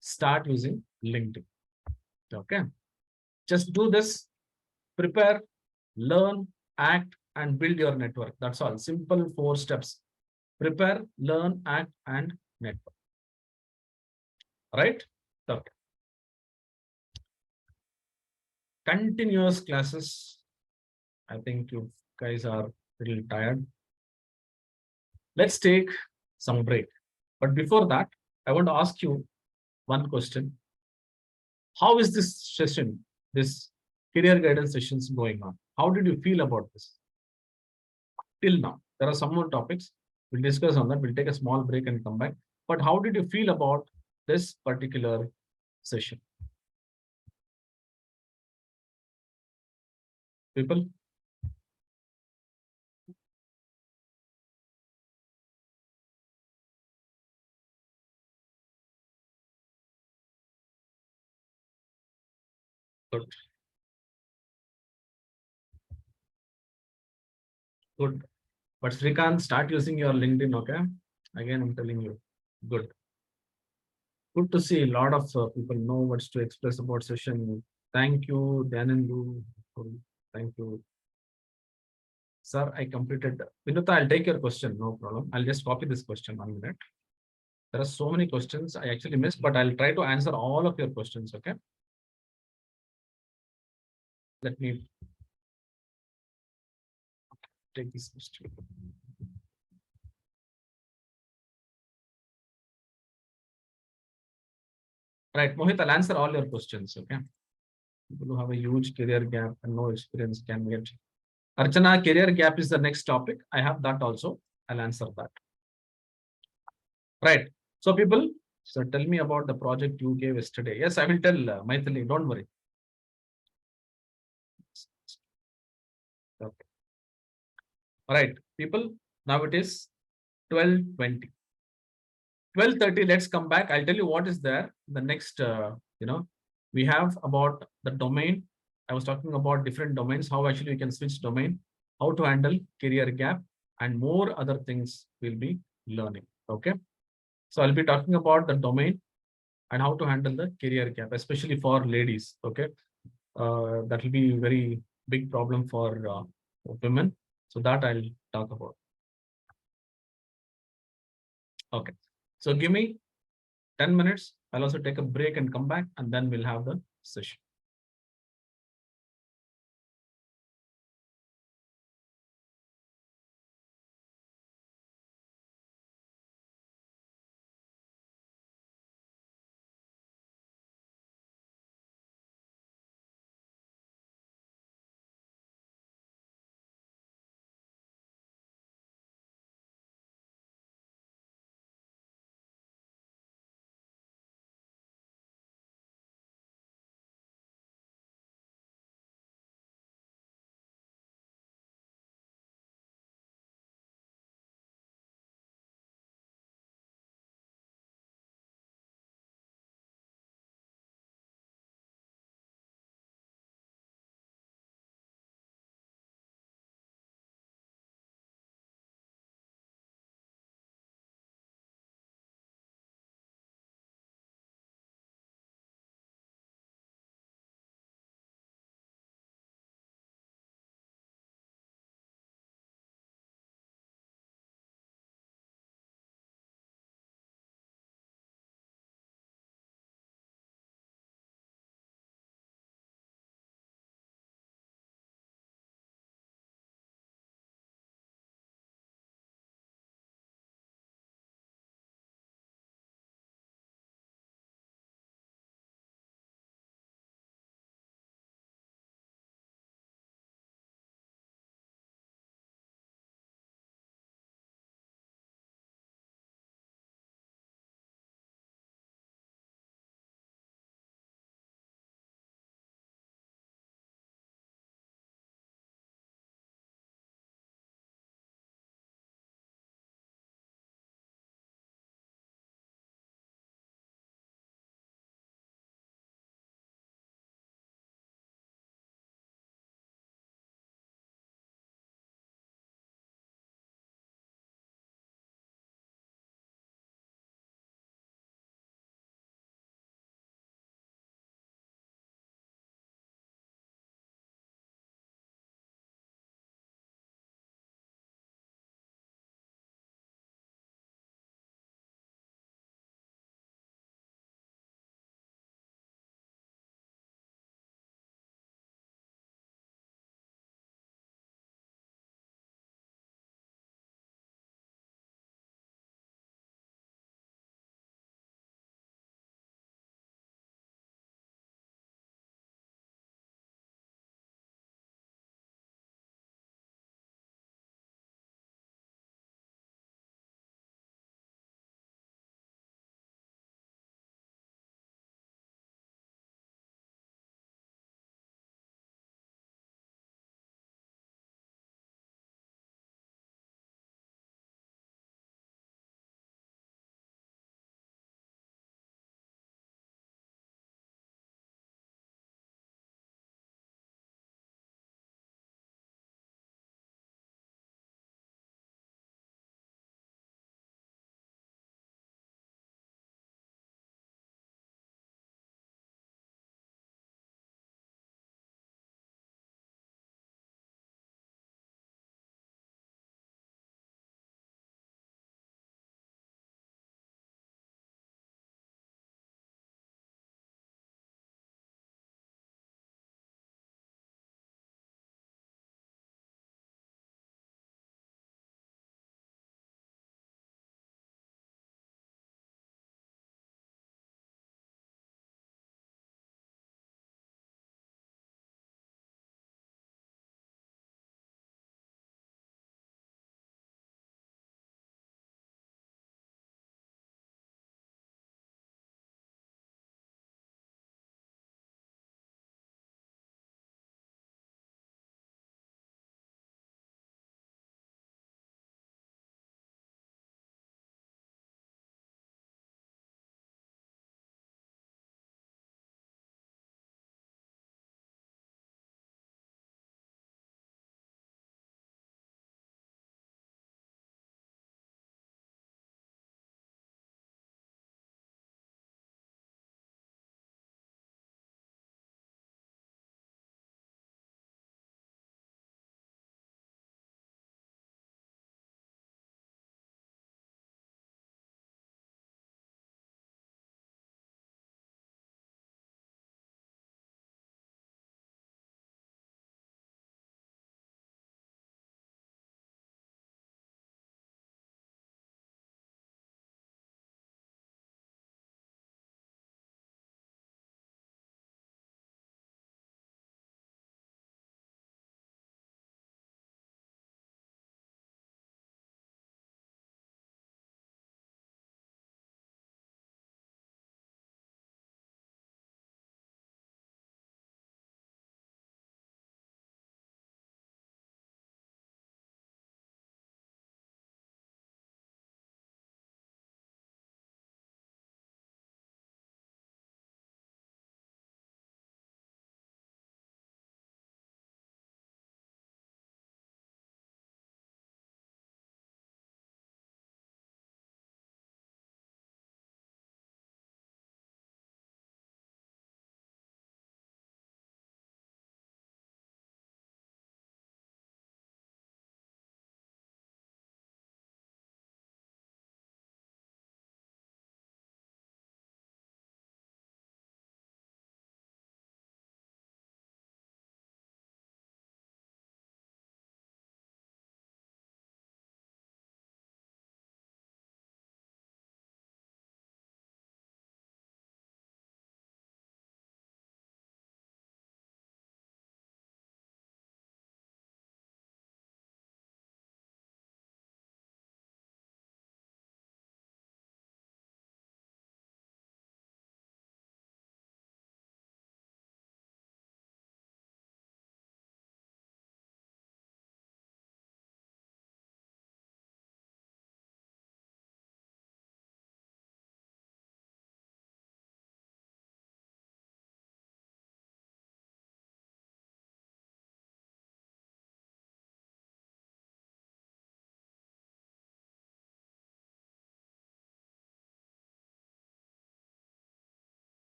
start using LinkedIn. Okay. Just do this, prepare, learn, act, and build your network. That's all. Simple 4 steps. Prepare, learn, act, and network. Right? Okay. Continuous classes. I think you guys are a little tired. Let's take some break. But before that, I want to ask you one question. How is this session, this career guidance sessions going on? How did you feel about this till now? There are some more topics. We'll discuss on that. We'll take a small break and come back. But how did you feel about this particular session? People? Good. Good. But Srikant, start using your LinkedIn, okay? Again, I'm telling you. Good. Good to see a lot of people know what's to express about session. Thank you, Dhanandu. Thank you. Sir, I completed. Vinuta, I'll take your question. No problem. I'll just copy this question 1 minute. There are so many questions I actually missed, but I'll try to answer all of your questions, okay? Let me take this question. Right, Mohit, I'll answer all your questions, okay? People who have a huge career gap and no experience can get. Archana, career gap is the next topic. I have that also. I'll answer that. Right. So people, so tell me about the project you gave yesterday. Yes, I will tell Maithili, don't worry. Okay. All right, people, now it is 12:20. 12:30, let's come back. I'll tell you what is there. The next, we have about the domain. I was talking about different domains, how actually you can switch domain, how to handle career gap, and more other things we'll be learning. Okay. So I'll be talking about the domain and how to handle the career gap, especially for ladies. Okay. That will be very big problem for women. So that I'll talk about. Okay. So give me 10 minutes. I'll also take a break and come back, and then we'll have the session.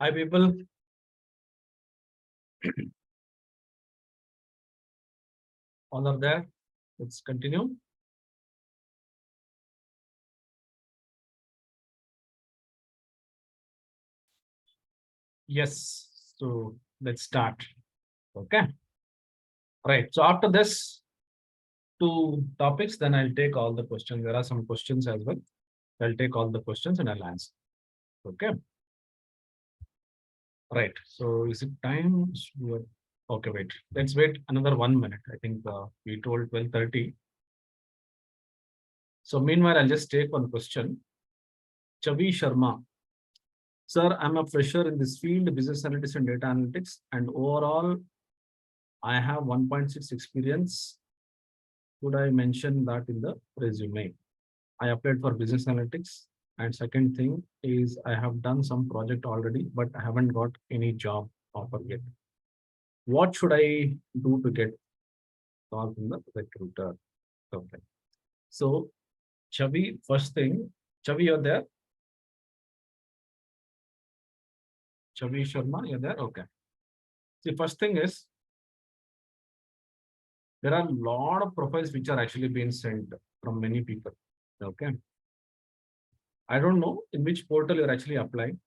Hi, people. All are there. Let's continue. Yes. So let's start. Okay. Right. So after this two topics, then I'll take all the questions. There are some questions as well. I'll take all the questions and I'll answer. Okay. Right. So is it time? Okay, wait. Let's wait another 1 minute. I think we told 12:30. So meanwhile, I'll just take one question. Chavi Sharma. Sir, I'm a fresher in this field, business analytics and data analytics, and overall, I have 1.6 experience. Could I mention that in the resume? I applied for business analytics. And second thing is I have done some project already, but I haven't got any job offer yet. What should I do to get called in the recruiter? Okay. So, Chavi, first thing, Chavi, you're there? Chavi Sharma, you're there? Okay. See, first thing is there are a lot of profiles which are actually being sent from many people. Okay. I don't know in which portal you're actually applying.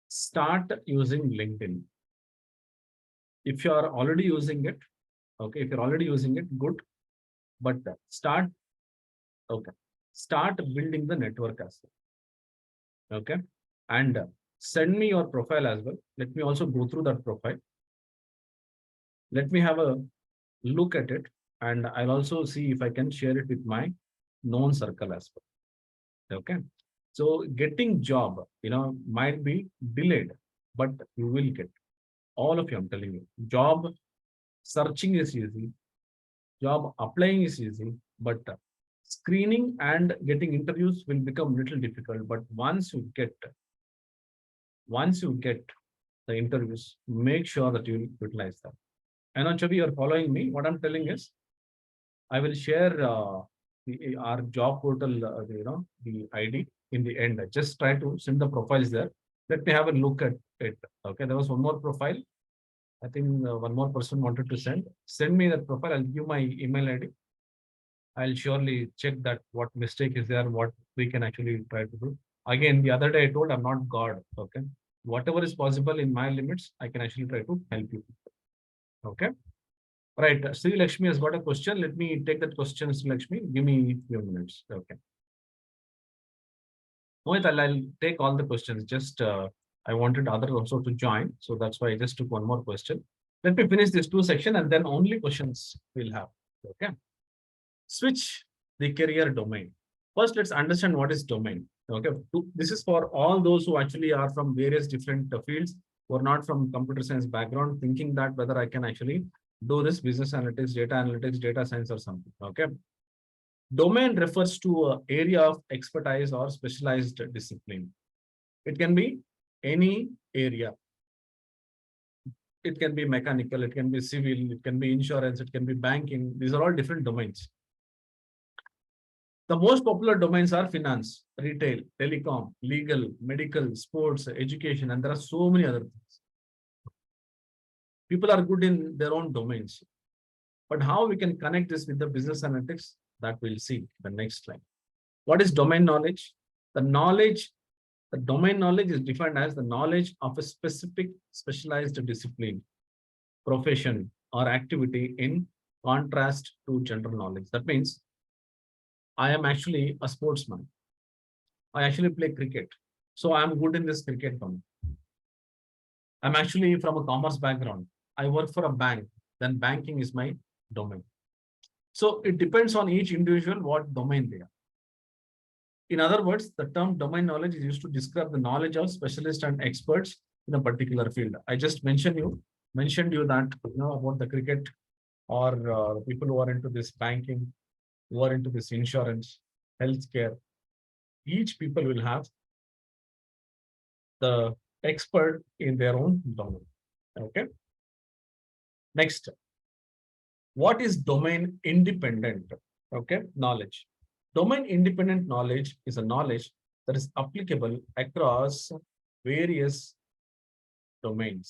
Start using LinkedIn. If you are already using it, okay, if you're already using it, good. But start, okay, start building the network as well. Okay. And send me your profile as well. Let me also go through that profile. Let me have a look at it. And I'll also see if I can share it with my known circle as well. Okay. So getting job, might be delayed, but you will get. All of you, I'm telling you. Job searching is easy. Job applying is easy, but screening and getting interviews will become little difficult. But once you get the interviews, make sure that you utilize them. And Chavi, you're following me. What I'm telling is, I will share our job portal, the ID in the end. Just try to send the profiles there. Let me have a look at it. Okay, there was one more profile. I think one more person wanted to send. Send me that profile. I'll give my email ID. I'll surely check that what mistake is there, what we can actually try to do. Again, the other day I told I'm not God. Okay. Whatever is possible in my limits, I can actually try to help you. Okay. Right. Sri Lakshmi has got a question. Let me take that question, Sri Lakshmi. Give me a few minutes. Okay. Mohit, I'll take all the questions. Just I wanted others also to join. So that's why I just took one more question. Let me finish this two section and then only questions we'll have. Okay. Switch the career domain. First, let's understand what is domain. Okay. This is for all those who actually are from various different fields who are not from computer science background, thinking that whether I can actually do this business analytics, data science or something. Okay. Domain refers to an area of expertise or specialized discipline. It can be any area. It can be mechanical, it can be civil, it can be insurance, it can be banking. These are all different domains. The most popular domains are finance, retail, telecom, legal, medical, sports, education, and there are so many other things. People are good in their own domains. But how we can connect this with the business analytics, that we'll see the next slide. What is domain knowledge? The domain knowledge is defined as the knowledge of a specific specialized discipline, profession, or activity in contrast to general knowledge. That means I am actually a sportsman. I actually play cricket. So I'm good in this cricket domain. I'm actually from a commerce background. I work for a bank. Then banking is my domain. So it depends on each individual what domain they are. In other words, the term domain knowledge is used to describe the knowledge of specialists and experts in a particular field. I just mentioned you that about the cricket or people who are into this banking, who are into this insurance, healthcare. Each people will have the expert in their own domain. Okay. Next, what is domain independent? Okay, knowledge. Domain independent knowledge is a knowledge that is applicable across various domains.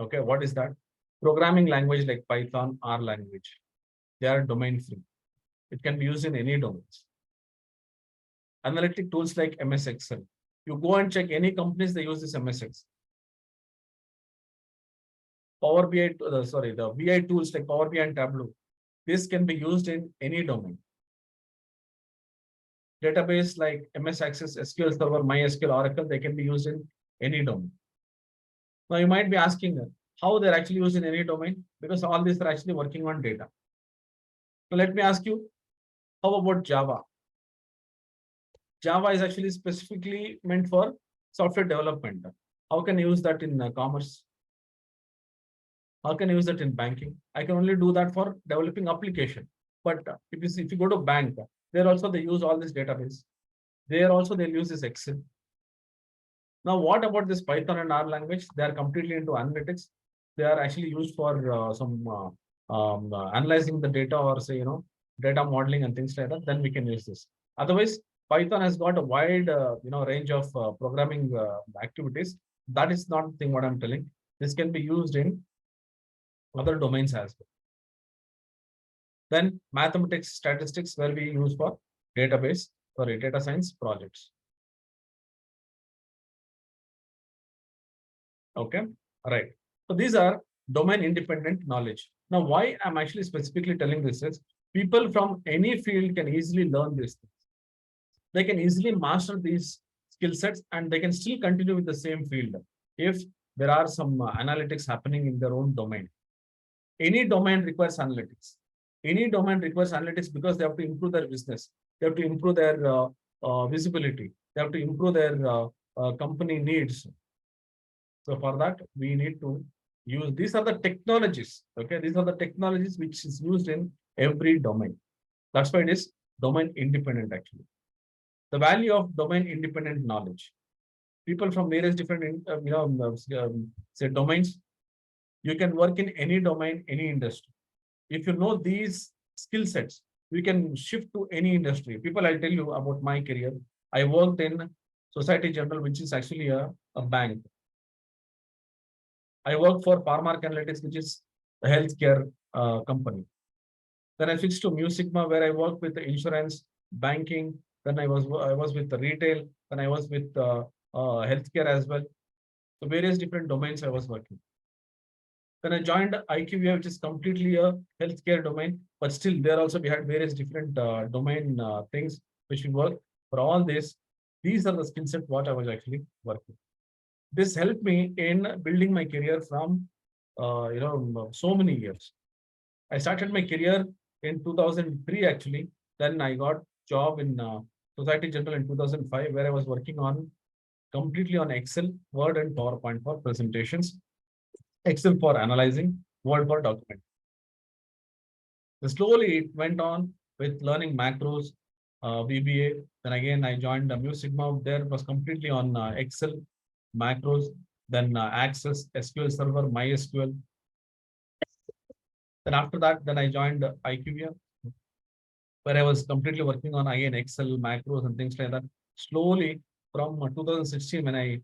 Okay, what is that? Programming language like Python, R language. They are domain free. It can be used in any domains. Analytic tools like MS Excel. You go and check any companies, they use this MS Excel. Power BI, the BI tools like Power BI and Tableau. This can be used in any domain. Database like MS Access, SQL Server, MySQL, Oracle, they can be used in any domain. Now you might be asking how they're actually used in any domain, because all these are actually working on data. So let me ask you, how about Java? Java is actually specifically meant for software development. How can I use that in commerce? How can I use that in banking? I can only do that for developing application. But if you go to bank, there also they use all this database. There also they'll use this Excel. Now, what about this Python and R language? They are completely into analytics. They are actually used for analyzing the data, or say, data modeling and things like that. Then we can use this. Otherwise, Python has got a wide, range of programming activities. That is not the thing what I'm telling. This can be used in other domains as well. Then mathematics, statistics, where we use for data science projects. Okay, all right. So these are domain independent knowledge. Now, why I'm actually specifically telling this is people from any field can easily learn these things. They can easily master these skill sets, and they can still continue with the same field if there are some analytics happening in their own domain. Any domain requires analytics. Any domain requires analytics because they have to improve their business. They have to improve their visibility. They have to improve their company needs. So for that, we need to use, these are the technologies. Okay, these are the technologies which is used in every domain. That's why it is domain independent actually. The value of domain independent knowledge. People from various different, say domains, you can work in any domain, any industry. If you know these skill sets, we can shift to any industry. People, I'll tell you about my career. I worked in Society General, which is actually a bank. I worked for Pharmark Analytics, which is a healthcare company. Then I switched to Mu Sigma, where I worked with the insurance, banking. Then I was with the retail. Then I was with healthcare as well. So various different domains I was working. Then I joined IQVIA, which is completely a healthcare domain, but still there also we had various different domain things which we work. For all this, these are the skill set what I was actually working. This helped me in building my career from so many years. I started my career in 2003 actually. Then I got job in Society General in 2005, where I was working on completely on Excel, Word, and PowerPoint for presentations. Excel for analyzing, Word for document. So slowly it went on with learning macros, VBA. Then again, I joined Mu Sigma. There was completely on Excel, macros, then Access, SQL Server, MySQL. Then after that, then I joined IQVIA, where I was completely working on again Excel, macros, and things like that. Slowly, from 2016, when I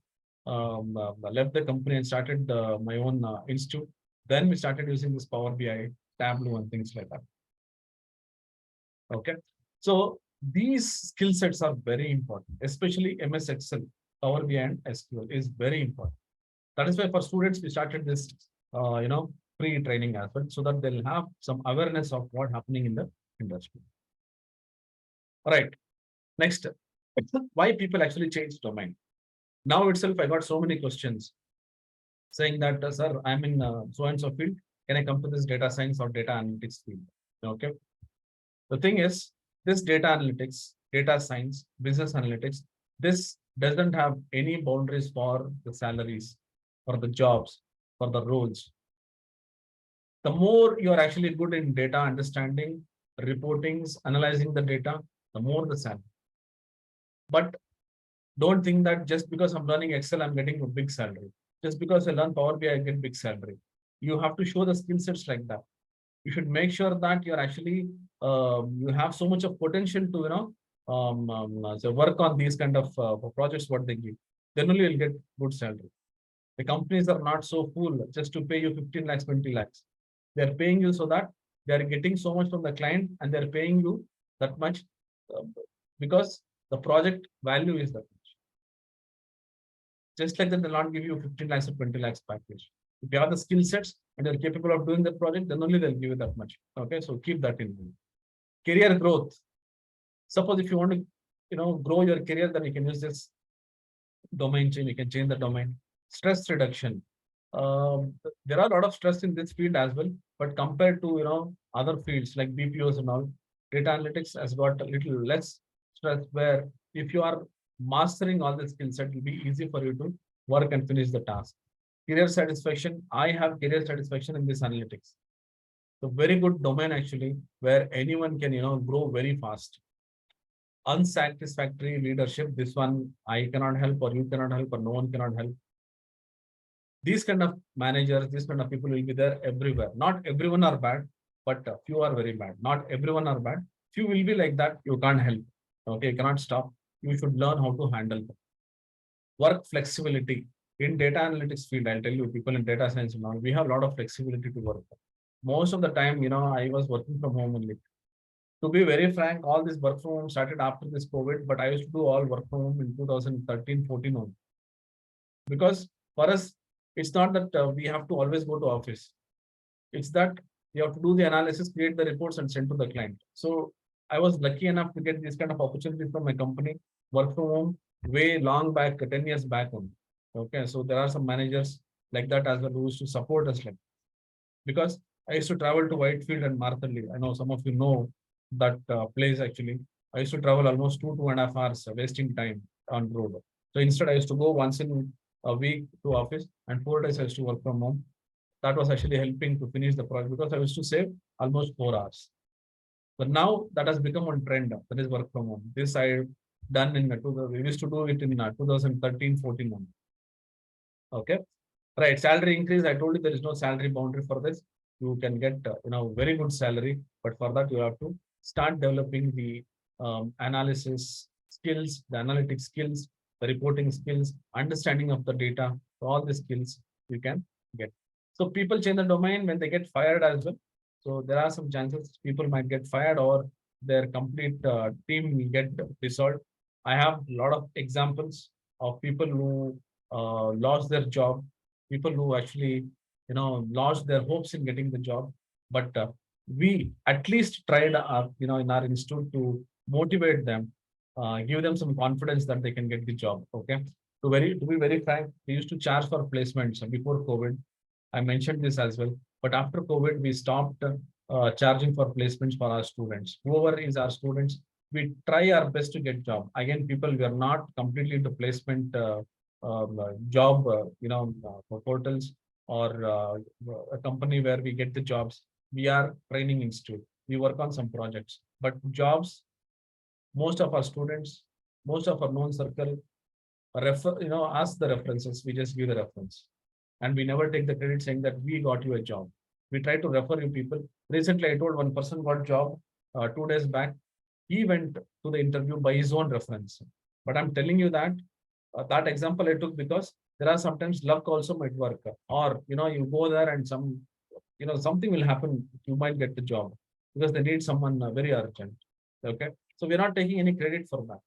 left the company and started my own institute, then we started using this Power BI, Tableau, and things like that. Okay, so these skill sets are very important, especially MS Excel, Power BI, and SQL is very important. That is why for students we started this, free training as well, so that they'll have some awareness of what's happening in the industry. All right. Next, why people actually change domain. Now itself, I got so many questions saying that, sir, I'm in so and so field. Can I come to this data science or data analytics field? Okay. The thing is, this data analytics, data science, business analytics, this doesn't have any boundaries for the salaries, for the jobs, for the roles. The more you're actually good in data understanding, reportings, analyzing the data, the more the salary. But don't think that just because I'm learning Excel, I'm getting a big salary. Just because I learn Power BI, I get big salary. You have to show the skill sets like that. You should make sure that you're actually, you have so much of potential to, so work on these kind of projects, what they give. Then only you'll get good salary. The companies are not so fool just to pay you 15 lakhs, 20 lakhs. They're paying you so that they're getting so much from the client and they're paying you that much uh, because the project value is that much. Just like that, they'll not give you 15 lakhs or 20 lakhs package. If you have the skill sets and you're capable of doing the project, then only they'll give you that much. Okay, so keep that in mind. Career growth. Suppose if you want to, grow your career, then you can use this domain change. You can change the domain. Stress reduction. There are a lot of stress in this field as well, but compared to other fields like BPOs and all, data analytics has got a little less stress. Where if you are mastering all the skill set, it will be easy for you to work and finish the task. Career satisfaction. I have career satisfaction in this analytics. So very good domain actually, where anyone can grow very fast. Unsatisfactory leadership. This one I cannot help, or you cannot help, or no one cannot help. These kind of managers, these kind of people will be there everywhere. Not everyone are bad, but few are very bad. Not everyone are bad. Few will be like that. You can't help. Okay, you cannot stop. You should learn how to handle them. Work flexibility. In data analytics field, I'll tell you, people in data science and all, we have a lot of flexibility to work. Most of the time, I was working from home only. To be very frank, all this work from home started after this COVID, but I used to do all work from home in 2013, 14 only. Because for us, it's not that we have to always go to office. It's that you have to do the analysis, create the reports, and send to the client. So I was lucky enough to get this kind of opportunity from my company, work from home, way long back, 10 years back only. Okay, so there are some managers like that as well who used to support us, like, because I used to travel to Whitefield and Marthahalli. I know some of you know that place actually. I used to travel almost 2.5 hours, wasting time on road. So instead, I used to go once in a week to office, and 4 days I used to work from home. That was actually helping to finish the project because I used to save almost 4 hours. But now that has become one trend. That is work from home. This I done in we used to do it in 2013, 14. Okay. Right. Salary increase. I told you there is no salary boundary for this. You can get very good salary, but for that you have to start developing the analysis skills, the analytic skills, the reporting skills, understanding of the data. All the skills you can get. So people change the domain when they get fired as well. So there are some chances people might get fired or their complete team will get dissolved. I have a lot of examples of people who lost their job, people who actually lost their hopes in getting the job. But we at least tried in our institute to motivate them, give them some confidence that they can get the job. Okay, to be very frank, we used to charge for placements before COVID. I mentioned this as well, but after COVID we stopped charging for placements for our students. Whoever is our students, we try our best to get job. Again, people, we are not completely into placement job for portals or a company where we get the jobs. We are training institute. We work on some projects, but jobs, most of our students, most of our known circle ask the references. We just give the reference, and we never take the credit saying that we got you a job. We try to refer you people. Recently, I told one person got job 2 days back. He went to the interview by his own reference. But I'm telling you that that example I took because there are sometimes luck also might work, or you go there and something will happen. You might get the job because they need someone very urgent. Okay, so we're not taking any credit for that.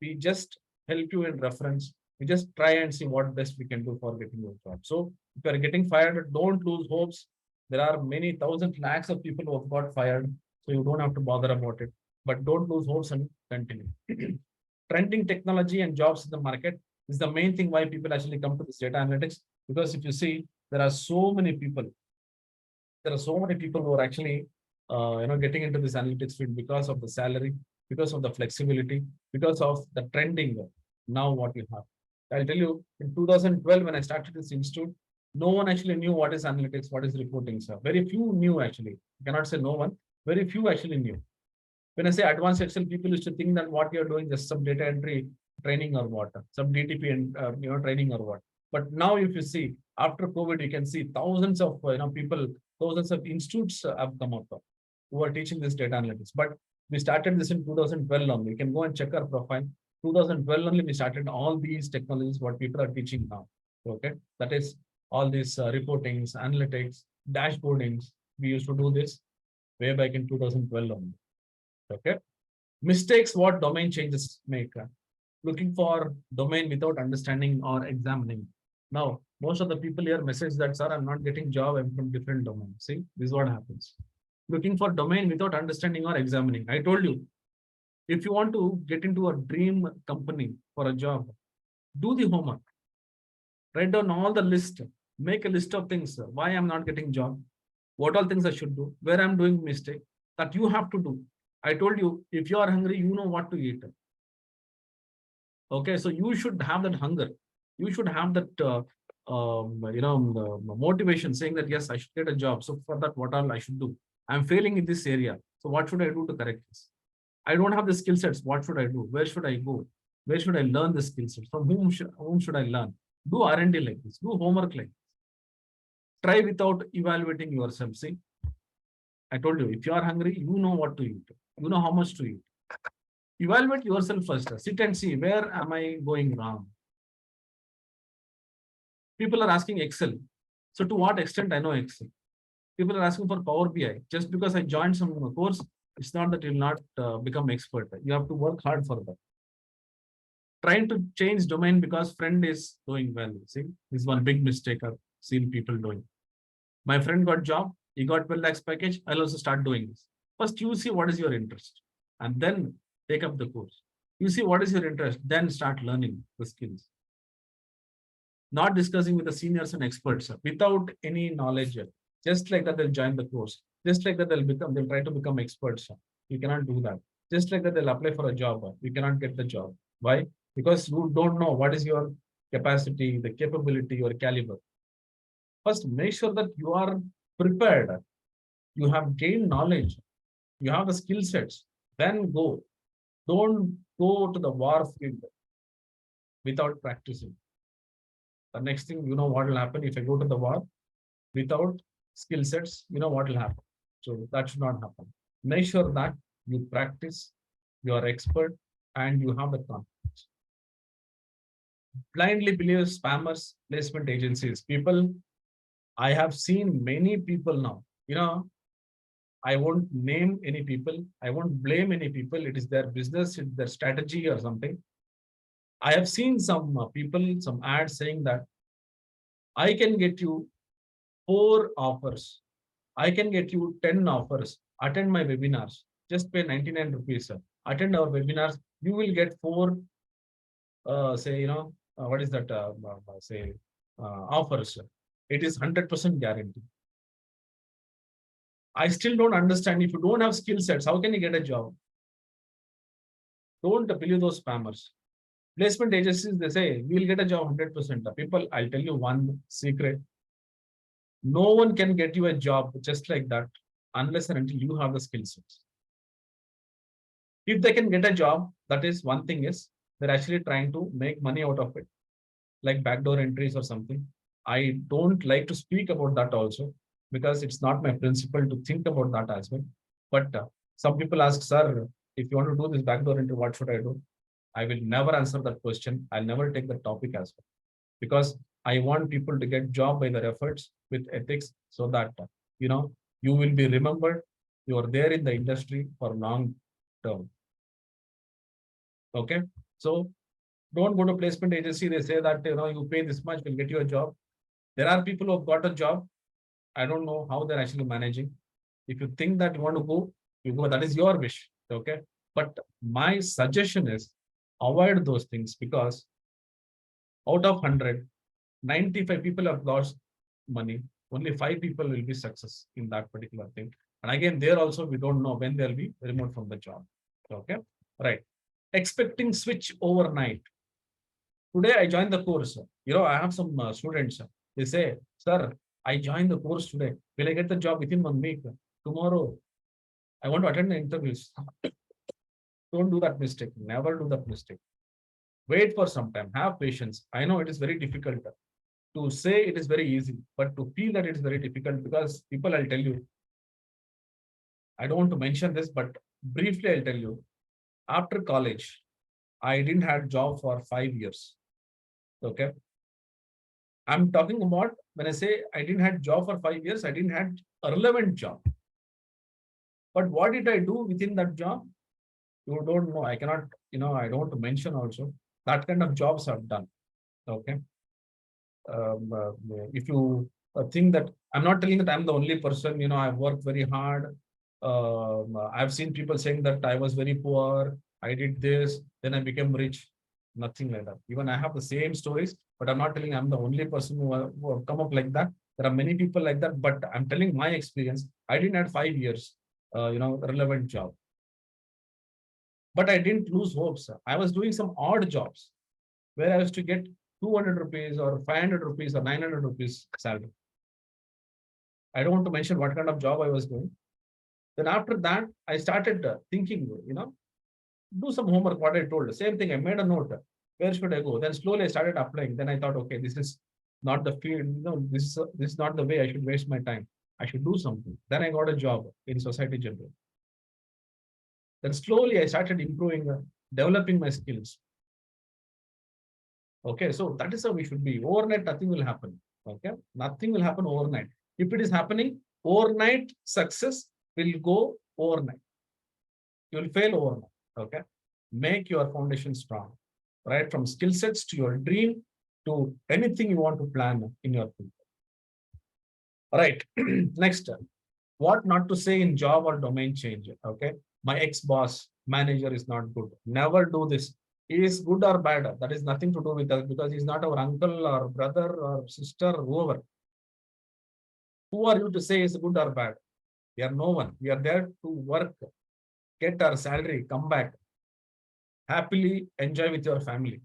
We just help you in reference. We just try and see what best we can do for getting your job. So if you are getting fired, don't lose hopes. There are many thousand lakhs of people who have got fired, so you don't have to bother about it. But don't lose hopes and continue. Trending technology and jobs in the market is the main thing why people actually come to this data analytics. Because if you see, there are so many people. There are so many people who are actually getting into this analytics field because of the salary, because of the flexibility, because of the trending. Now what you have. I'll tell you, in 2012, when I started this institute, no one actually knew what is analytics, what is reporting, sir. Very few knew actually. You cannot say no one. Very few actually knew. When I say advanced Excel, people used to think that what you're doing is some data entry training or what, some DTP and training or what. But now, if you see after COVID, you can see thousands of people, thousands of institutes have come up who are teaching this data analytics. But we started this in 2012 only. You can go and check our profile. 2012 only we started all these technologies what people are teaching now. Okay, that is all these reportings, analytics, dashboardings. We used to do this way back in 2012 only. Okay, mistakes what domain changes make. Looking for domain without understanding or examining. Now, most of the people here message that, sir, I'm not getting job, I'm from different domain. See, this is what happens. Looking for domain without understanding or examining. I told you, if you want to get into a dream company for a job, do the homework. Write down all the list. Make a list of things. Why I'm not getting job. What all things I should do. Where I'm doing mistake. That you have to do. I told you, if you are hungry, you know what to eat. Okay, so you should have that hunger. You should have that, motivation saying that, yes, I should get a job. So for that, what all I should do? I'm failing in this area. So what should I do to correct this? I don't have the skill sets. What should I do? Where should I go? Where should I learn the skill sets? From whom should I learn? Do R&D like this. Do homework like this. Try without evaluating yourself. See, I told you, if you are hungry, you know what to eat. You know how much to eat. Evaluate yourself first. Sit and see, where am I going wrong? People are asking Excel. So to what extent I know Excel? People are asking for Power BI. Just because I joined some course, it's not that you'll not become expert. You have to work hard for that. Trying to change domain because friend is doing well. See, this is one big mistake I've seen people doing. My friend got job, he got 12 lakhs package. I'll also start doing this. First, you see what is your interest, and then take up the course. You see what is your interest, then start learning the skills. Not discussing with the seniors and experts without any knowledge. Just like that, they'll join the course. Just like that, they'll try to become experts. You cannot do that. Just like that, they'll apply for a job. You cannot get the job. Why? Because you don't know what is your capacity, the capability, your caliber. First, make sure that you are prepared. You have gained knowledge. You have the skill sets. Then go. Don't go to the war field without practicing. The next thing, you know what will happen if I go to the war without skill sets, you know what will happen. So that should not happen. Make sure that you practice, you are expert, and you have the confidence. Blindly believe spammers, placement agencies. People, I have seen many people now. I won't name any people. I won't blame any people. It is their business, it's their strategy or something. I have seen some people, some ads saying that I can get you 4 offers. I can get you 10 offers. Attend my webinars. Just pay 99 rupees. Attend our webinars. You will get 4, what is that? Offers. It is 100% guarantee. I still don't understand. If you don't have skill sets, how can you get a job? Don't believe those spammers. Placement agencies, they say, we'll get a job 100%. People, I'll tell you one secret. No one can get you a job just like that unless and until you have the skill sets. If they can get a job, that is one thing is they're actually trying to make money out of it, like backdoor entries or something. I don't like to speak about that also because it's not my principle to think about that as well. But some people ask, sir, if you want to do this backdoor entry, what should I do? I will never answer that question. I'll never take the topic as well because I want people to get job by their efforts with ethics so that, you will be remembered. You are there in the industry for long term. Okay. So don't go to placement agency. They say that, you pay this much, we'll get you a job. There are people who have got a job. I don't know how they're actually managing. If you think that you want to go, you go. That is your wish. Okay. But my suggestion is avoid those things because out of 100, 95 people have lost money. Only 5 people will be success in that particular thing. And again, there also, we don't know when they'll be removed from the job. Okay. Right. Expecting switch overnight. Today, I joined the course. I have some students. They say, sir, I joined the course today. Will I get the job within 1 week? Tomorrow, I want to attend the interviews. Don't do that mistake. Never do that mistake. Wait for some time. Have patience. I know it is very difficult. To say it is very easy, but to feel that it is very difficult because people, I'll tell you, I don't want to mention this, but briefly, I'll tell you, after college, I didn't have job for 5 years. Okay. I'm talking about when I say I didn't have job for 5 years, I didn't have a relevant job. But what did I do within that job? You don't know. I cannot, I don't want to mention also that kind of jobs I've done. Okay. If you think that I'm not telling that I'm the only person, I've worked very hard. I've seen people saying that I was very poor, I did this, then I became rich. Nothing like that. Even I have the same stories, but I'm not telling I'm the only person who have come up like that. There are many people like that, but I'm telling my experience. I didn't have 5 years, relevant job, but I didn't lose hopes. I was doing some odd jobs where I was to get 200 rupees or 500 rupees or 900 rupees salary. I don't want to mention what kind of job I was doing. Then after that, I started thinking, do some homework, what I told. Same thing, I made a note. Where should I go? Then slowly I started applying. Then I thought, okay, this is not the field. This is not the way I should waste my time. I should do something. Then I got a job in Society General. Then slowly I started improving, developing my skills. Okay, so that is how we should be. Overnight, nothing will happen. Okay, nothing will happen overnight. If it is happening, overnight success will go overnight. You will fail overnight. Okay, make your foundation strong, right? From skill sets to your dream to anything you want to plan in your future. All right, next, what not to say in job or domain change. Okay, my ex-boss manager is not good. Never do this. He is good or bad. That is nothing to do with us because he's not our uncle or brother or sister, whoever. Who are you to say is good or bad? We are no one. We are there to work, get our salary, come back, happily enjoy with your family.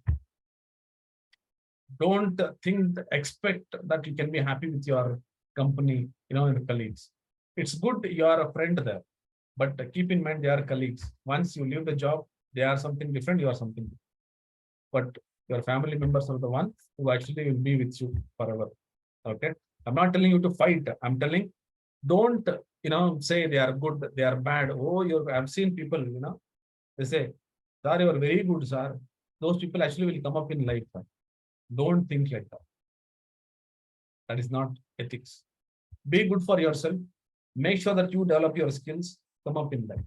Don't expect that you can be happy with your company, your colleagues. It's good you are a friend there, but keep in mind they are colleagues. Once you leave the job, they are something different, you are something different. But your family members are the ones who actually will be with you forever. Okay. I'm not telling you to fight. I'm telling, don't, say they are good, they are bad. Oh, I've seen people, they say, sir, you are very good, sir. Those people actually will come up in life. Don't think like that. That is not ethics. Be good for yourself. Make sure that you develop your skills, come up in life.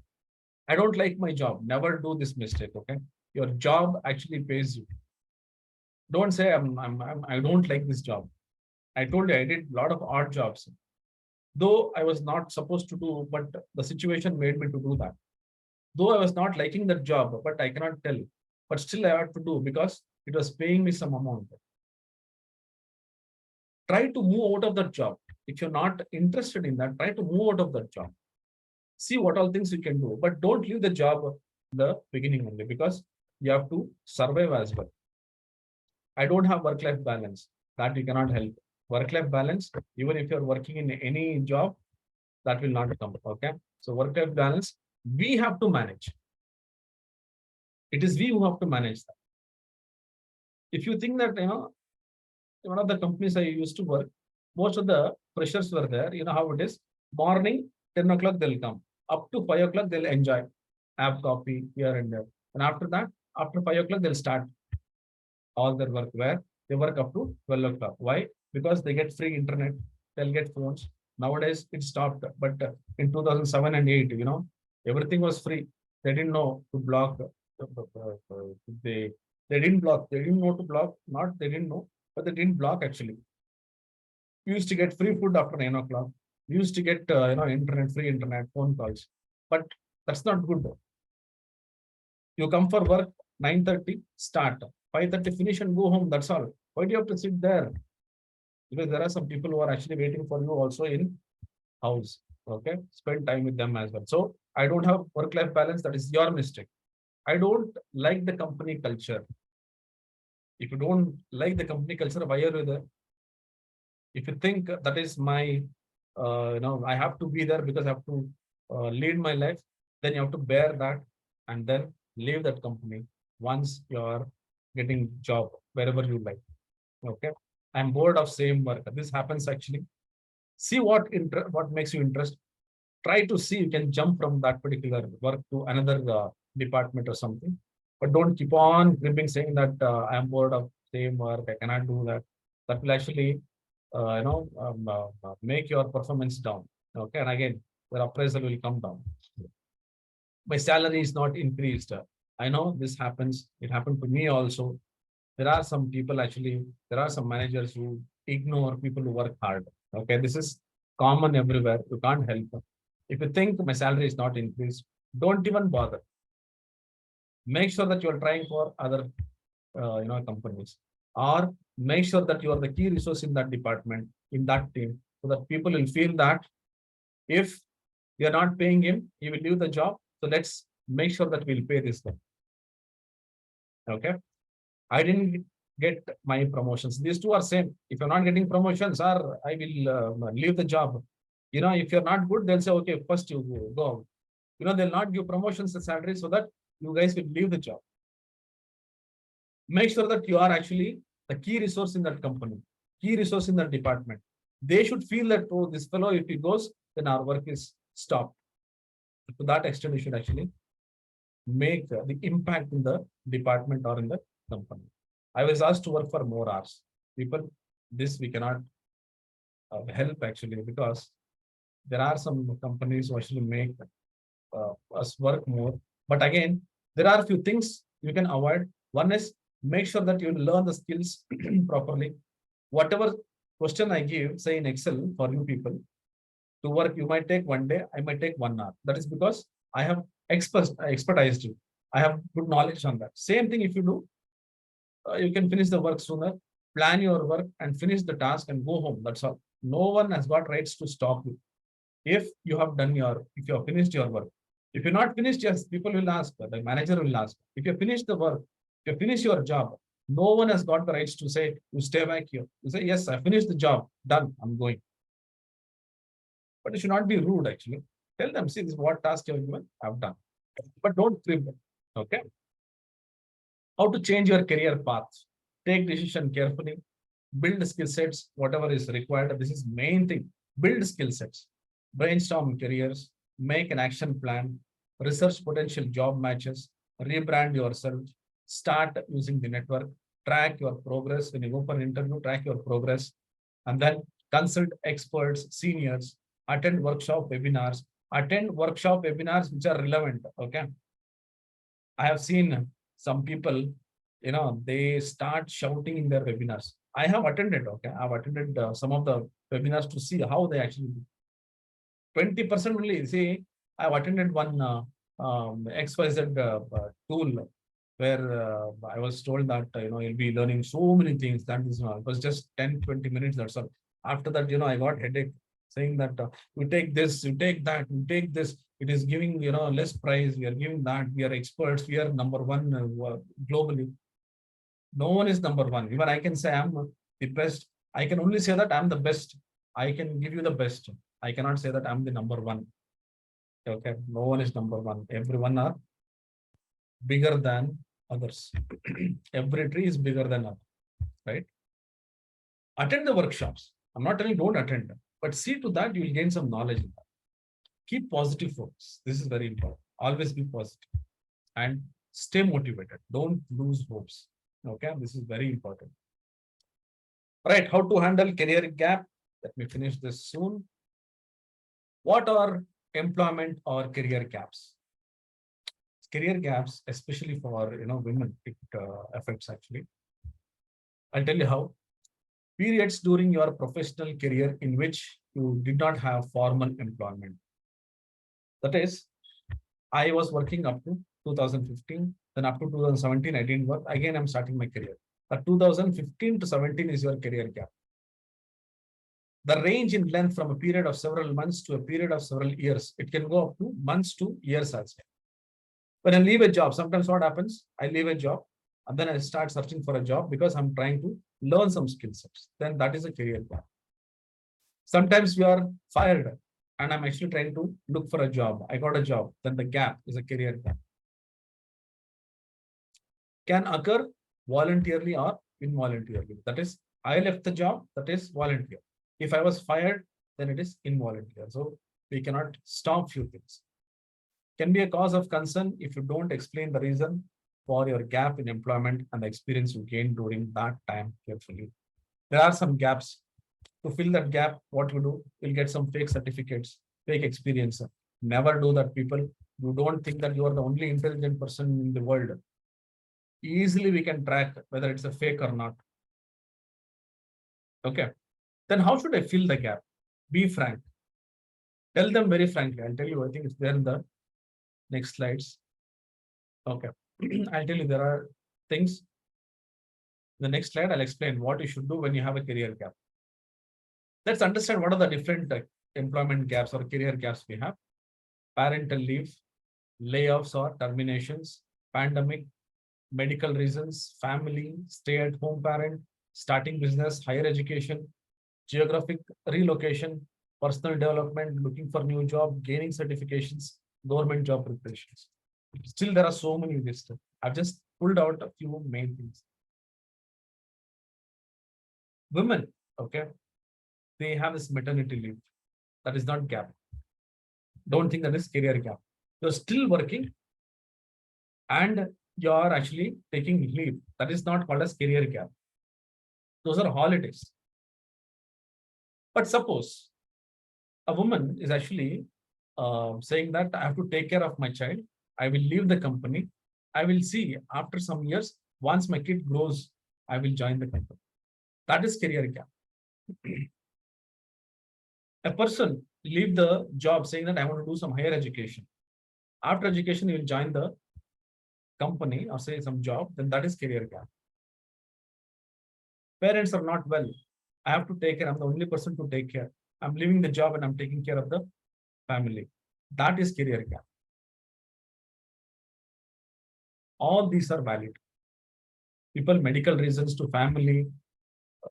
I don't like my job. Never do this mistake. Okay. Your job actually pays you. Don't say I don't like this job. I told you I did a lot of odd jobs, though I was not supposed to do, but the situation made me to do that. Though I was not liking that job, but I cannot tell. But still I had to do because it was paying me some amount. Try to move out of that job. If you're not interested in that, try to move out of that job. See what all things you can do, but don't leave the job in the beginning only because you have to survive as well. I don't have work-life balance. That you cannot help. Work-life balance, even if you're working in any job, that will not come. Okay. So work-life balance, we have to manage. It is we who have to manage that. If you think that, one of the companies I used to work, most of the freshers were there. You know how it is. Morning, 10 o'clock, they'll come. Up to 5 o'clock, they'll enjoy. Have coffee here and there. And after that, after 5 o'clock, they'll start all their work where they work up to 12 o'clock. Why? Because they get free internet, they'll get phones. Nowadays, it stopped. But in 2007 and 8, everything was free. They didn't know to block. They didn't block. They didn't know to block. Not they didn't know, but they didn't block actually. We used to get free food after 9 o'clock. We used to get internet, free internet, phone calls. But that's not good. You come for work 9:30, start 5:30, finish and go home. That's all. Why do you have to sit there? Because there are some people who are actually waiting for you also in house. Okay, spend time with them as well. So I don't have work-life balance. That is your mistake. I don't like the company culture. If you don't like the company culture, why are you there? If you think that is my, I have to be there because I have to lead my life, then you have to bear that and then leave that company once you're getting job wherever you like. Okay. I'm bored of same work. This happens actually. See what makes you interest. Try to see you can jump from that particular work to another department or something. But don't keep on cribbing saying that I am bored of same work. I cannot do that. that will actually, make your performance down. Okay. And again, your appraisal will come down. My salary is not increased. I know this happens. It happened to me also. There are some people actually, there are some managers who ignore people who work hard. Okay. This is common everywhere. You can't help it. If you think my salary is not increased, don't even bother. Make sure that you are trying for other companies, or make sure that you are the key resource in that department, in that team, so that people will feel that if you're not paying him, he will leave the job. So let's make sure that we'll pay this guy. Okay. I didn't get my promotions. These two are same. If you're not getting promotions, or I will leave the job. If you're not good, they'll say, okay, first you go. They'll not give promotions and salary so that you guys will leave the job. Make sure that you are actually the key resource in that company, key resource in that department. They should feel that, oh, this fellow, if he goes, then our work is stopped. To that extent, you should actually make the impact in the department or in the company. I was asked to work for more hours. People, this we cannot help actually, because there are some companies who actually make us work more. But again, there are a few things you can avoid. One is, make sure that you learn the skills properly. Whatever question I give, say in Excel for you people, to work, you might take 1 day, I might take 1 hour. That is because I have expertised you. I have good knowledge on that. Same thing if you do, you can finish the work sooner, plan your work and finish the task and go home. That's all. No one has got rights to stop you. If you have finished your work. If you're not finished, yes, people will ask, the manager will ask. If you finish the work, if you finish your job, no one has got the rights to say, you stay back here. You say, yes, I finished the job, done, I'm going. But you should not be rude, actually. Tell them, see, this is what task you have given, I've done. But don't crib them. Okay. How to change your career path. Take decision carefully. Build skill sets, whatever is required. This is main thing. Build skill sets. Brainstorm careers. Make an action plan. Research potential job matches. Rebrand yourself. Start using the network. Track your progress. When you go for an interview, track your progress. And then consult experts, seniors. Attend workshop webinars. Attend workshop webinars which are relevant. Okay. I have seen some people, they start shouting in their webinars. I have attended, okay. I've attended some of the webinars to see how they actually do. 20% only. See, I've attended one XYZ tool where I was told that, you'll be learning so many things. That is, it was just 10-20 minutes. That's all. After that, I got headache saying that you take this, you take that, you take this. It is giving, less price. We are giving that. We are experts. We are number one globally. No one is number one. Even I can say I'm the best. I can only say that I'm the best. I can give you the best. I cannot say that I'm the number one. Okay. No one is number one. Everyone are bigger than others. Every tree is bigger than others. Right? Attend the workshops. I'm not telling you don't attend, but see to that you will gain some knowledge. Keep positive focus. This is very important. Always be positive and stay motivated. Don't lose hopes. Okay, this is very important. Right, how to handle career gap? Let me finish this soon. What are employment or career gaps? Career gaps, especially for women, it affects actually. I'll tell you how. Periods during your professional career in which you did not have formal employment. That is, I was working up to 2015, then up to 2017, I didn't work. Again, I'm starting my career. But 2015 to 17 is your career gap. The range in length from a period of several months to a period of several years. It can go up to months to years also. When I leave a job, sometimes what happens? I leave a job and then I start searching for a job because I'm trying to learn some skill sets. Then that is a career gap. Sometimes we are fired and I'm actually trying to look for a job. I got a job, then the gap is a career gap. Can occur voluntarily or involuntarily. That is, I left the job, that is volunteer. If I was fired, then it is involuntary. So we cannot stop few things. Can be a cause of concern if you don't explain the reason for your gap in employment and the experience you gained during that time carefully. There are some gaps. To fill that gap, what you do, you'll get some fake certificates, fake experience. Never do that, people. You don't think that you are the only intelligent person in the world. Easily we can track whether it's a fake or not. Okay. Then how should I fill the gap? Be frank. Tell them very frankly. I'll tell you, I think it's there in the next slides. Okay. I'll tell you there are things. The next slide, I'll explain what you should do when you have a career gap. Let's understand what are the different employment gaps or career gaps we have. Parental leave, layoffs or terminations, pandemic, medical reasons, family, stay-at-home parent, starting business, higher education, geographic relocation, personal development, looking for new job, gaining certifications, government job preparations. Still, there are so many listed. I've just pulled out a few main things. Women, okay, they have this maternity leave. That is not gap. Don't think that is career gap. You're still working and you're actually taking leave. That is not called as career gap. Those are holidays. But suppose a woman is actually saying that I have to take care of my child. I will leave the company. I will see after some years, once my kid grows, I will join the company. That is career gap. A person leave the job saying that I want to do some higher education. After education, you will join the company or say some job, then that is career gap. Parents are not well. I have to take care. I'm the only person to take care. I'm leaving the job and I'm taking care of the family. That is career gap. All these are valid. People, medical reasons to family,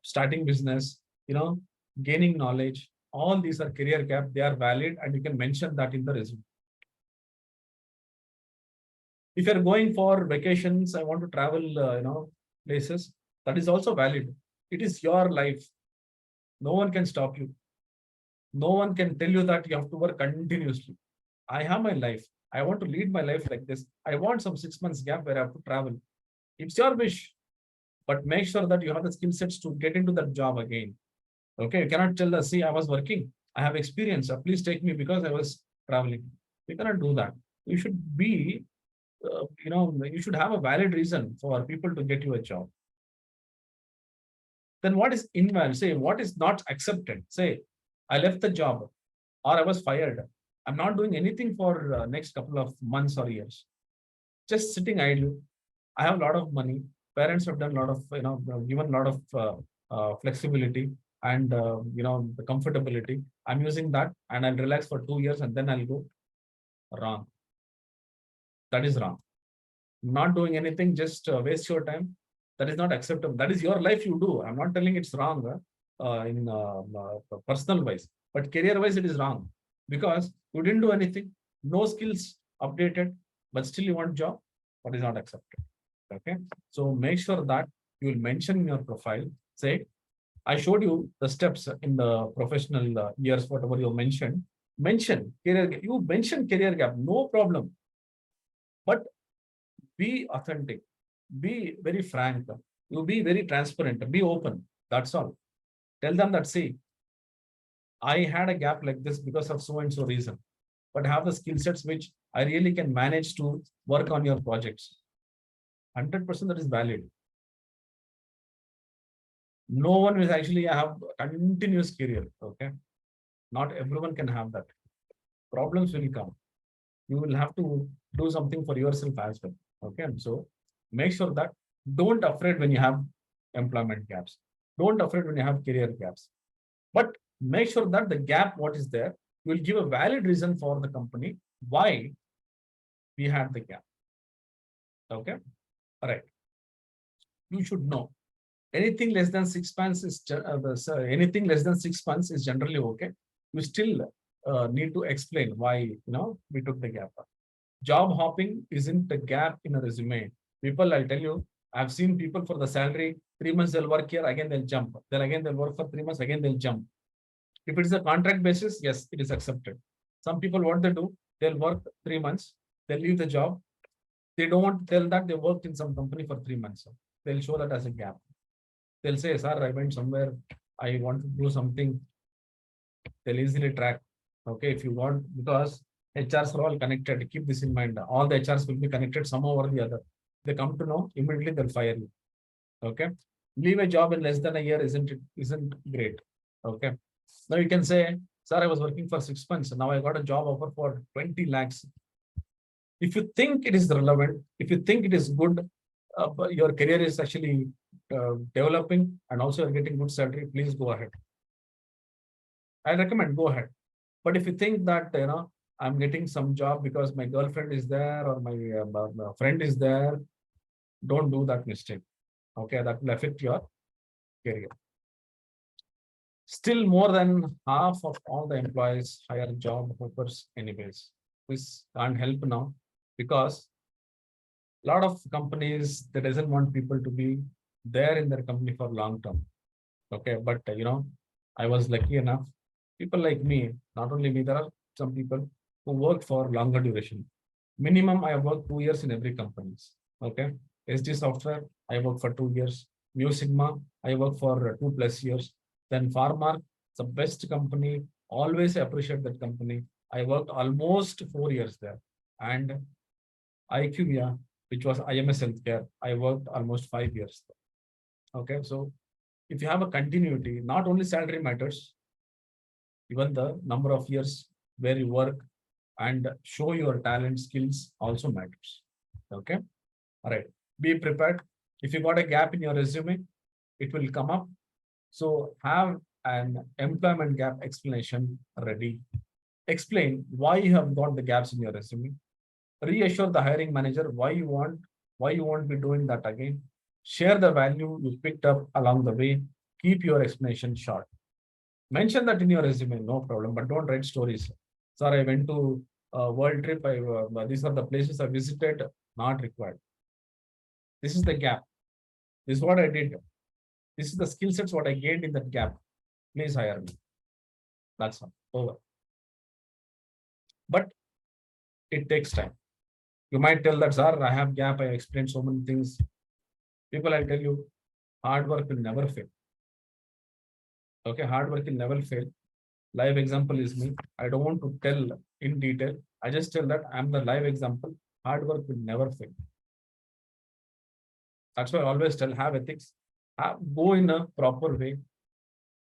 starting business, gaining knowledge. All these are career gap. They are valid and you can mention that in the resume. If you're going for vacations, I want to travel, places, that is also valid. It is your life. No one can stop you. No one can tell you that you have to work continuously. I have my life. I want to lead my life like this. I want some 6 months gap where I have to travel. It's your wish, but make sure that you have the skill sets to get into that job again. Okay, you cannot tell us, see, I was working. I have experience. Please take me because I was traveling. You cannot do that. You should be, you should have a valid reason for people to get you a job. Then what is invalid? Say what is not accepted. Say I left the job or I was fired. I'm not doing anything for next couple of months or years. Just sitting idle. I have a lot of money. Parents have done a lot of, given a lot of flexibility and, the comfortability. I'm using that and I'll relax for 2 years and then I'll go. Wrong. That is wrong. Not doing anything, just waste your time. That is not acceptable. That is your life you do. I'm not telling it's wrong in personal wise, but career wise, it is wrong because you didn't do anything, no skills updated, but still you want job. That is not accepted. Okay. So make sure that you will mention in your profile, say, I showed you the steps in the professional years, whatever you mentioned, mention career gap. You mention career gap, no problem. But be authentic, be very frank, you be very transparent, be open. That's all. Tell them that, see, I had a gap like this because of so and so reason, but have the skill sets which I really can manage to work on your projects. 100% that is valid. No one will actually have a continuous career. Okay. Not everyone can have that. Problems will come. You will have to do something for yourself as well. Okay. So make sure that don't afraid when you have employment gaps. Don't afraid when you have career gaps. But make sure that the gap, what is there, you will give a valid reason for the company why we had the gap. Okay. All right. You should know anything less than 6 months is anything less than 6 months is generally okay. You still need to explain why we took the gap. Job hopping isn't a gap in a resume. People, I'll tell you, I've seen people for the salary, 3 months they'll work here, again they'll jump. Then again they'll work for 3 months, again they'll jump. If it is a contract basis, yes, it is accepted. Some people, what they do, they'll work 3 months, they'll leave the job. They don't want to tell that they worked in some company for 3 months. They'll show that as a gap. They'll say, sir, I went somewhere, I want to do something, they'll easily track. Okay, if you want, because HRs are all connected, keep this in mind. All the HRs will be connected somehow or the other. They come to know, immediately they'll fire you. Okay. Leave a job in less than a year isn't great. Okay. Now you can say, sir, I was working for 6 months. Now I got a job offer for 20 lakhs. If you think it is relevant, if you think it is good, your career is actually developing and also you're getting good salary, please go ahead. I recommend go ahead. But if you think that, I'm getting some job because my girlfriend is there or my friend is there, don't do that mistake. Okay, that will affect your career. Still, more than half of all the employees hire job hoppers anyways. This can't help now because a lot of companies that doesn't want people to be there in their company for long term. Okay, but I was lucky enough. People like me, not only me, there are some people who work for longer duration. Minimum, I have worked 2 years in every company. Okay, SD software, I work for 2 years. Mu Sigma, I work for 2+ years. Then Farmark, the best company. Always appreciate that company. I worked almost 4 years there. And IQVIA, which was IMS Healthcare, I worked almost 5 years there. Okay, so if you have a continuity, not only salary matters, even the number of years where you work and show your talent skills also matters. Okay, all right, be prepared. If you got a gap in your resume, it will come up. So have an employment gap explanation ready. Explain why you have got the gaps in your resume. Reassure the hiring manager why you won't be doing that again. Share the value you picked up along the way. Keep your explanation short. Mention that in your resume, no problem, but don't write stories. Sir, I went to a world trip. These are the places I visited, not required. This is the gap. This is what I did. This is the skill sets what I gained in that gap. Please hire me. That's all. Over. But it takes time. You might tell that, sir, I have gap. I explained so many things. People, I'll tell you, hard work will never fail. Okay, hard work will never fail. Live example is me. I don't want to tell in detail. I just tell that I'm the live example. Hard work will never fail. That's why I always tell, have ethics. Go in a proper way.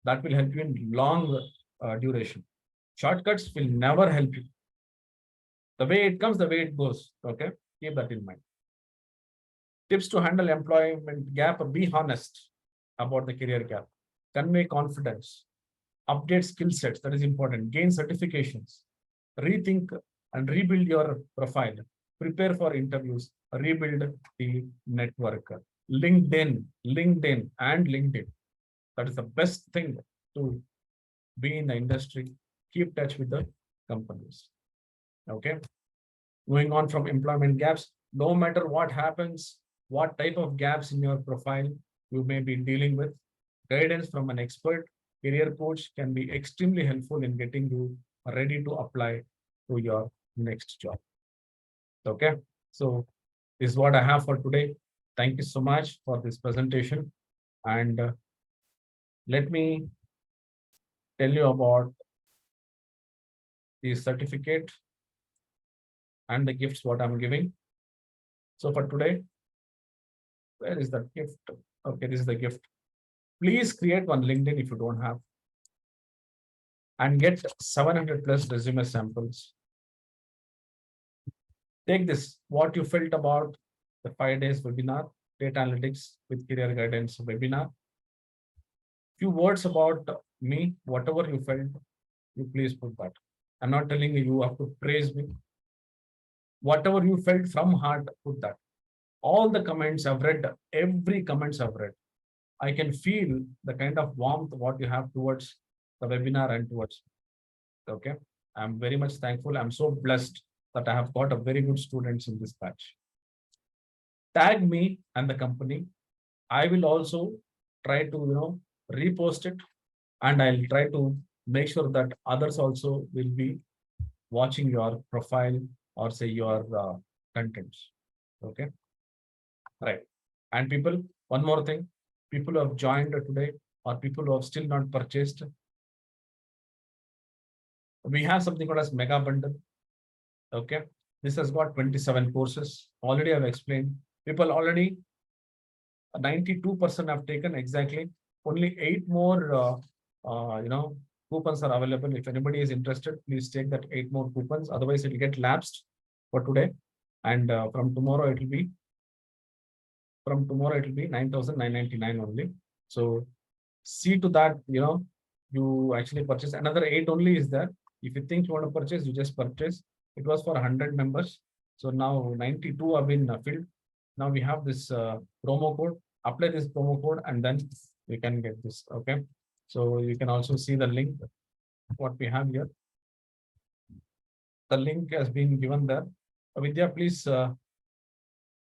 That will help you in long duration. Shortcuts will never help you. The way it comes, the way it goes. Okay, keep that in mind. Tips to handle employment gap: be honest about the career gap. Convey confidence. Update skill sets. That is important. Gain certifications. Rethink and rebuild your profile. Prepare for interviews. Rebuild the network. LinkedIn, and LinkedIn. That is the best thing to be in the industry. Keep touch with the companies. Okay. Moving on from employment gaps, no matter what happens, what type of gaps in your profile you may be dealing with, guidance from an expert career coach can be extremely helpful in getting you ready to apply to your next job. Okay. So this is what I have for today. Thank you so much for this presentation. And let me tell you about the certificate and the gifts what I'm giving. So for today, where is that gift? Okay, this is the gift. Please create one LinkedIn if you don't have and get 700+ resume samples. Take this, what you felt about the 5 days webinar, data analytics with career guidance webinar. Few words about me, whatever you felt, you please put that. I'm not telling you have to praise me. Whatever you felt from heart, put that. All the comments I've read, every comments I've read. I can feel the kind of warmth what you have towards the webinar and towards. Okay. I'm very much thankful. I'm so blessed that I have got a very good students in this batch. Tag me and the company. I will also try to, repost it, and I'll try to make sure that others also will be watching your profile or say your contents. Okay. Right. And people, one more thing, people who have joined today or people who have still not purchased. We have something called as mega bundle. Okay, this has got 27 courses. Already I've explained. People already 92% have taken exactly. Only 8 more coupons are available. If anybody is interested, please take that 8 more coupons. Otherwise, it will get lapsed for today. And from tomorrow it will be 9,999 only. So see to that, you actually purchase. Another 8 only is there. If you think you want to purchase, you just purchase. It was for 100 members. So now 92 have been filled. Now we have this promo code. Apply this promo code and then we can get this. Okay. So you can also see the link, what we have here. The link has been given there. Vidya, please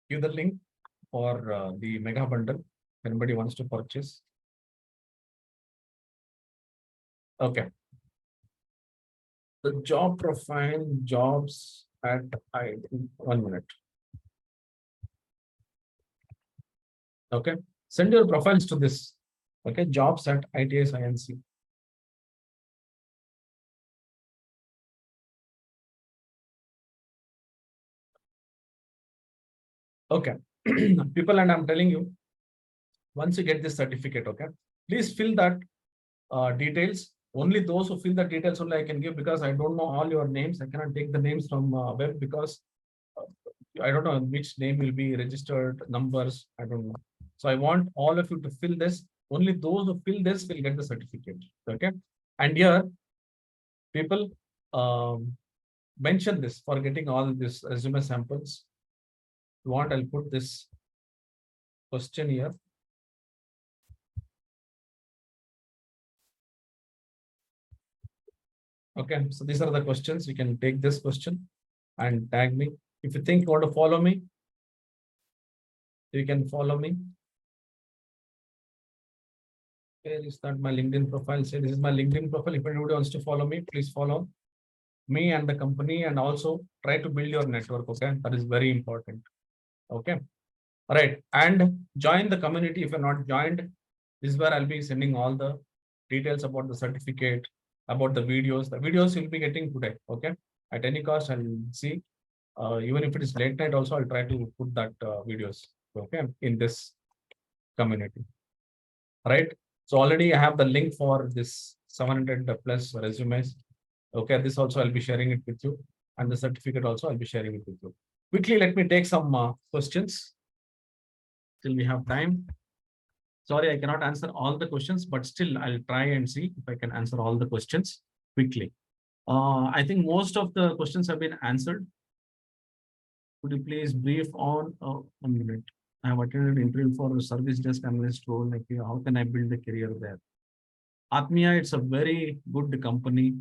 give the link for the mega bundle. If anybody wants to purchase. Okay. The job profile, jobs at Aadi. 1 minute. Okay. Send your profiles to this. Okay. Jobs at ITS INC. Okay. People, and I'm telling you, once you get this certificate, okay, please fill that details. Only those who fill the details only I can give, because I don't know all your names. I cannot take the names from web, because I don't know which name will be registered, numbers, I don't know. So I want all of you to fill this. Only those who fill this will get the certificate. Okay. And here, people mention this for getting all this resume samples. If you want, I'll put this question here. Okay, so these are the questions. You can take this question and tag me. If you think you want to follow me, you can follow me. Here is that my LinkedIn profile. Say this is my LinkedIn profile. If anybody wants to follow me, please follow me and the company, and also try to build your network. Okay, that is very important. Okay, all right, and join the community if you're not joined. This is where I'll be sending all the details about the certificate, about the videos. The videos you'll be getting today. Okay, at any cost, I'll see. Even if it is late night, also I'll try to put that videos. Okay, in this community. Right. So already I have the link for this 700 plus resumes. Okay, this also I'll be sharing it with you, and the certificate also I'll be sharing it with you. Quickly, let me take some questions till we have time. Sorry, I cannot answer all the questions, but still I'll try and see if I can answer all the questions quickly. I think most of the questions have been answered. Could you please brief on 1 minute? I have attended an interview for a service desk analyst role. Like, how can I build a career there? Atmiya, it's a very good company.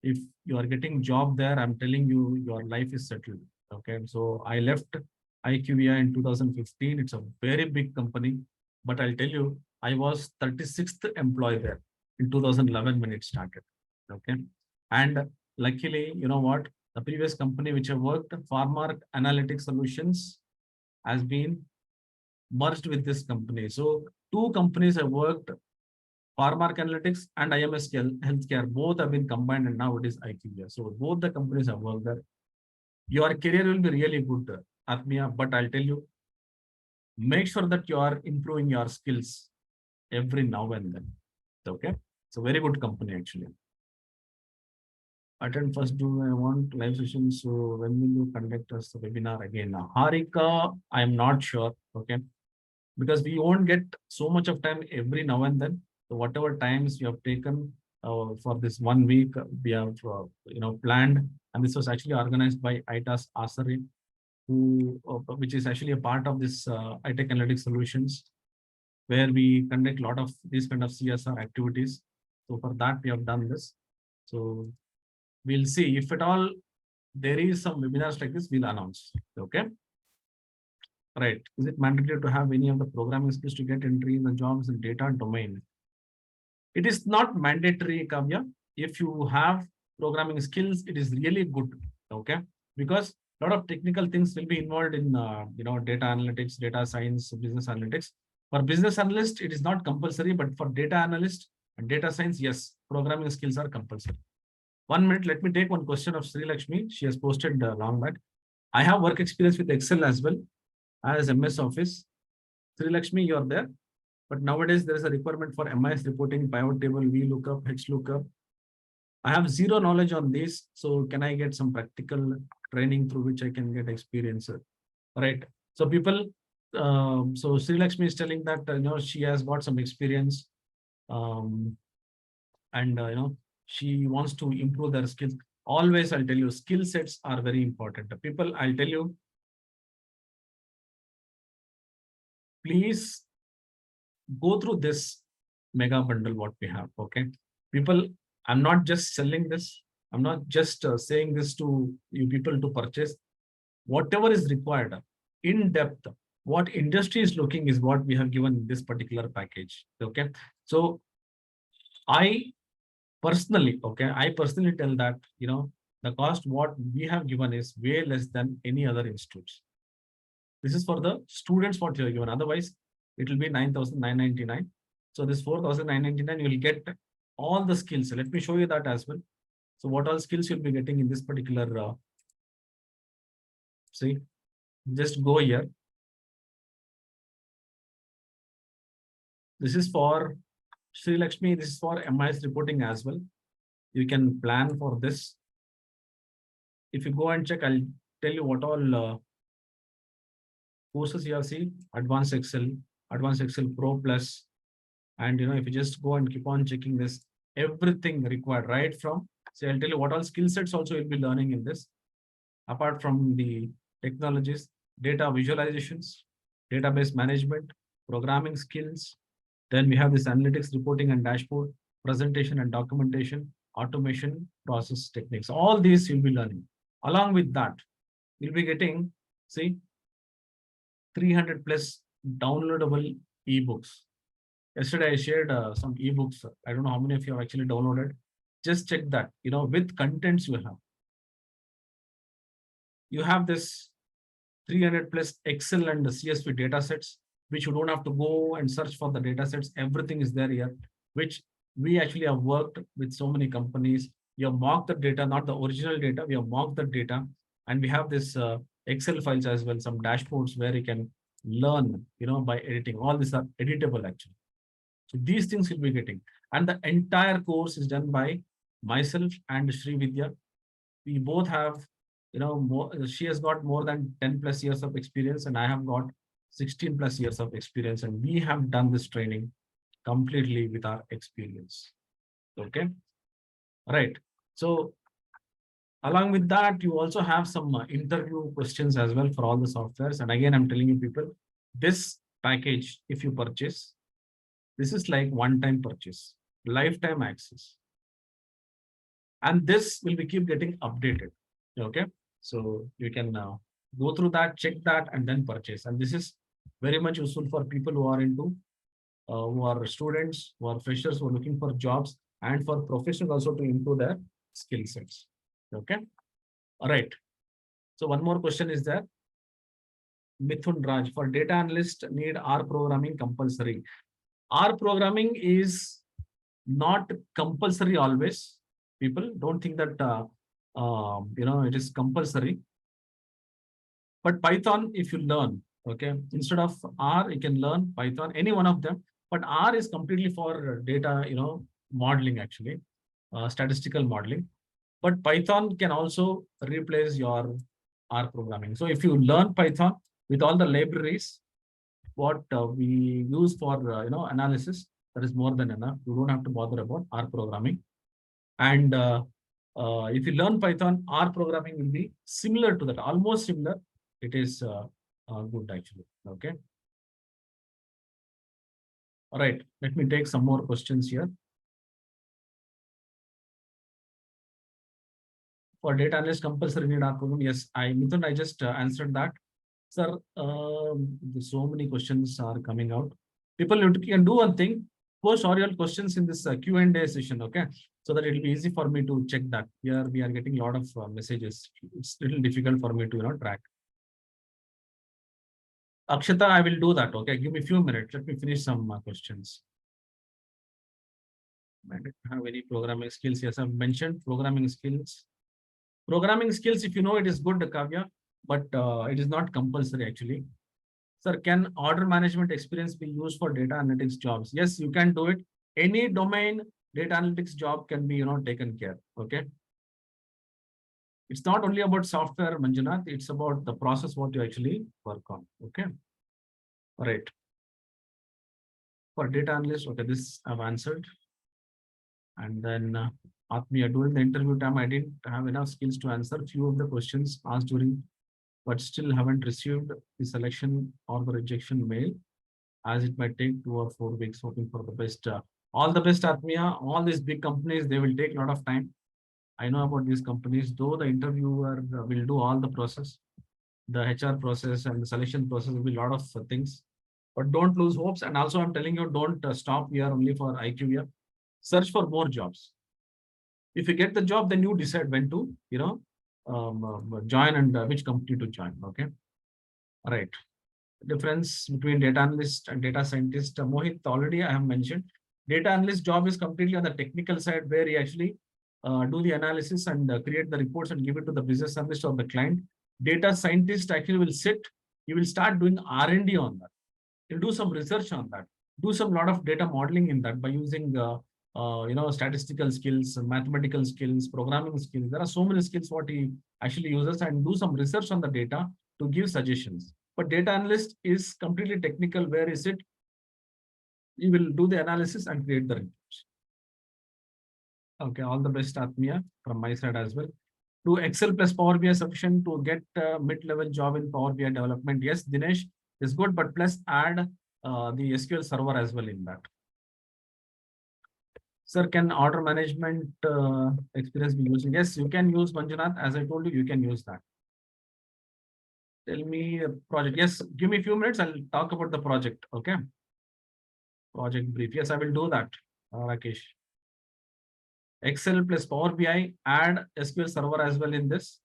If you are getting job there, I'm telling you, your life is settled. Okay, so I left IQVIA in 2015. It's a very big company, but I'll tell you, I was 36th employee there in 2011 when it started. Okay, and luckily, you know what? The previous company which I worked, Pharma Analytics Solutions, has been merged with this company. So 2 companies I worked, Pharma Analytics and IMS Healthcare, both have been combined, and now it is IQVIA. So both the companies have worked there. Your career will be really good, Atmiya, but I'll tell you, make sure that you are improving your skills every now and then. Okay, it's a very good company actually. Attend first. Do I want live sessions? So when will you conduct us the webinar again? Harika, I'm not sure. Okay, because we won't get so much of time every now and then. So whatever times you have taken for this 1 week, we have planned, and this was actually organized by ITAS Asari, which is actually a part of this iTech Analytics Solutions, where we conduct a lot of these kind of CSR activities. So for that, we have done this. So we'll see if at all there is some webinars like this, we'll announce. Okay. Right. Is it mandatory to have any of the programming skills to get entry in the jobs in data domain? It is not mandatory, Kavya. If you have programming skills, it is really good. Okay. Because a lot of technical things will be involved in data analytics, data science, business analytics. For business analyst, it is not compulsory, but for data analyst and data science, yes, programming skills are compulsory. 1 minute, let me take one question of Sri Lakshmi. She has posted long back. I have work experience with Excel as well as MS Office. Sri Lakshmi, you are there. But nowadays, there is a requirement for MIS reporting, pivot table, VLOOKUP, HLOOKUP. I have zero knowledge on this. So can I get some practical training through which I can get experience? Right. So people, so Sri Lakshmi is telling that, she has got some experience and, she wants to improve their skills. Always, I'll tell you, skill sets are very important. People, I'll tell you, please go through this mega bundle what we have. Okay, people, I'm not just selling this. I'm not just saying this to you people to purchase. Whatever is required in depth, what industry is looking is what we have given this particular package. Okay, so I personally tell that, the cost what we have given is way less than any other institutes. This is for the students what you are given. Otherwise, it will be 9,999. So this 4,999, you will get all the skills. Let me show you that as well. So what all skills you'll be getting in this particular, see, just go here. This is for Sri Lakshmi. This is for MIS reporting as well. You can plan for this. If you go and check, I'll tell you what all courses you have seen. Advanced Excel Pro Plus. And if you just go and keep on checking this, everything required right from, say, I'll tell you what all skill sets also you'll be learning in this. Apart from the technologies, data visualizations, database management, programming skills. Then we have this analytics, reporting and dashboard, presentation and documentation, automation, process techniques. All these you'll be learning. Along with that, you'll be getting, see, 300 plus downloadable ebooks. Yesterday, I shared some ebooks. I don't know how many of you have actually downloaded. Just check that, with contents you have. You have this 300 plus Excel and CSV data sets, which you don't have to go and search for the data sets. Everything is there here, which we actually have worked with so many companies. We have mocked the data, not the original data. We have mocked the data. And we have this Excel files as well, some dashboards where you can learn, by editing. All these are editable actually. So these things you'll be getting. And the entire course is done by myself and Sri Vidya. We both have, she has got more than 10 plus years of experience and I have got 16 plus years of experience. And we have done this training completely with our experience. Okay. Right. So along with that, you also have some interview questions as well for all the softwares. And again, I'm telling you people, this package, if you purchase, this is like one-time purchase, lifetime access. And this will be keep getting updated. Okay. So you can go through that, check that, and then purchase. And this is very much useful for people who are into, who are students, who are freshers, who are looking for jobs, and for professionals also to improve their skill sets. Okay. All right. So one more question is there. Mithun Raj, for data analyst need R programming compulsory. R programming is not compulsory always. People don't think that, it is compulsory. But Python, if you learn, okay, instead of R, you can learn Python, any one of them. But R is completely for data, modeling actually, statistical modeling. But Python can also replace your R programming. So if you learn Python with all the libraries, what we use for analysis, that is more than enough. You don't have to bother about R programming. And if you learn Python, R programming will be similar to that, almost similar. It is good actually. Okay. All right. Let me take some more questions here. For data analyst compulsory need R program. Yes, Mithun, I just answered that. Sir, so many questions are coming out. People, you can do one thing, post all your questions in this Q&A session, okay? So that it will be easy for me to check that. Here we are getting a lot of messages. It's a little difficult for me to track. Akshata, I will do that. Okay, give me a few minutes. Let me finish some questions. I don't have any programming skills. Yes, I've mentioned programming skills. Programming skills, if you know, it is good, Kavya, but it is not compulsory actually. Sir, can order management experience be used for data analytics jobs? Yes, you can do it. Any domain data analytics job can be, taken care. Okay. It's not only about software, Manjunath. It's about the process what you actually work on. Okay. All right. For data analyst, okay, this I've answered. And then Atmiya, during the interview time, I didn't have enough skills to answer few of the questions asked during, but still haven't received the selection or the rejection mail, as it might take 2 or 4 weeks. Hoping for the best. All the best, Atmiya. All these big companies, they will take a lot of time. I know about these companies, though the interviewer will do all the process, the HR process and the selection process will be a lot of things. But don't lose hopes. And also, I'm telling you, don't stop here only for IQVIA. Search for more jobs. If you get the job, then you decide when to, join and which company to join. Okay. All right. Difference between data analyst and data scientist. Mohit, already I have mentioned. Data analyst job is completely on the technical side where you actually do the analysis and create the reports and give it to the business analyst or the client. Data scientist actually will sit, you will start doing R&D on that. You'll do some research on that, do some lot of data modeling in that by using statistical skills, mathematical skills, programming skills. There are so many skills what he actually uses, and do some research on the data to give suggestions. But data analyst is completely technical. Where is it? You will do the analysis and create the reports. Okay, all the best, Atmiya, from my side as well. Do Excel plus Power BI sufficient to get mid-level job in Power BI development? Yes, Dinesh is good, but plus add the SQL server as well in that. Sir, can order management experience be used? Yes, you can use, Manjunath. As I told you, you can use that. Tell me a project. Yes, give me a few minutes. I'll talk about the project. Okay. Project brief. Yes, I will do that, Rakesh. Excel plus Power BI, add SQL server as well in this.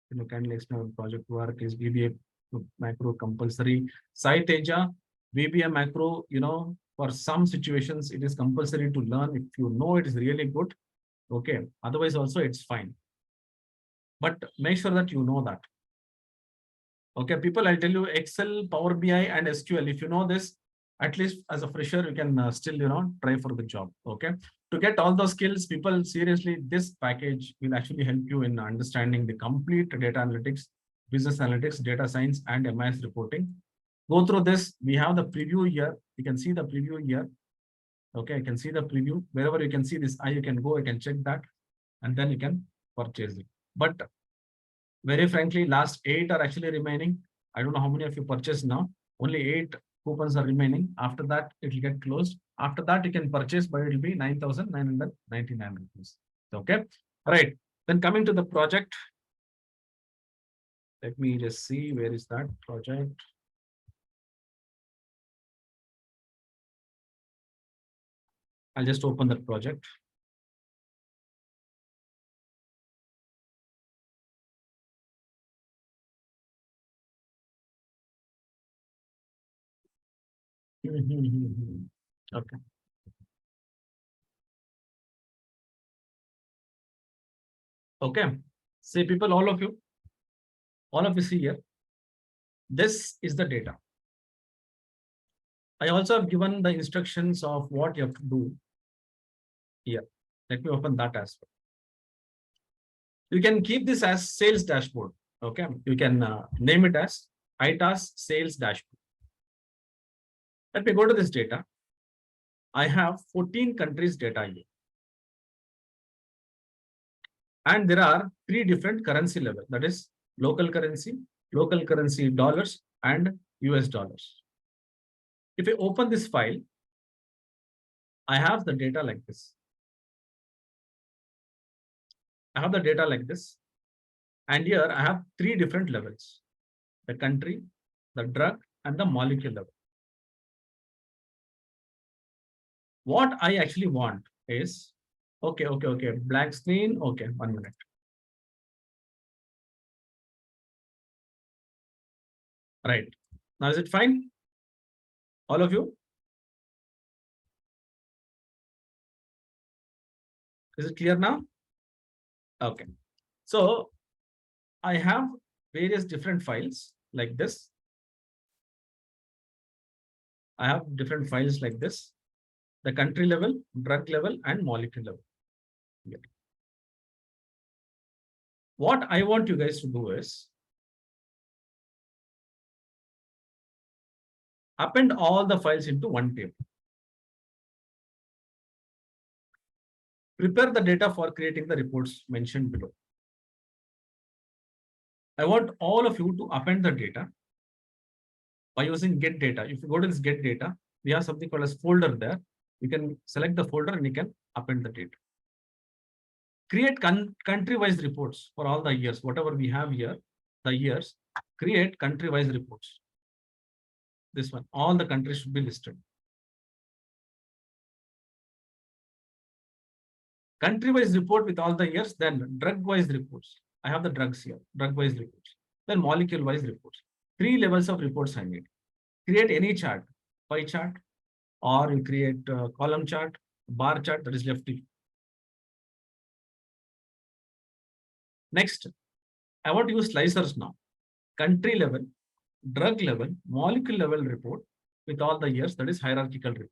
Can you kindly explain project work? Is VBA macro compulsory? Sai Teja, VBA macro, for some situations, it is compulsory to learn. If you know it is really good, okay. Otherwise, also it's fine. But make sure that you know that. Okay, people, I'll tell you Excel, Power BI, and SQL. If you know this, at least as a fresher, you can still, try for the job. Okay. To get all those skills, people, seriously, this package will actually help you in understanding the complete data analytics, business analytics, data science, and MIS reporting. Go through this. We have the preview here. You can see the preview here. Okay, I can see the preview. Wherever you can see this, you can go, you can check that, and then you can purchase it. But very frankly, last 8 are actually remaining. I don't know how many of you purchased now. Only 8 coupons are remaining. After that, it will get closed. After that, you can purchase, but it will be 9,999 rupees. Okay. All right. Then coming to the project. Let me just see where is that project. I'll just open that project. Okay. Okay. Say people, all of you see here. This is the data. I also have given the instructions of what you have to do here. Let me open that as well. You can keep this as sales dashboard. Okay. You can name it as ITAS sales dashboard. Let me go to this data. I have 14 countries data here. And there are 3 different currency levels. That is local currency dollars, and US dollars. If I open this file, I have the data like this. I have the data like this. And here I have 3 different levels: the country, the drug, and the molecule level. What I actually want is, okay, blank screen. Okay, 1 minute. Right. Now, is it fine? All of you? Is it clear now? Okay. So I have various different files like this. I have different files like this, the country level, drug level, and molecule level. Yeah. What I want you guys to do is append all the files into one table. Prepare the data for creating the reports mentioned below. I want all of you to append the data by using get data. If you go to this get data, we have something called as folder there. You can select the folder and you can append the data. Create country-wise reports for all the years, whatever we have here, the years, create country-wise reports. This one, all the countries should be listed. Country-wise report with all the years, then drug-wise reports. I have the drugs here, drug-wise reports. Then molecule-wise reports. 3 levels of reports I need. Create any chart, pie chart, or you create a column chart, bar chart, that is left to you. Next, I want to use slicers now. Country level, drug level, molecule level report with all the years, that is hierarchical report.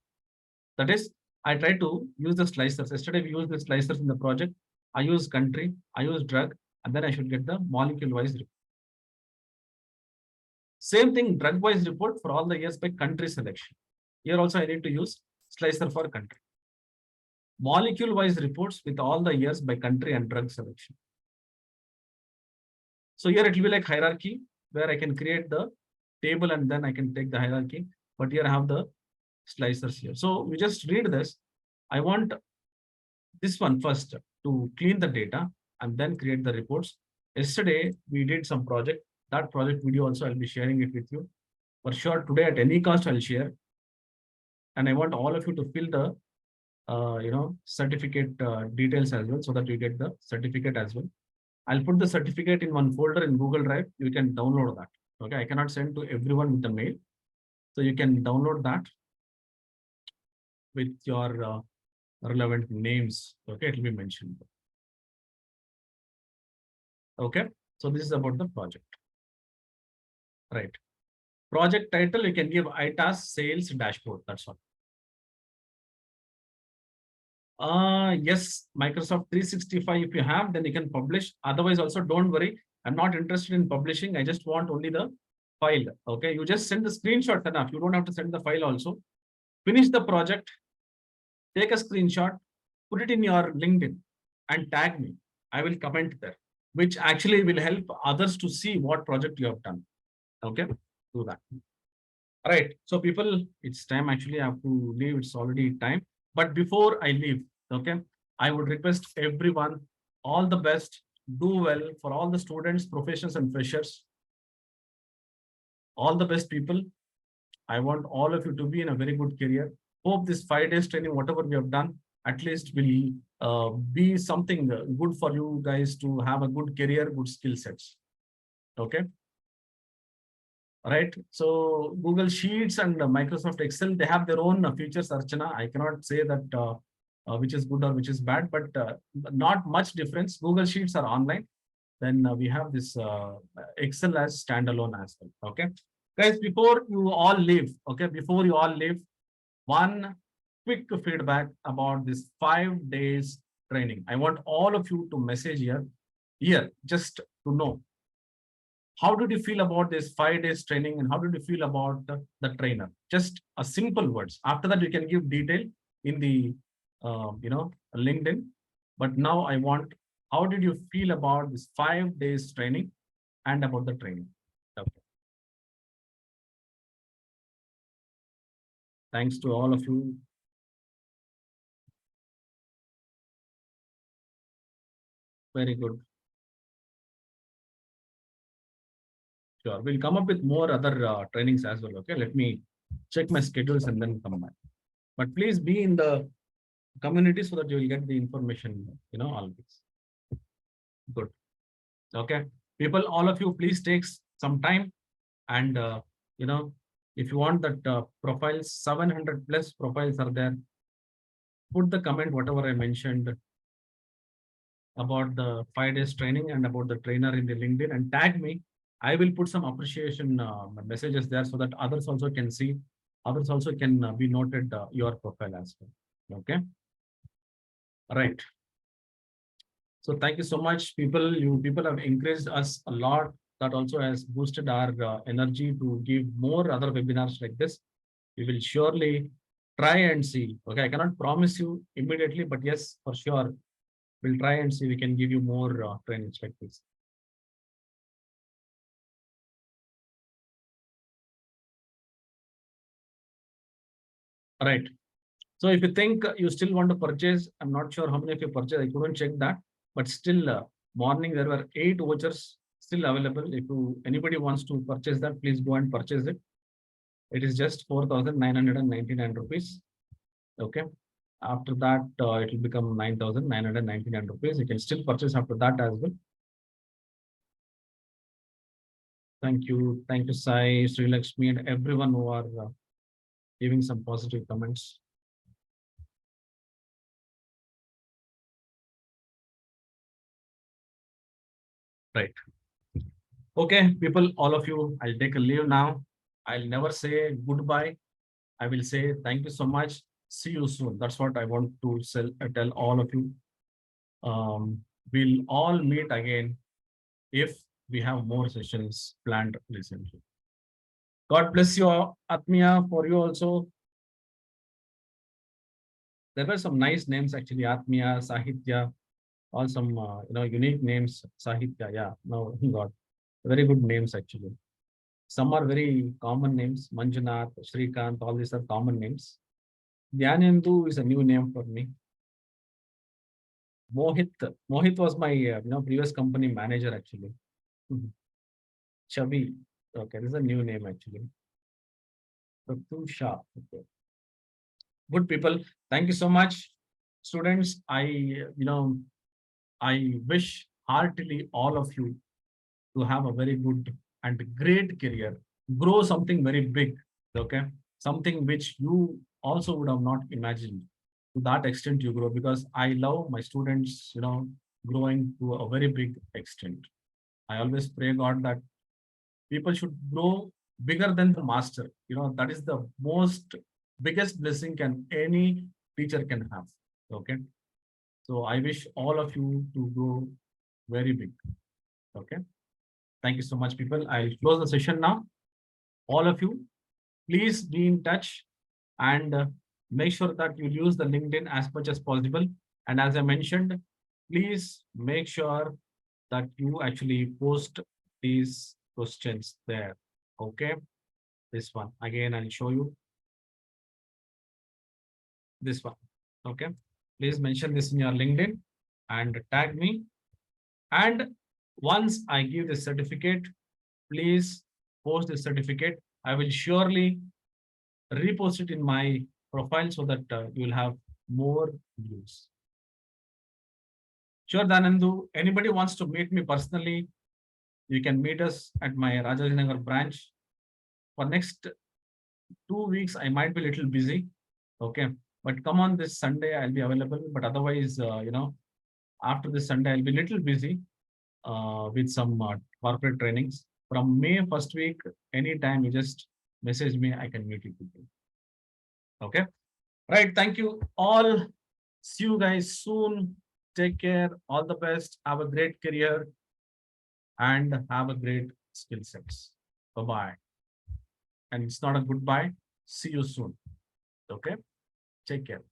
That is, I try to use the slicers. Yesterday we used the slicers in the project. I use country, I use drug, and then I should get the molecule-wise report. Same thing, drug-wise report for all the years by country selection. Here also I need to use slicer for country. Molecule-wise reports with all the years by country and drug selection. So here it will be like hierarchy where I can create the table and then I can take the hierarchy. But here I have the slicers here. So you just read this. I want this one first to clean the data and then create the reports. Yesterday we did some project. That project video also I'll be sharing it with you. For sure, today at any cost I'll share. And I want all of you to fill the certificate details as well so that you get the certificate as well. I'll put the certificate in one folder in Google Drive. You can download that. Okay, I cannot send to everyone with the mail. So you can download that with your relevant names. Okay, it will be mentioned. Okay, so this is about the project. Right. Project title, you can give ITAS sales dashboard. That's all. Yes, Microsoft 365, if you have, then you can publish. Otherwise, also don't worry. I'm not interested in publishing. I just want only the file. Okay, you just send the screenshot enough. You don't have to send the file also. Finish the project, take a screenshot, put it in your LinkedIn and tag me. I will comment there, which actually will help others to see what project you have done. Okay, do that. All right. So people, it's time actually. I have to leave. It's already time. But before I leave, okay, I would request everyone all the best. Do well for all the students, professionals, and freshers. All the best, people. I want all of you to be in a very good career. Hope this 5 days training, whatever we have done, at least will be something good for you guys to have a good career, good skill sets. Okay. Right. So Google Sheets and Microsoft Excel, they have their own features, Archana. I cannot say that which is good or which is bad, but not much difference. Google Sheets are online. Then we have this Excel as standalone as well. Okay. Guys, before you all leave, okay, before you all leave, one quick feedback about this 5 days training. I want all of you to message here just to know. How did you feel about this 5 days training and how did you feel about the trainer? Just a simple words. After that, you can give detail in the LinkedIn. But now I want, how did you feel about this 5 days training and about the training? Okay. Thanks to all of you. Very good. Sure. We'll come up with more other trainings as well. Okay. Let me check my schedules and then come back. But please be in the community so that you will get the information, always. Good. Okay. People, all of you, please take some time And you know, if you want that profiles, 700 plus profiles are there. Put the comment whatever I mentioned about the 5 days training and about the trainer in the LinkedIn, and tag me. I will put some appreciation messages there so that others also can see, others also can be noted your profile as well. Okay. Right. So thank you so much, people. You people have encouraged us a lot. That also has boosted our energy to give more other webinars like this. We will surely try and see. Okay, I cannot promise you immediately, but yes, for sure, we'll try and see we can give you more trainings like this. Right. So if you think you still want to purchase, I'm not sure how many of you purchase. I couldn't check that, but still, morning there were 8 vouchers still available. If you anybody wants to purchase that, please go and purchase it. It is just 4,999 rupees. Okay. After that, it will become 9,999 rupees. You can still purchase after that as well. Thank you. Thank you, Sai, Sri Lakshmi, and everyone who are giving some positive comments. Right. Okay, people, all of you, I'll take a leave now. I'll never say goodbye. I will say thank you so much. See you soon. That's what I want to tell all of you. We'll all meet again if we have more sessions planned recently. God bless you, Atmiya, for you also. There were some nice names actually, Atmiya, Sahitya, all some unique names. Sahitya, yeah, no, God, very good names actually. Some are very common names. Manjunath, Shrikant, all these are common names. Dhyanendu is a new name for me. Mohit. Mohit was my previous company manager actually. Chavi. Okay, this is a new name actually. Pratusha. Okay. Good people. Thank you so much, students. I wish heartily all of you to have a very good and great career. Grow something very big. Okay, something which you also would have not imagined. To that extent, you grow, because I love my students. Growing to a very big extent. I always pray God that people should grow bigger than the master. That is the most biggest blessing can any teacher can have. Okay. So I wish all of you to grow very big. Okay. Thank you so much, people. I'll close the session now. All of you, please be in touch and make sure that you use the LinkedIn as much as possible. And as I mentioned, please make sure that you actually post these questions there. Okay. This one again, I'll show you this one. Okay. Please mention this in your LinkedIn and tag me. And once I give the certificate, please post the certificate. I will surely repost it in my profile so that you will have more views. Sure, Danandu. Anybody wants to meet me personally, you can meet us at my Rajajinagar branch. For next 2 weeks, I might be a little busy. Okay. But come on this Sunday, I'll be available. But otherwise, after this Sunday, I'll be a little busy with some corporate trainings. From May first week, anytime you just message me, I can meet you people. Okay. Right. Thank you all. See you guys soon. Take care. All the best. Have a great career and have a great skill sets. Bye-bye. And it's not a goodbye. See you soon. Okay. Take care.